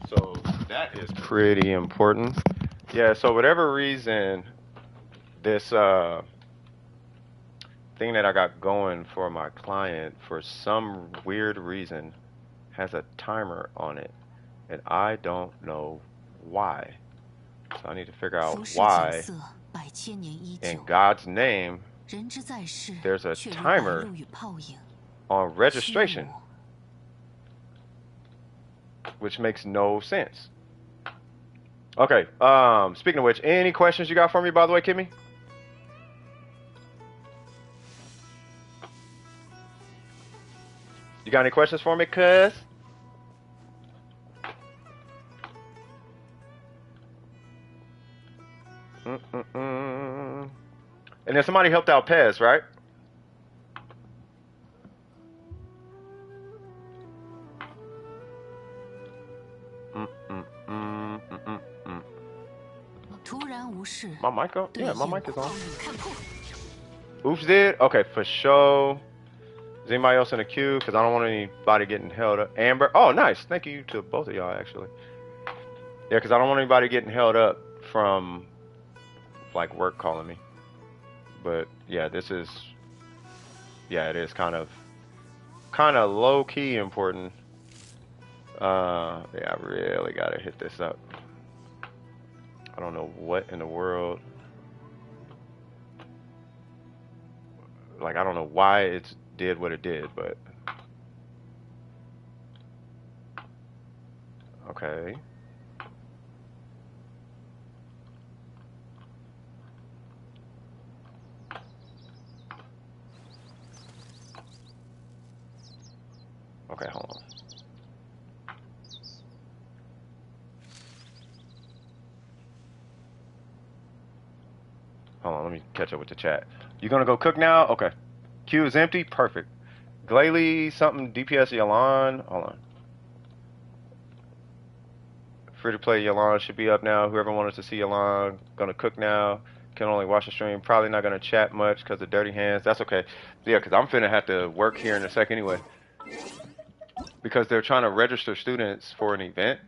So that is pretty important. Yeah, so whatever reason, this thing that I got going for my client, for some weird reason, has a timer on it. And I don't know why. So I need to figure out why. In God's name, there's a timer on registration, which makes no sense. Okay, speaking of which, any questions you got for me, by the way, Kimmy? You got any questions for me, cuz? And then somebody helped out Pez, right? My mic up? Yeah, my mic is on. Oops did? Okay, for sure. Is anybody else in the queue? Because I don't want anybody getting held up. Amber? Oh, nice. Thank you to both of y'all, actually. Yeah, because I don't want anybody getting held up from, like, work calling me. But, yeah, this is... Yeah, it is kind of low-key important. Yeah, I really got to hit this up. I don't know what in the world... Like, I don't know why it did what it did, but... Okay. Okay, hold on. Hold on, let me catch up with the chat. You gonna go cook now? Okay. Queue is empty? Perfect. Glalie, something, DPS Yalan. Hold on. Free to play Yalan should be up now. Whoever wanted to see Yalan, gonna cook now. Can only watch the stream. Probably not gonna chat much because of dirty hands. That's okay. Yeah, because I'm finna have to work here in a sec anyway. Because they're trying to register students for an event,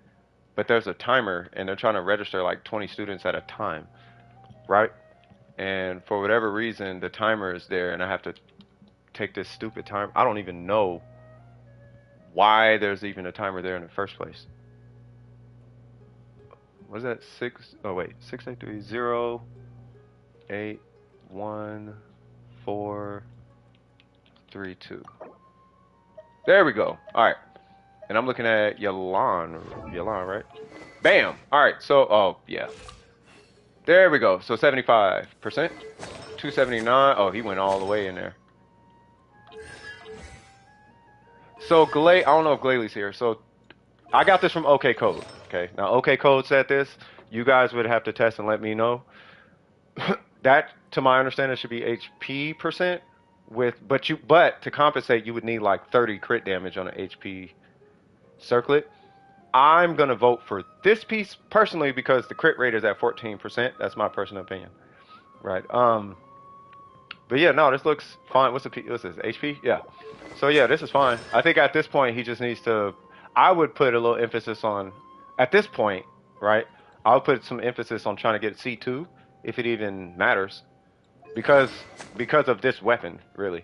but there's a timer and they're trying to register like 20 students at a time, right? And for whatever reason, the timer is there and I have to take this stupid time. I don't even know why there's even a timer there in the first place. Was that 6? Oh wait, 683 8 1 4 3 2. There we go. All right, and I'm looking at Yalan, right? Bam. All right. So, oh yeah, there we go. So 75%, 279. Oh, he went all the way in there. So I don't know if Glayley's here. So I got this from OK Code. Okay, now OK Code said this. You guys would have to test and let me know. That, to my understanding, should be HP percent. But to compensate, you would need like 30 crit damage on an HP circlet. I'm gonna vote for this piece personally because the crit rate is at 14%. That's my personal opinion, right? But yeah, no, this looks fine. What's this? HP? Yeah. So yeah, this is fine. I think at this point he just needs to. I would put a little emphasis on, at this point, right? I would put some emphasis on trying to get C2 if it even matters, because of this weapon, really.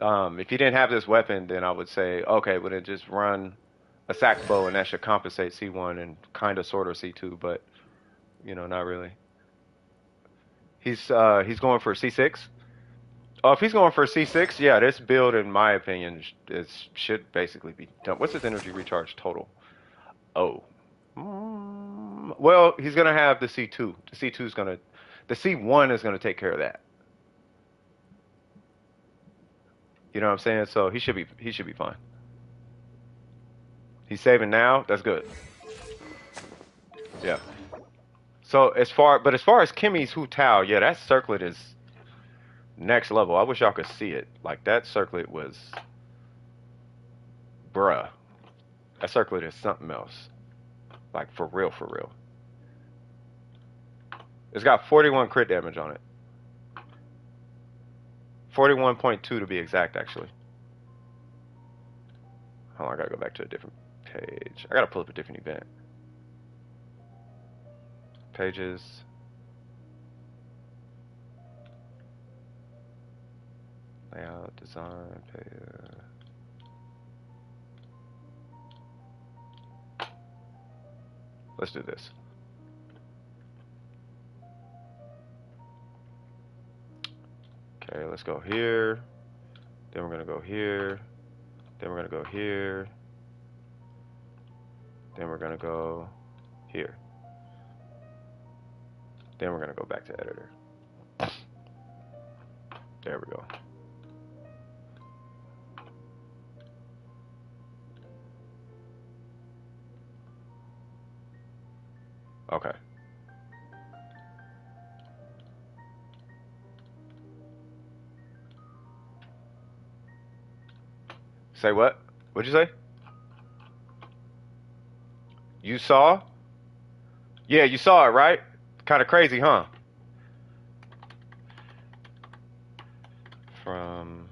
If you didn't have this weapon, then I would say, okay, well then just run a sack bow and that should compensate C1 and kind of sort of C2, but not really. He's going for C6. Oh, if he's going for C6, yeah, this build, in my opinion, should basically be done. What's his energy recharge total? Oh. Well, he's going to have the C2. The C1 is going to take care of that. You know what I'm saying? So he should be fine. He's saving now. That's good. Yeah. So as far as Kimmy's Hu Tao, yeah, that circlet is next level. I wish y'all could see it. Like that circlet was, bruh. That circlet is something else. Like for real, for real. It's got 41 crit damage on it. 41.2 to be exact, actually. Hold on, I gotta go back to a different page. I gotta pull up a different event. Pages. Layout, design, let's do this. Okay, let's go here. Then we're gonna go here. Then we're gonna go here. Then we're gonna go here. Then we're gonna go back to editor. There we go. Okay. Say what? What'd you say? You saw? Yeah, you saw it, right? Kind of crazy, huh? From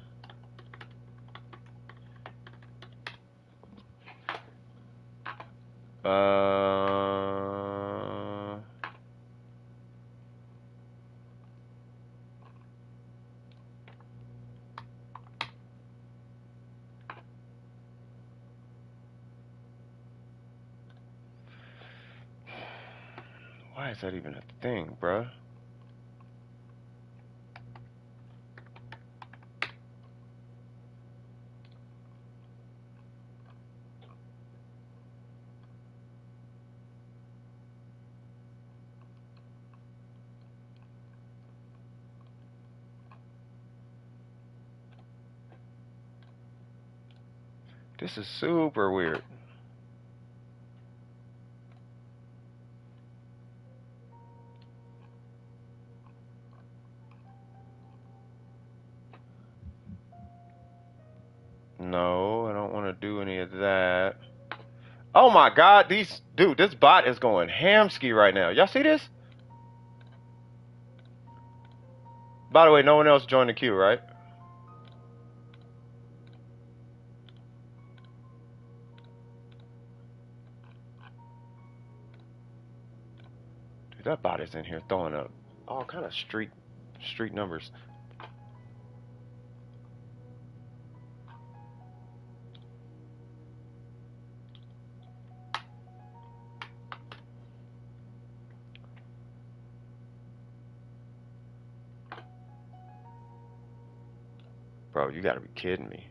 why is that even a thing, bruh? This is super weird. No, I don't want to do any of that. Oh my God, dude, this bot is going hamski right now. Y'all see this? By the way, no one else joined the queue, right? Dude, that bot is in here throwing up all kind of street numbers. Bro, you gotta be kidding me.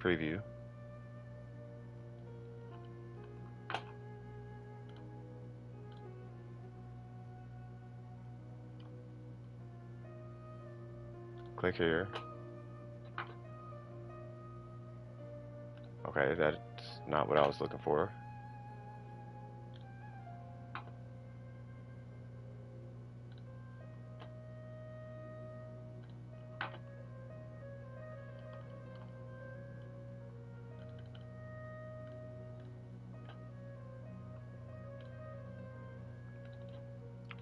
Preview. Click here. Okay, that's not what I was looking for.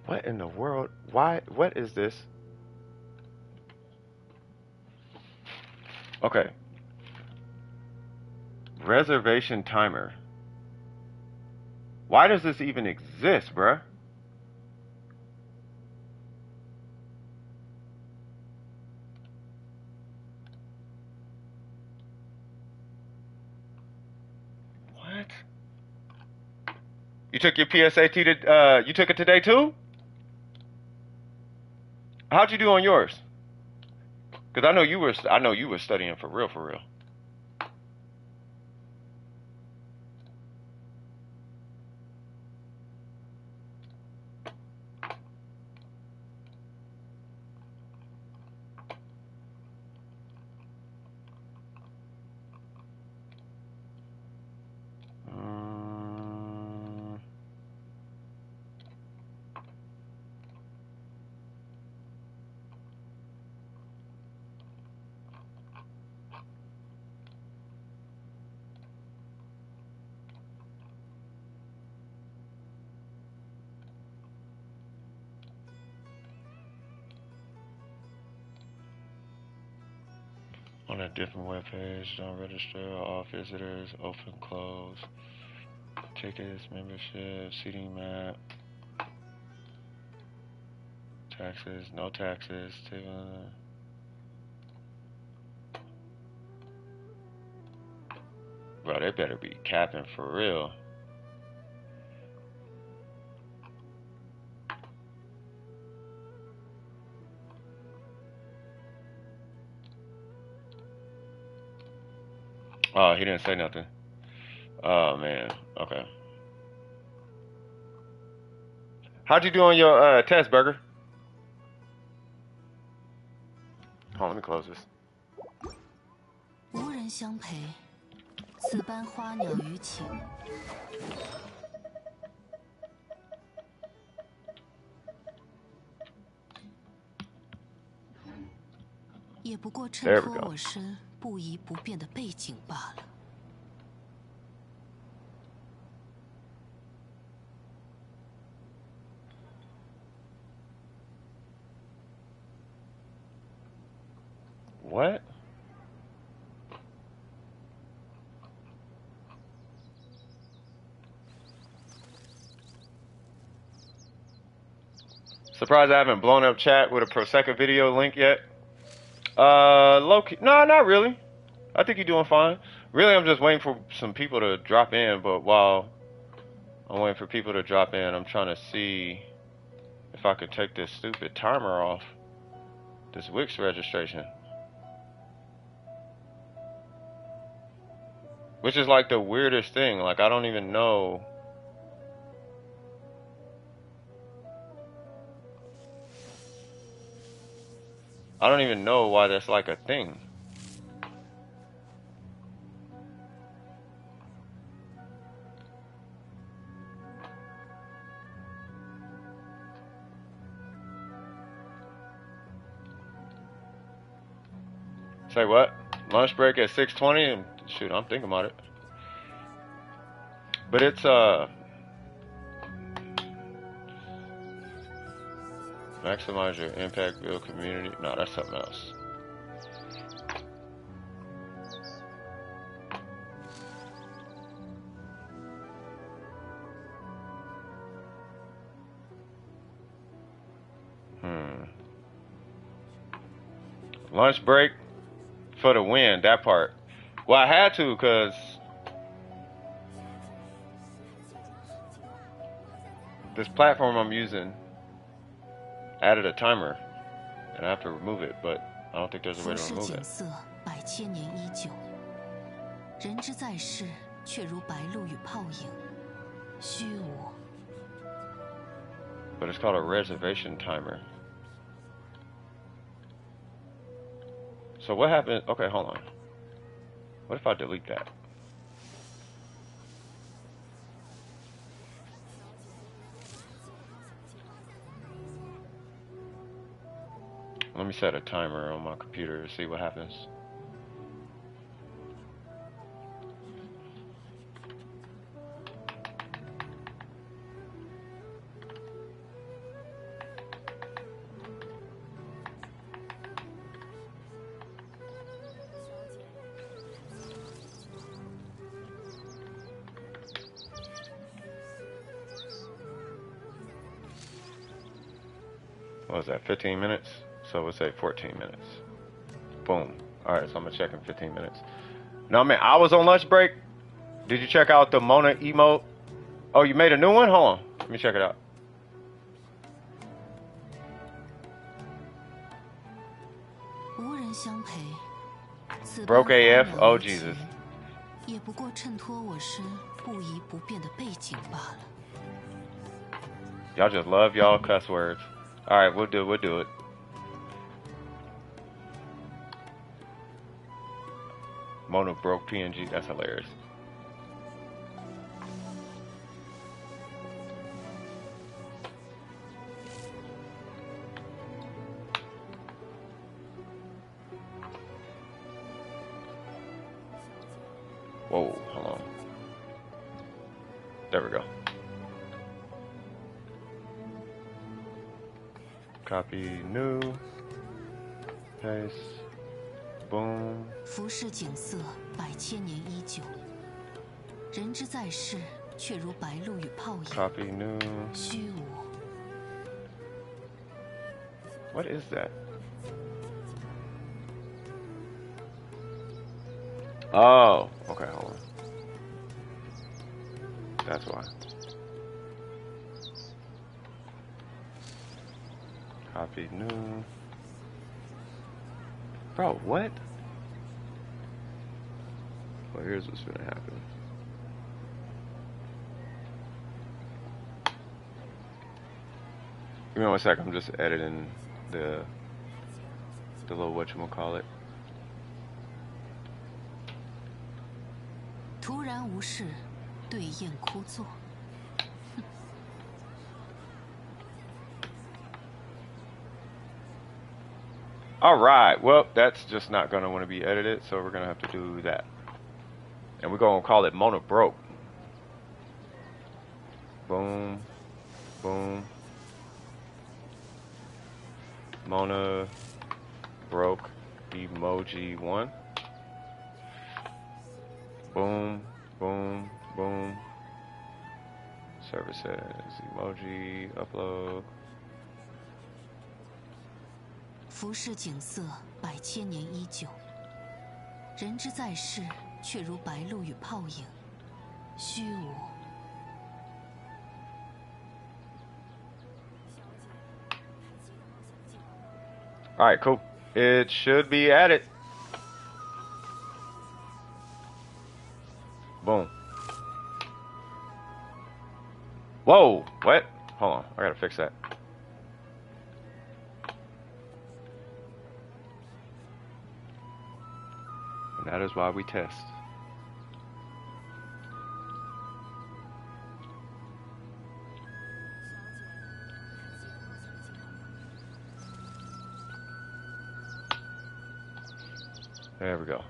What in the world? Why? What is this? Okay. Reservation timer. Why does this even exist, bruh? What? You took your PSAT to, you took it today too? How'd you do on yours? Cause I know you were studying for real, for real. On a different web page, don't register, all visitors, open, close, tickets, membership, seating map, taxes, no taxes, bro, they better be capping for real. Oh, he didn't say nothing. Oh man, okay. How'd you do on your test, Burger? Hold on, let me close this. 无人相陪，此般花鸟鱼情，也不过衬 There we 托 go. 我身不移不变的背景罢了。What? Surprised I haven't blown up chat with a Prosecco video link yet. Low-key, no, not really. I think you're doing fine. Really, I'm just waiting for some people to drop in, but while I'm waiting for people to drop in, I'm trying to see if I could take this stupid timer off. This Wix registration. Which is like the weirdest thing. Like, I don't even know. I don't even know why that's like a thing. Say what? Lunch break at 6:20 and shoot, I'm thinking about it. But it's maximize your impact, build community. No, that's something else. Lunch break for the win, that part. Well, I had to because this platform I'm using added a timer and I have to remove it, but I don't think there's a way to remove it. 百千年依旧，人之在世，却如白露与泡影，虚无。 But it's called a reservation timer. So what happened? Okay, hold on. What if I delete that? Let me set a timer on my computer to see what happens. What was that, 15 minutes? So we'll say 14 minutes. Boom. Alright, so I'm gonna check in 15 minutes. No, man, I was on lunch break. Did you check out the Mona emote? Oh, you made a new one? Hold on. Let me check it out. Broke AF? Oh, Jesus. Y'all just love y'all cuss words. Alright, we'll do it. Mona broke PNG, that's hilarious. Whoa, hold on. There we go. Copy new. Paste. Boom. 浮世景色，百千年依旧。人之在世，却如白露与泡影。 Copy new. 虚无。 What is that? Oh, okay, hold on. That's why. Copy new. Bro, what? Well, here's what's gonna happen. Give me 1 second, I'm just editing the little whatchamacallit. 突然无事，对宴枯坐。 Alright, well, that's just not going to want to be edited, so we're going to have to do that. And we're going to call it Mona Broke. Boom. Boom. Mona Broke emoji 1. Boom. Boom. Boom. Server says emoji upload. 浮世景色，百千年依旧。人之在世，却如白露与泡影，虚无。 Alright, cool. It should be added. Boom. Whoa, what? Hold on, I gotta fix that. And that is why we test. There we go.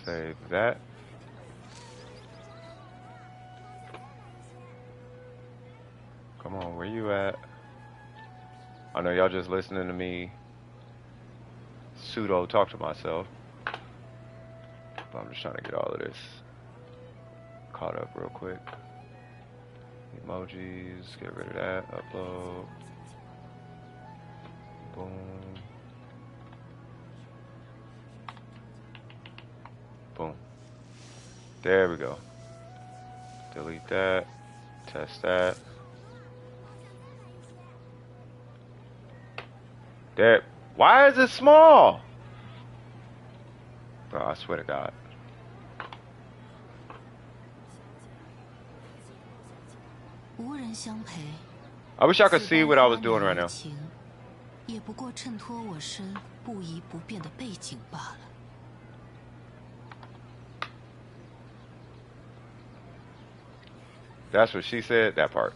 Save that. Come on, where you at? I know y'all just listening to me pseudo talk to myself. But I'm just trying to get all of this caught up real quick. Emojis, get rid of that. Upload. Boom. Boom. There we go. Delete that. Test that. There. Why is it small? Bro, I swear to God. I wish I could see what I was doing right now. That's what she said, that part.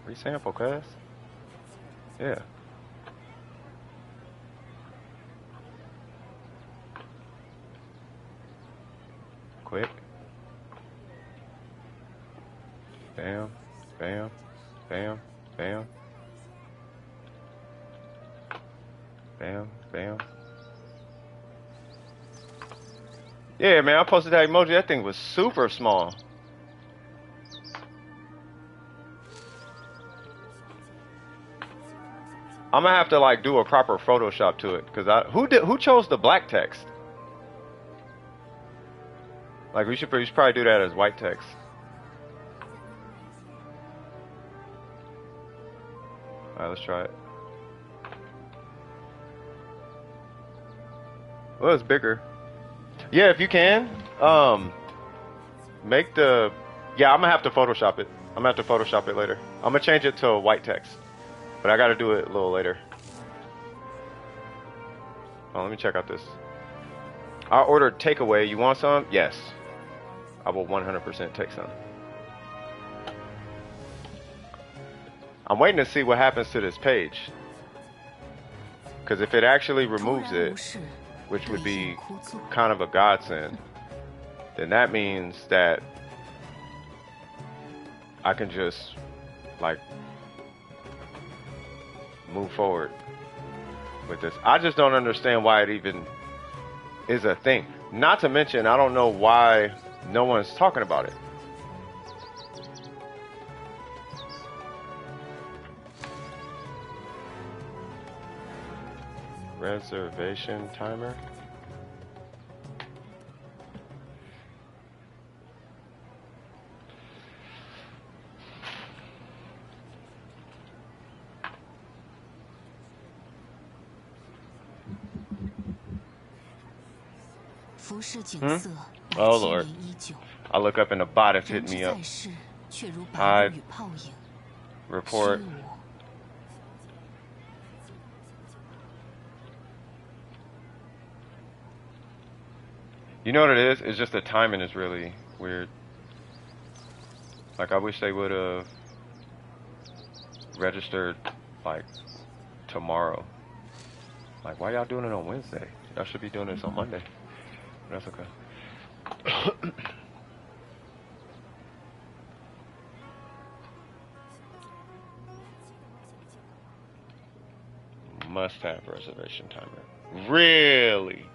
Resample, cuz. Yeah. Quick. Bam, bam, bam, bam. Bam, bam. Yeah, man, I posted that emoji. That thing was super small. I'm gonna have to like do a proper Photoshop to it, cause who chose the black text? Like we should probably do that as white text. All right, let's try it. Well, it's bigger. Yeah, if you can, make the. Yeah, I'm gonna have to Photoshop it. I'm gonna have to Photoshop it later. I'm gonna change it to white text. But I gotta do it a little later. Oh, let me check out this. I ordered takeaway. You want some? Yes. I will 100% take some. I'm waiting to see what happens to this page. Because if it actually removes it, which would be kind of a godsend, then that means that I can just, like, move forward with this. I just don't understand why it even is a thing. Not to mention, I don't know why no one's talking about it. Reservation timer. Oh Lord. I look up and the bot is hitting me up. Hide. Report. You know what it is? It's just the timing is really weird. Like I wish they would have registered like tomorrow. Like why y'all doing it on Wednesday? Y'all should be doing this on Monday. That's okay. Must have reservation timer. Really?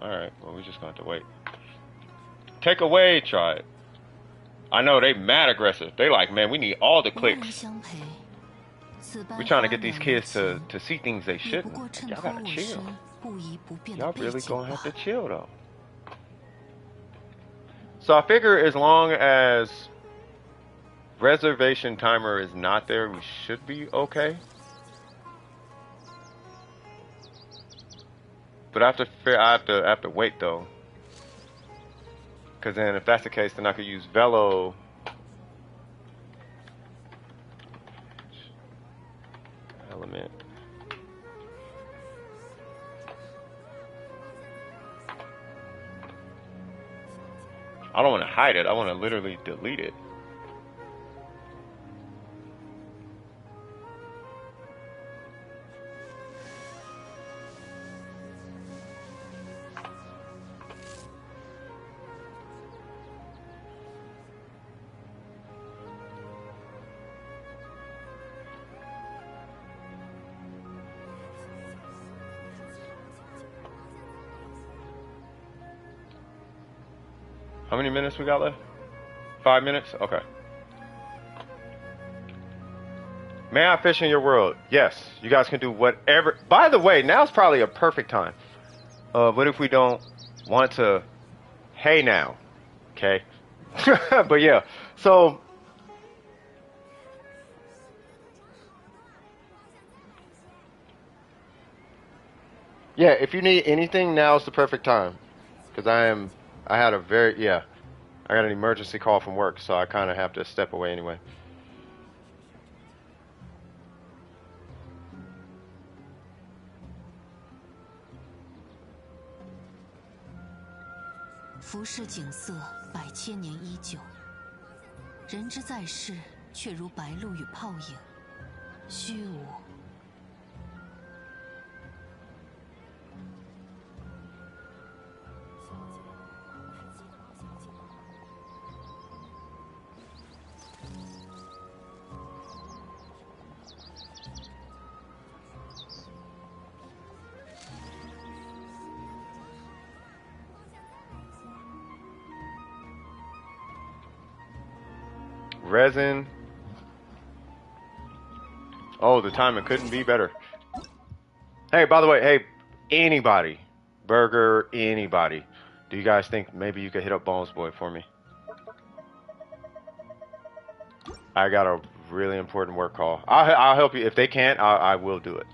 Alright, well we just gonna have to wait. Take away, try it. I know they mad aggressive. They like, man, we need all the clicks. We're trying to get these kids to see things they shouldn't. Like, y'all gotta chill. Y'all really gonna have to chill though. So I figure as long as reservation timer is not there, we should be okay. But I have to wait though. Because then if that's the case, then I could use Velo. Element. I don't want to hide it. I want to literally delete it. How many minutes we got left? 5 minutes? Okay. May I fish in your world? Yes. You guys can do whatever. By the way, now's probably a perfect time. What if we don't want to? Hey now. Okay. But yeah. So. Yeah, if you need anything, now's the perfect time. Because I had a yeah. I got an emergency call from work, so I kind of have to step away anyway.浮世景色百千年依旧，人之在世，却如白露与泡影，虚无。Resin. Oh, the timing couldn't be better. Hey, by the way, hey, anybody, Burger, anybody, do you guys think maybe you could hit up Bones Boy for me? I got a really important work call. I'll help you. If they can't, I will do it.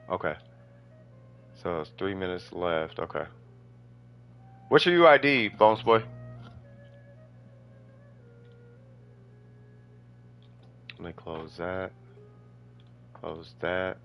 Okay. So it's 3 minutes left. Okay. What's your UID, Bones Boy? Let me close that. Close that.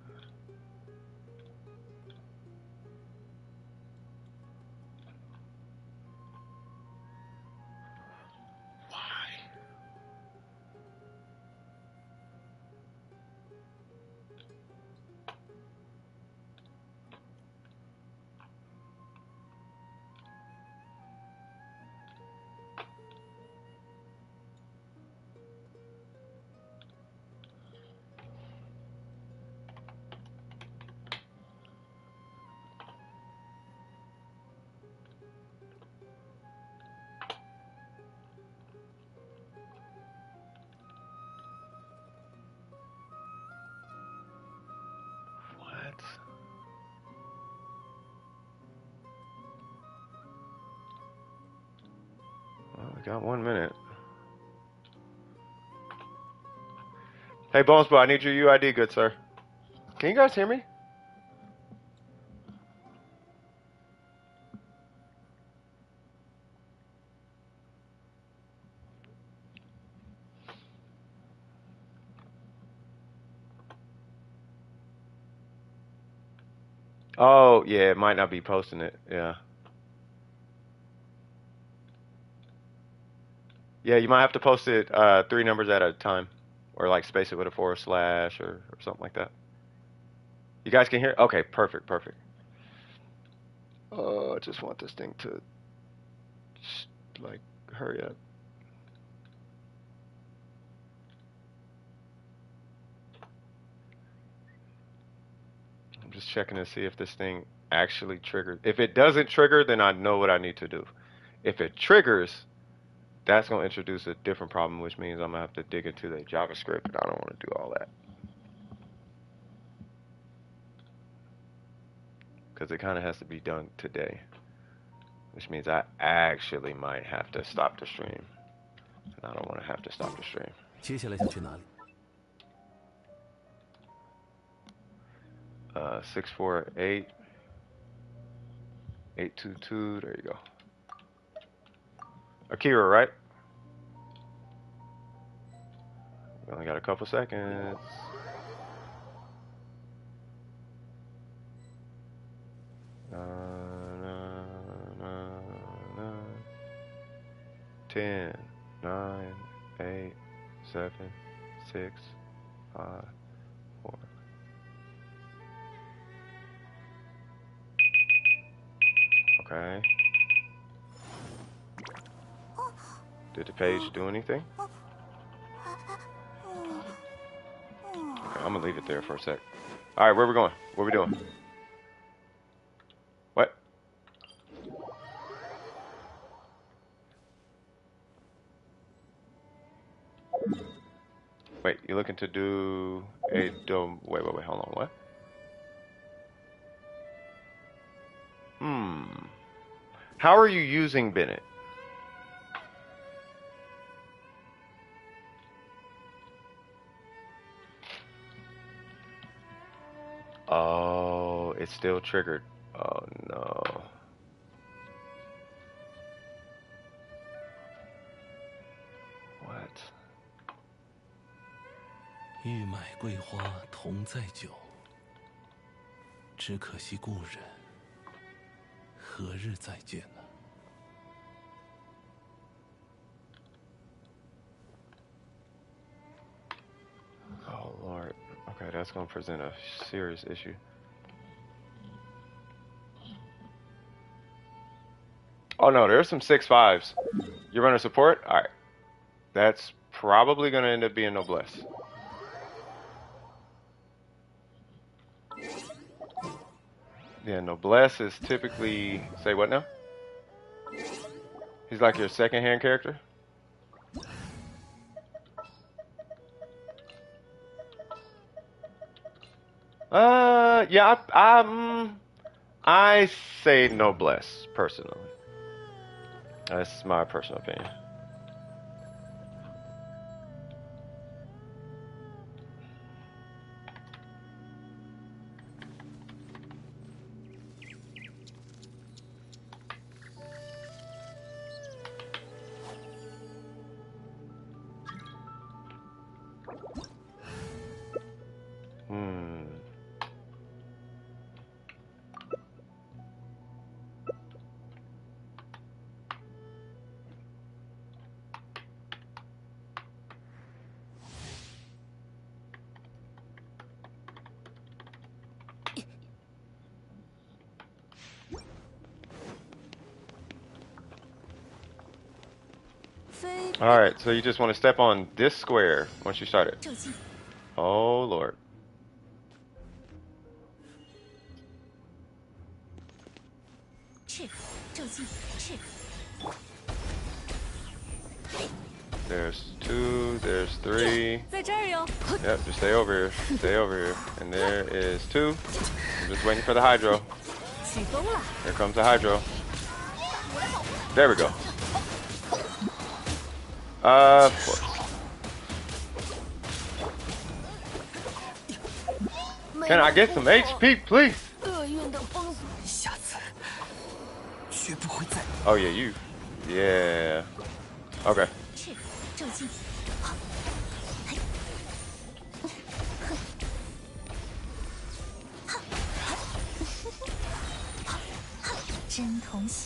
Well, we got 1 minute. Hey, Bones Boy, I need your UID, good sir. Can you guys hear me? Oh, yeah, it might not be posting it. Yeah. Yeah, you might have to post it 3 numbers at a time. Or like space it with a / or something like that. You guys can hear? Okay, perfect, perfect. I just want this thing to, like, hurry up. I'm just checking to see if this thing actually triggers. If it doesn't trigger, then I know what I need to do. If it triggers, that's going to introduce a different problem, which means I'm going to have to dig into the JavaScript, and I don't want to do all that. Because it kind of has to be done today, which means I actually might have to stop the stream. And I don't want to have to stop the stream. 接下来想去哪里？ 648 822. There you go. Akira, right? We only got a couple seconds. Ten, 9, 8, 7, 6, 5, 4. Okay. Did the page do anything? Okay, I'm gonna leave it there for a sec. All right, where we going? What we doing? What? Wait, you looking to do a dome? Wait, hold on, what? How are you using Bennett? Oh, it's still triggered. Oh no. What? 欲买桂花同载酒，只可惜故人何日再见呢？ Oh Lord. Okay, that's gonna present a serious issue. Oh no, there's some 6.5s. You're running support? Alright. That's probably gonna end up being noblesse. Yeah, noblesse is typically, say what now? He's like your second hand character? Yeah, I say noblesse personally. That's my personal opinion. Alright, so you just want to step on this square once you start it. Oh Lord. There's 2, there's 3. Yep, just stay over here. Stay over here. And there is 2. I'm just waiting for the hydro. Here comes the hydro. There we go. Of course. Can I get some HP, please? Oh yeah, you. Yeah. Okay.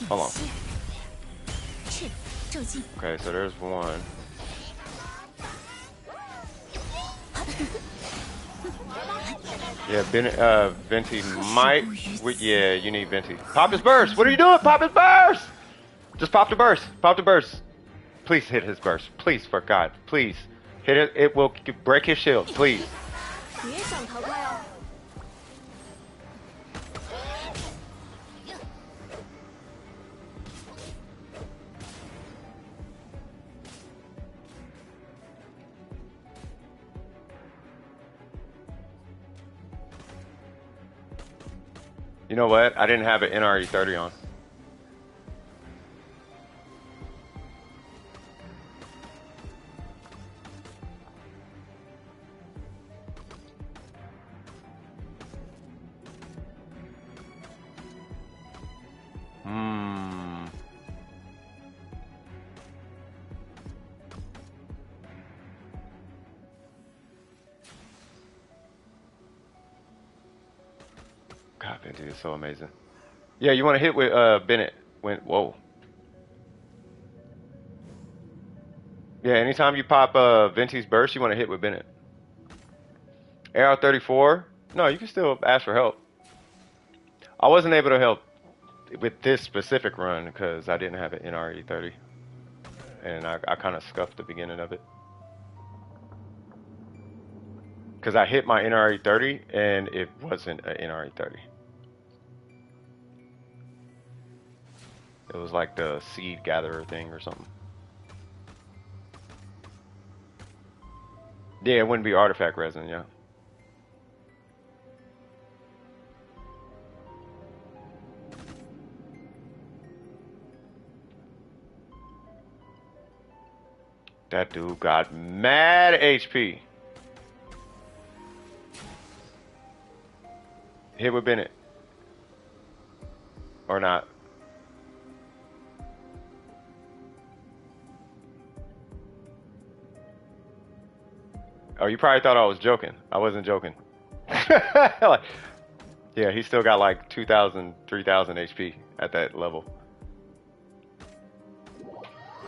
Hold on. Okay, so there's 1. Yeah, Venti might. Yeah, you need Venti. Pop his burst. What are you doing? Pop his burst. Just pop the burst. Pop the burst. Please hit his burst. Please, for God. Please. Hit it. It will break his shield. Please. You know what? I didn't have an NRE30 on. God, Venti is so amazing. Yeah, you want to hit with Bennett. Whoa. Yeah, anytime you pop Venti's burst, you want to hit with Bennett. AR34? No, you can still ask for help. I wasn't able to help with this specific run because I didn't have an NRE30. And I kind of scuffed the beginning of it. Because I hit my NRE30 and it wasn't an NRE30. It was like the seed gatherer thing or something. Yeah, it wouldn't be artifact resin, yeah. That dude got mad HP. Hit with Bennett. Or not. Oh, you probably thought I was joking. I wasn't joking. Like, yeah, he still got like 2,000, 3,000 HP at that level.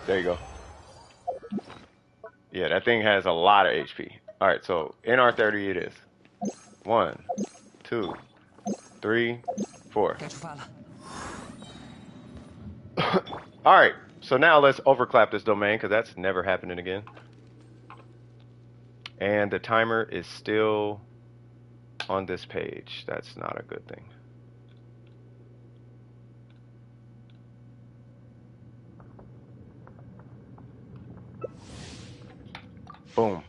There you go. Yeah, that thing has a lot of HP. All right, so NR30 it is. 1, 2, 3, 4. All right, so now let's overclap this domain because that's never happening again. And the timer is still on this page. That's not a good thing. Boom.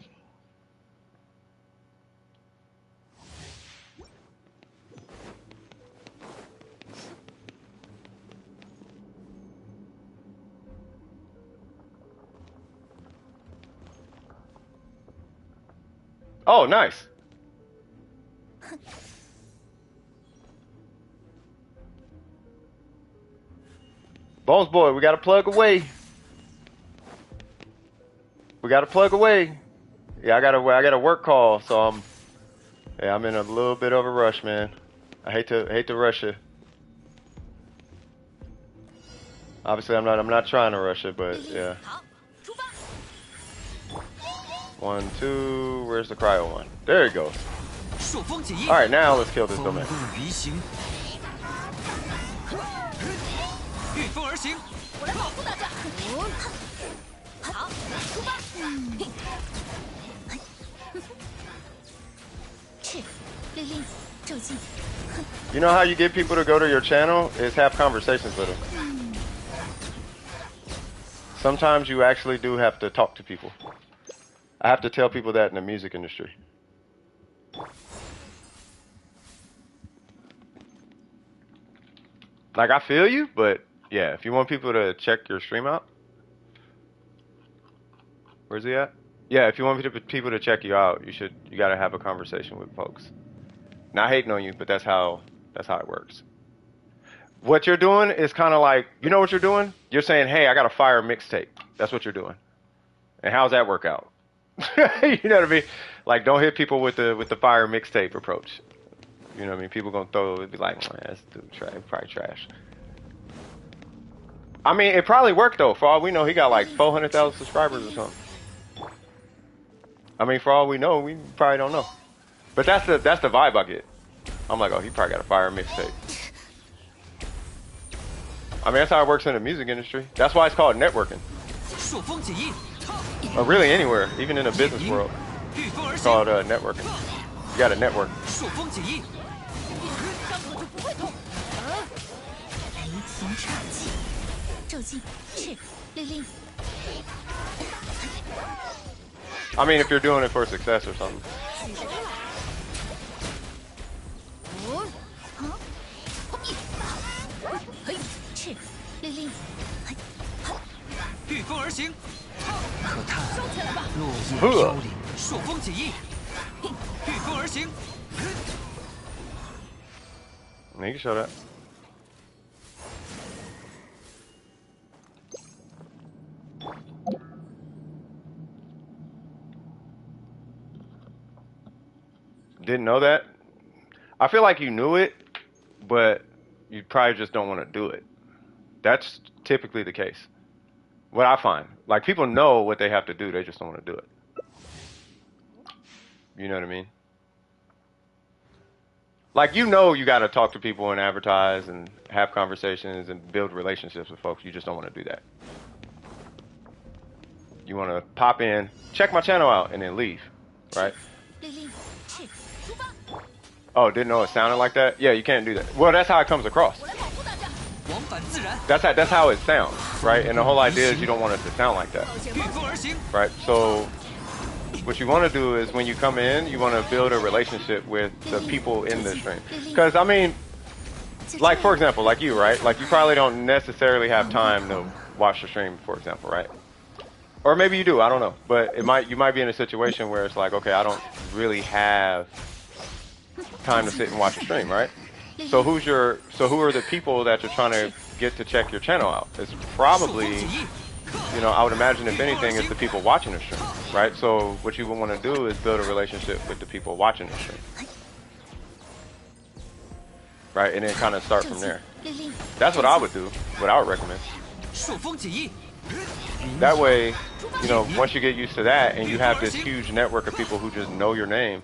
Oh, nice. Bones boy, we got to plug away. We got to plug away. Yeah, I got a work call, so I'm in a little bit of a rush, man. I hate to rush you. Obviously, I'm not trying to rush it, but yeah. 1, 2, where's the cryo one? There it goes. Alright, now let's kill this domain. You know how you get people to go to your channel? Is have conversations with them. Sometimes you actually do have to talk to people. I have to tell people that in the music industry. Like, I feel you, but yeah, if you want people to check your stream out. Where's he at? Yeah, if you want people to check you out, you gotta have a conversation with folks. Not hating on you, but that's how it works. What you're doing is kind of like, you know what you're doing? You're saying, hey, I got a fire mixtape. That's what you're doing. And how's that work out? You know what I mean? Like, don't hit people with the fire mixtape approach. You know what I mean? People gonna be like, man, that's probably trash. I mean, it probably worked though. For all we know, he got like 400,000 subscribers or something. I mean, for all we know, we probably don't know. But that's the vibe I get. I'm like, oh, he probably got a fire mixtape. I mean, that's how it works in the music industry. That's why it's called networking. Or really anywhere, even in the business world. It's called networking. You got to network. I mean, if you're doing it for success or something. 御风而行，可叹落叶飘零，朔风起义，御风而行。You can show that. Didn't know that. I feel like you knew it, but you probably just don't want to do it. That's typically the case. What I find, like people know what they have to do, they just don't want to do it. You know what I mean? Like you know you got to talk to people and advertise and have conversations and build relationships with folks. You just don't want to do that. You want to pop in, check my channel out, and then leave, right? Oh, didn't know it sounded like that? Yeah, you can't do that. Well, that's how it comes across. That's how it sounds, right? And the whole idea is you don't want it to sound like that, right? So what you want to do is when you come in, you want to build a relationship with the people in the stream. Because, I mean, like, for example, like you, right? Like, you probably don't necessarily have time to watch the stream, for example, right? Or maybe you do, I don't know. But you might be in a situation where it's like, okay, I don't really have time to sit and watch a stream, right? So who are the people that you're trying to get to check your channel out? It's probably, you know, I would imagine if anything, it's the people watching the stream, right? So what you would want to do is build a relationship with the people watching the stream, right? And then kind of start from there. That's what I would do, what I would recommend. That way, you know, once you get used to that and you have this huge network of people who just know your name,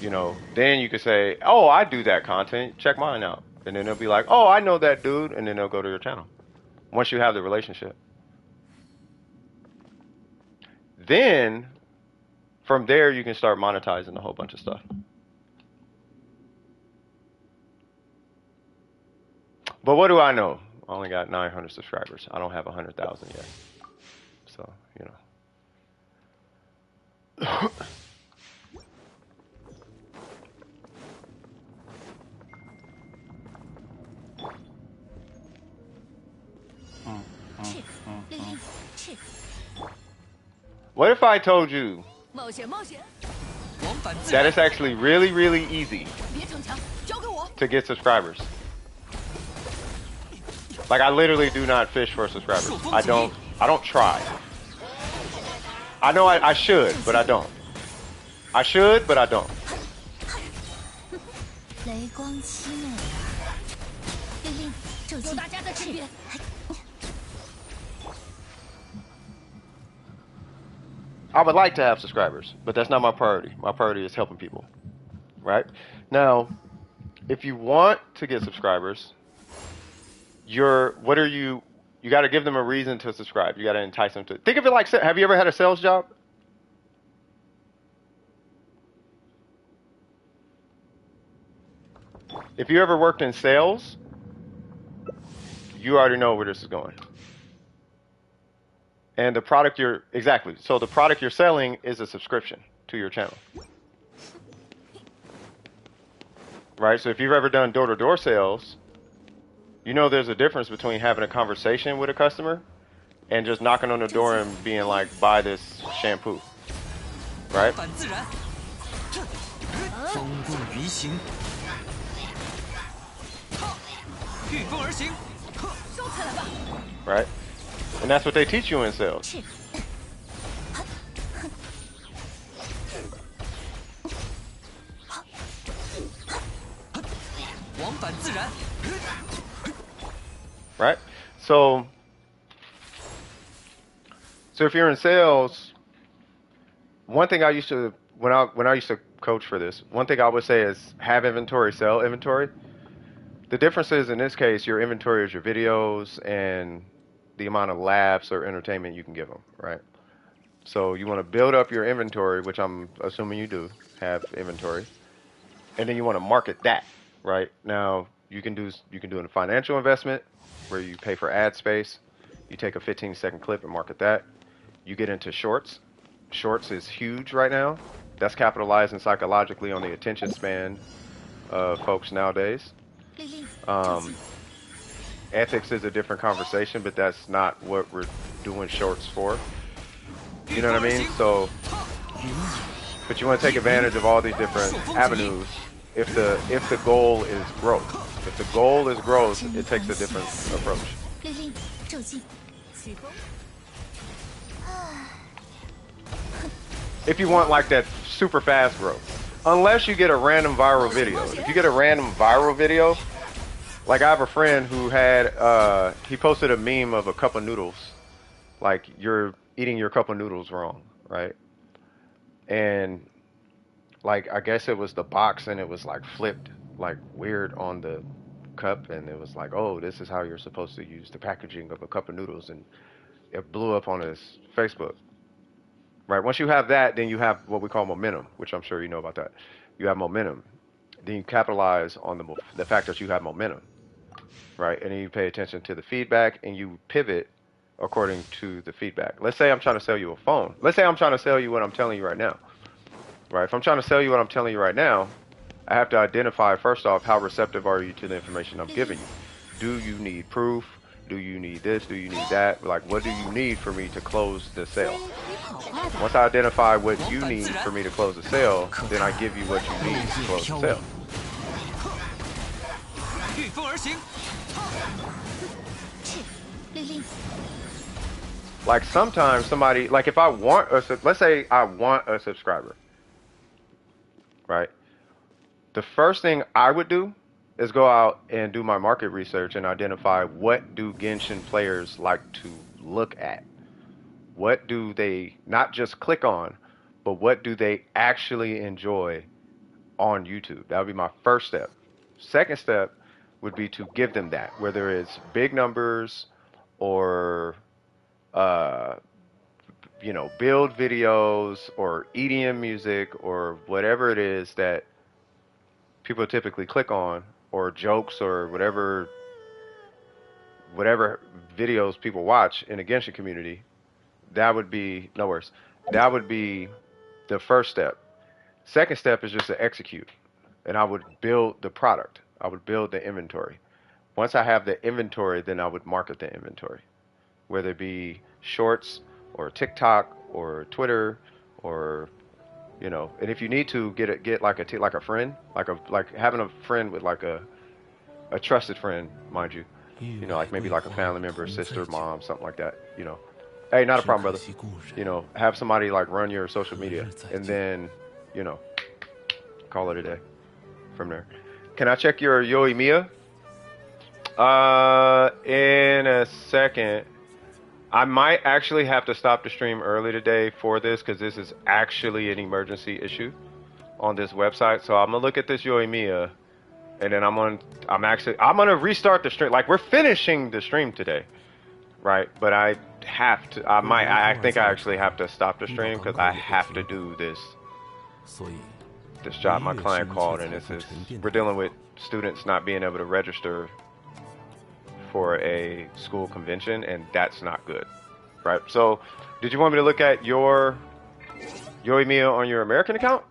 you know, then you could say, oh, I do that content, check mine out. And then they'll be like, oh, I know that dude. And then they'll go to your channel once you have the relationship. Then from there, you can start monetizing a whole bunch of stuff. But what do I know? I only got 900 subscribers. I don't have 100,000 yet. So, you know. What if I told you that it's actually really, really easy to get subscribers? Like, I literally do not fish for subscribers. I don't try. I know I should, but I don't. I should, but I don't. I would like to have subscribers, but that's not my priority. My priority is helping people, right? Now, if you want to get subscribers, you got to give them a reason to subscribe. You got to entice them to. Think of it like, have you ever had a sales job? If you ever worked in sales, you already know where this is going. And the product so the product you're selling is a subscription to your channel. Right? So if you've ever done door-to-door sales, you know there's a difference between having a conversation with a customer and just knocking on the door and being like, buy this shampoo. Right? Right? And that's what they teach you in sales. Right? So if you're in sales, one thing I used to, when I used to coach for this, one thing I would say is have inventory, sell inventory. The difference is, in this case, your inventory is your videos and the amount of laughs or entertainment you can give them, right? So you want to build up your inventory, which I'm assuming you do have inventory, and then you want to market that, right? Now you can do a financial investment where you pay for ad space. You take a 15-second clip and market that. You get into shorts. Shorts is huge right now. That's capitalizing psychologically on the attention span of folks nowadays. ethics is a different conversation, but that's not what we're doing shorts for. You know what I mean? So, but you want to take advantage of all these different avenues. If the goal is growth, if the goal is growth, it takes a different approach. If you want like that super fast growth, unless you get a random viral video. If you get a random viral video, like I have a friend who had he posted a meme of a cup of noodles, like you're eating your cup of noodles wrong, right? And like I guess it was the box and it was like flipped like weird on the cup, and it was like, oh, this is how you're supposed to use the packaging of a cup of noodles, and it blew up on his Facebook. Right. Once you have that, then you have what we call momentum, which I'm sure you know about that. You have momentum. Then you capitalize on the fact that you have momentum, right? And then you pay attention to the feedback and you pivot according to the feedback. Let's say I'm trying to sell you a phone. Let's say I'm trying to sell you what I'm telling you right now, right? If I'm trying to sell you what I'm telling you right now, I have to identify first off, how receptive are you to the information I'm giving you? Do you need proof? Do you need this? Do you need that? Like, what do you need for me to close the sale? Once I identify what you need for me to close the sale, then I give you what you need to close the sale. Like sometimes somebody, like if I want let's say I want a subscriber, right? The first thing I would do is go out and do my market research and identify what do Genshin players like to look at. What do they not just click on, but what do they actually enjoy on YouTube? That would be my first step. Second step would be to give them that, whether it's big numbers or, you know, build videos or EDM music or whatever it is that people typically click on, or jokes or whatever videos people watch in the Genshin community. That would be no worse. That would be the first step. Second step is just to execute, and I would build the product. I would build the inventory. Once I have the inventory, then I would market the inventory, whether it be shorts or TikTok or Twitter or, you know. And if you need to get like a friend, like having a friend with like a trusted friend, mind you. You know, like maybe like a family member, sister, mom, something like that. You know, hey, not a problem, brother. You know, have somebody like run your social media, and then, you know, call it a day from there. Can I check your Yoimiya? In a second. I might actually have to stop the stream early today for this, because this is actually an emergency issue on this website. So I'm gonna look at this Yoimiya, and then I'm gonna restart the stream. Like, we're finishing the stream today, right? But I have to. I think I actually have to stop the stream because I have to do this job. My client called, and we're dealing with students not being able to register for a school convention, and that's not good, right? So, did you want me to look at your Yoimiya on your American account?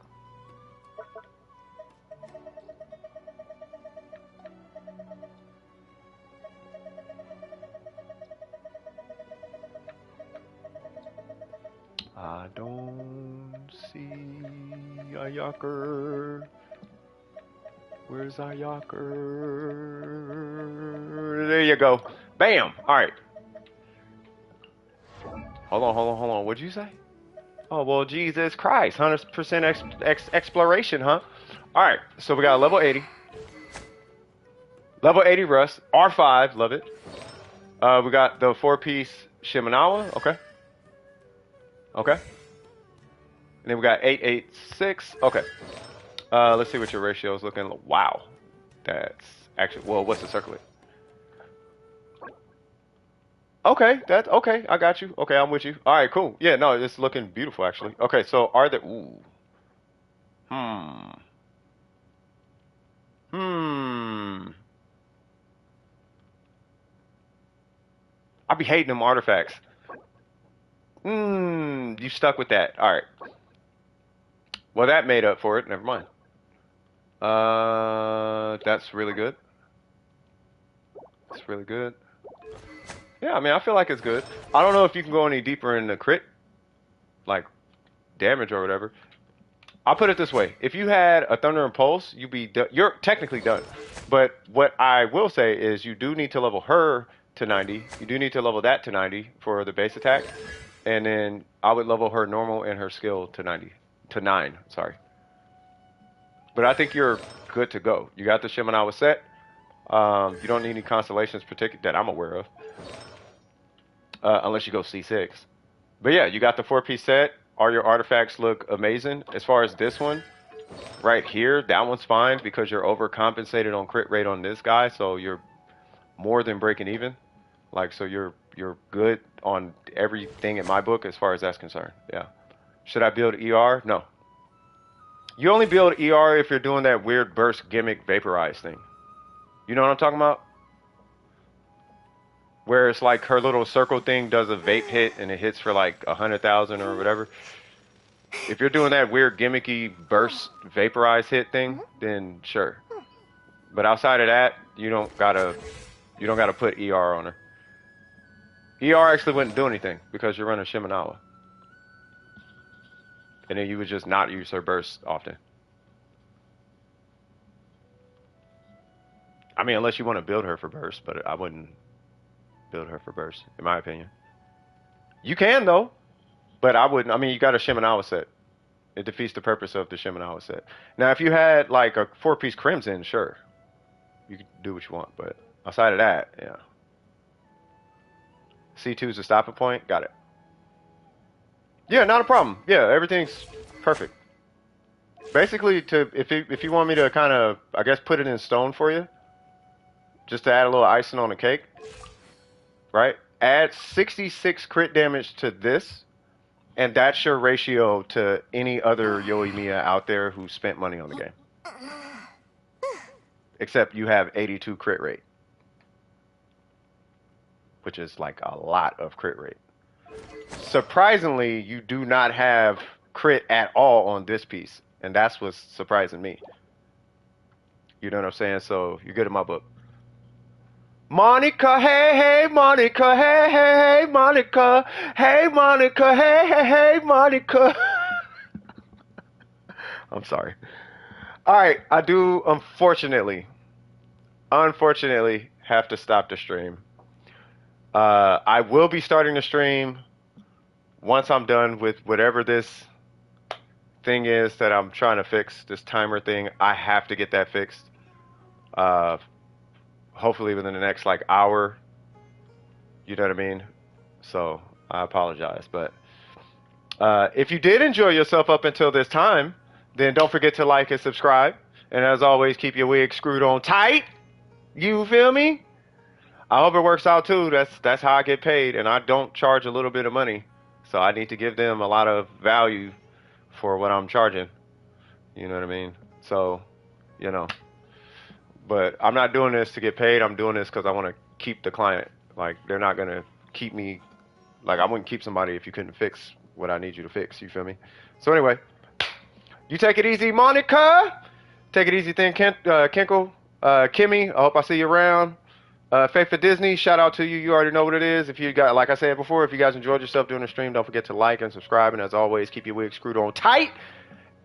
I don't see a Yaker. Where's our Yaker? There you go. Bam. All right. Hold on. What'd you say? Oh, well, Jesus Christ. 100% exploration, huh? All right. So we got level 80. Level 80 Rust. R5. Love it. We got the 4-piece Shimenawa. Okay. Okay. And then we got 886. Okay. Let's see what your ratio is looking like. Wow. That's actually, well, what's the circlet? Okay, that's okay. I got you. Okay, I'm with you. All right, cool. Yeah, no, it's looking beautiful actually. Okay, so are there, ooh. I be hating them artifacts. You stuck with that. All right. Well, that made up for it. Never mind. That's really good. That's That's really good. Yeah, I mean, I feel like it's good. I don't know if you can go any deeper in the crit, like damage or whatever. I'll put it this way: if you had a Thunder and Pulse, you're technically done. But what I will say is, you do need to level her to 90. You do need to level that to 90 for the base attack, and then I would level her normal and her skill to 90 to 9. Sorry. But I think you're good to go. You got the Shimenawa set. You don't need any constellations that I'm aware of. Unless you go C6. But yeah, you got the 4-piece set. All your artifacts look amazing. As far as this one, right here, that one's fine because you're overcompensated on crit rate on this guy, so you're more than breaking even. Like, so you're good on everything in my book as far as that's concerned. Yeah. Should I build ER? No. You only build ER if you're doing that weird burst gimmick vaporize thing. You know what I'm talking about? Where it's like her little circle thing does a vape hit and it hits for like 100,000 or whatever. If you're doing that weird gimmicky burst vaporize hit thing, then sure. But outside of that, you don't gotta put ER on her. ER actually wouldn't do anything because you're running Shimenawa. And then you would just not use her burst often. I mean, unless you want to build her for burst, but I wouldn't build her for burst, in my opinion. You can, though, but I wouldn't. I mean, you got a Shimenawa set. It defeats the purpose of the Shimenawa set. Now, if you had, like, a 4-piece Crimson, sure. You can do what you want, but outside of that, yeah. C2 is the stopping point. Got it. Yeah, not a problem. Yeah, everything's perfect. Basically, if you want me to kind of, I guess, put it in stone for you, just to add a little icing on the cake, right? Add 66 crit damage to this, and that's your ratio to any other Yoimiya out there who spent money on the game. Except you have 82 crit rate, which is like a lot of crit rate. Surprisingly, you do not have crit at all on this piece, and that's what's surprising me. You know what I'm saying? So you're good in my book. Monica, hey, hey, Monica, hey, hey, hey, Monica, hey, Monica, hey, hey, hey, Monica. I'm sorry. All right, I do unfortunately have to stop the stream. I will be starting the stream once I'm done with whatever this thing is that I'm trying to fix, this timer thing. I have to get that fixed. Hopefully within the next like hour. You know what I mean? So I apologize. But if you did enjoy yourself up until this time, then don't forget to like and subscribe. And as always, keep your wig screwed on tight. You feel me? I hope it works out too. That's how I get paid. And I don't charge a little bit of money. So I need to give them a lot of value for what I'm charging. You know what I mean? So, you know. But I'm not doing this to get paid. I'm doing this because I want to keep the client. Like, they're not going to keep me. Like, I wouldn't keep somebody if you couldn't fix what I need you to fix. You feel me? So, anyway. You take it easy, Monica. Take it easy, then, Kinkle. Kimmy, I hope I see you around. Faith for Disney, shout out to you. You already know what it is. If you got, like I said before, if you guys enjoyed yourself during the stream, don't forget to like and subscribe. And as always, keep your wig screwed on tight.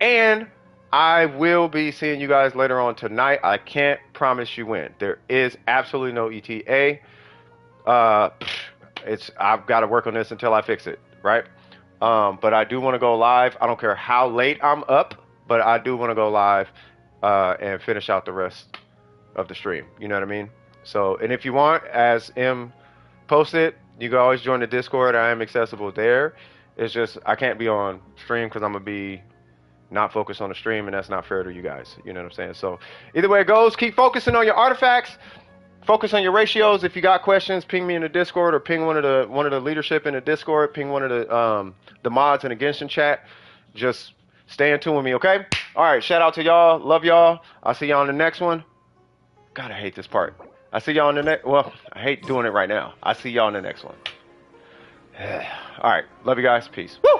And I will be seeing you guys later on tonight. I can't promise you when. There is absolutely no ETA. I've got to work on this until I fix it, right? But I do want to go live. I don't care how late I'm up, but I do want to go live and finish out the rest of the stream. You know what I mean? So, and if you want, as M posted, you can always join the Discord. I am accessible there. It's just I can't be on stream because I'm going to be not focused on the stream, and that's not fair to you guys. You know what I'm saying? So either way it goes, keep focusing on your artifacts. Focus on your ratios. If you got questions, ping me in the Discord or ping one of the leadership in the Discord. Ping one of the mods in the Genshin chat. Just stay in tune with me, okay? All right, shout out to y'all. Love y'all. I'll see y'all in the next one. God, I hate this part. I see y'all in the next. Well, I hate doing it right now. I see y'all in the next one. All right, love you guys. Peace. Woo!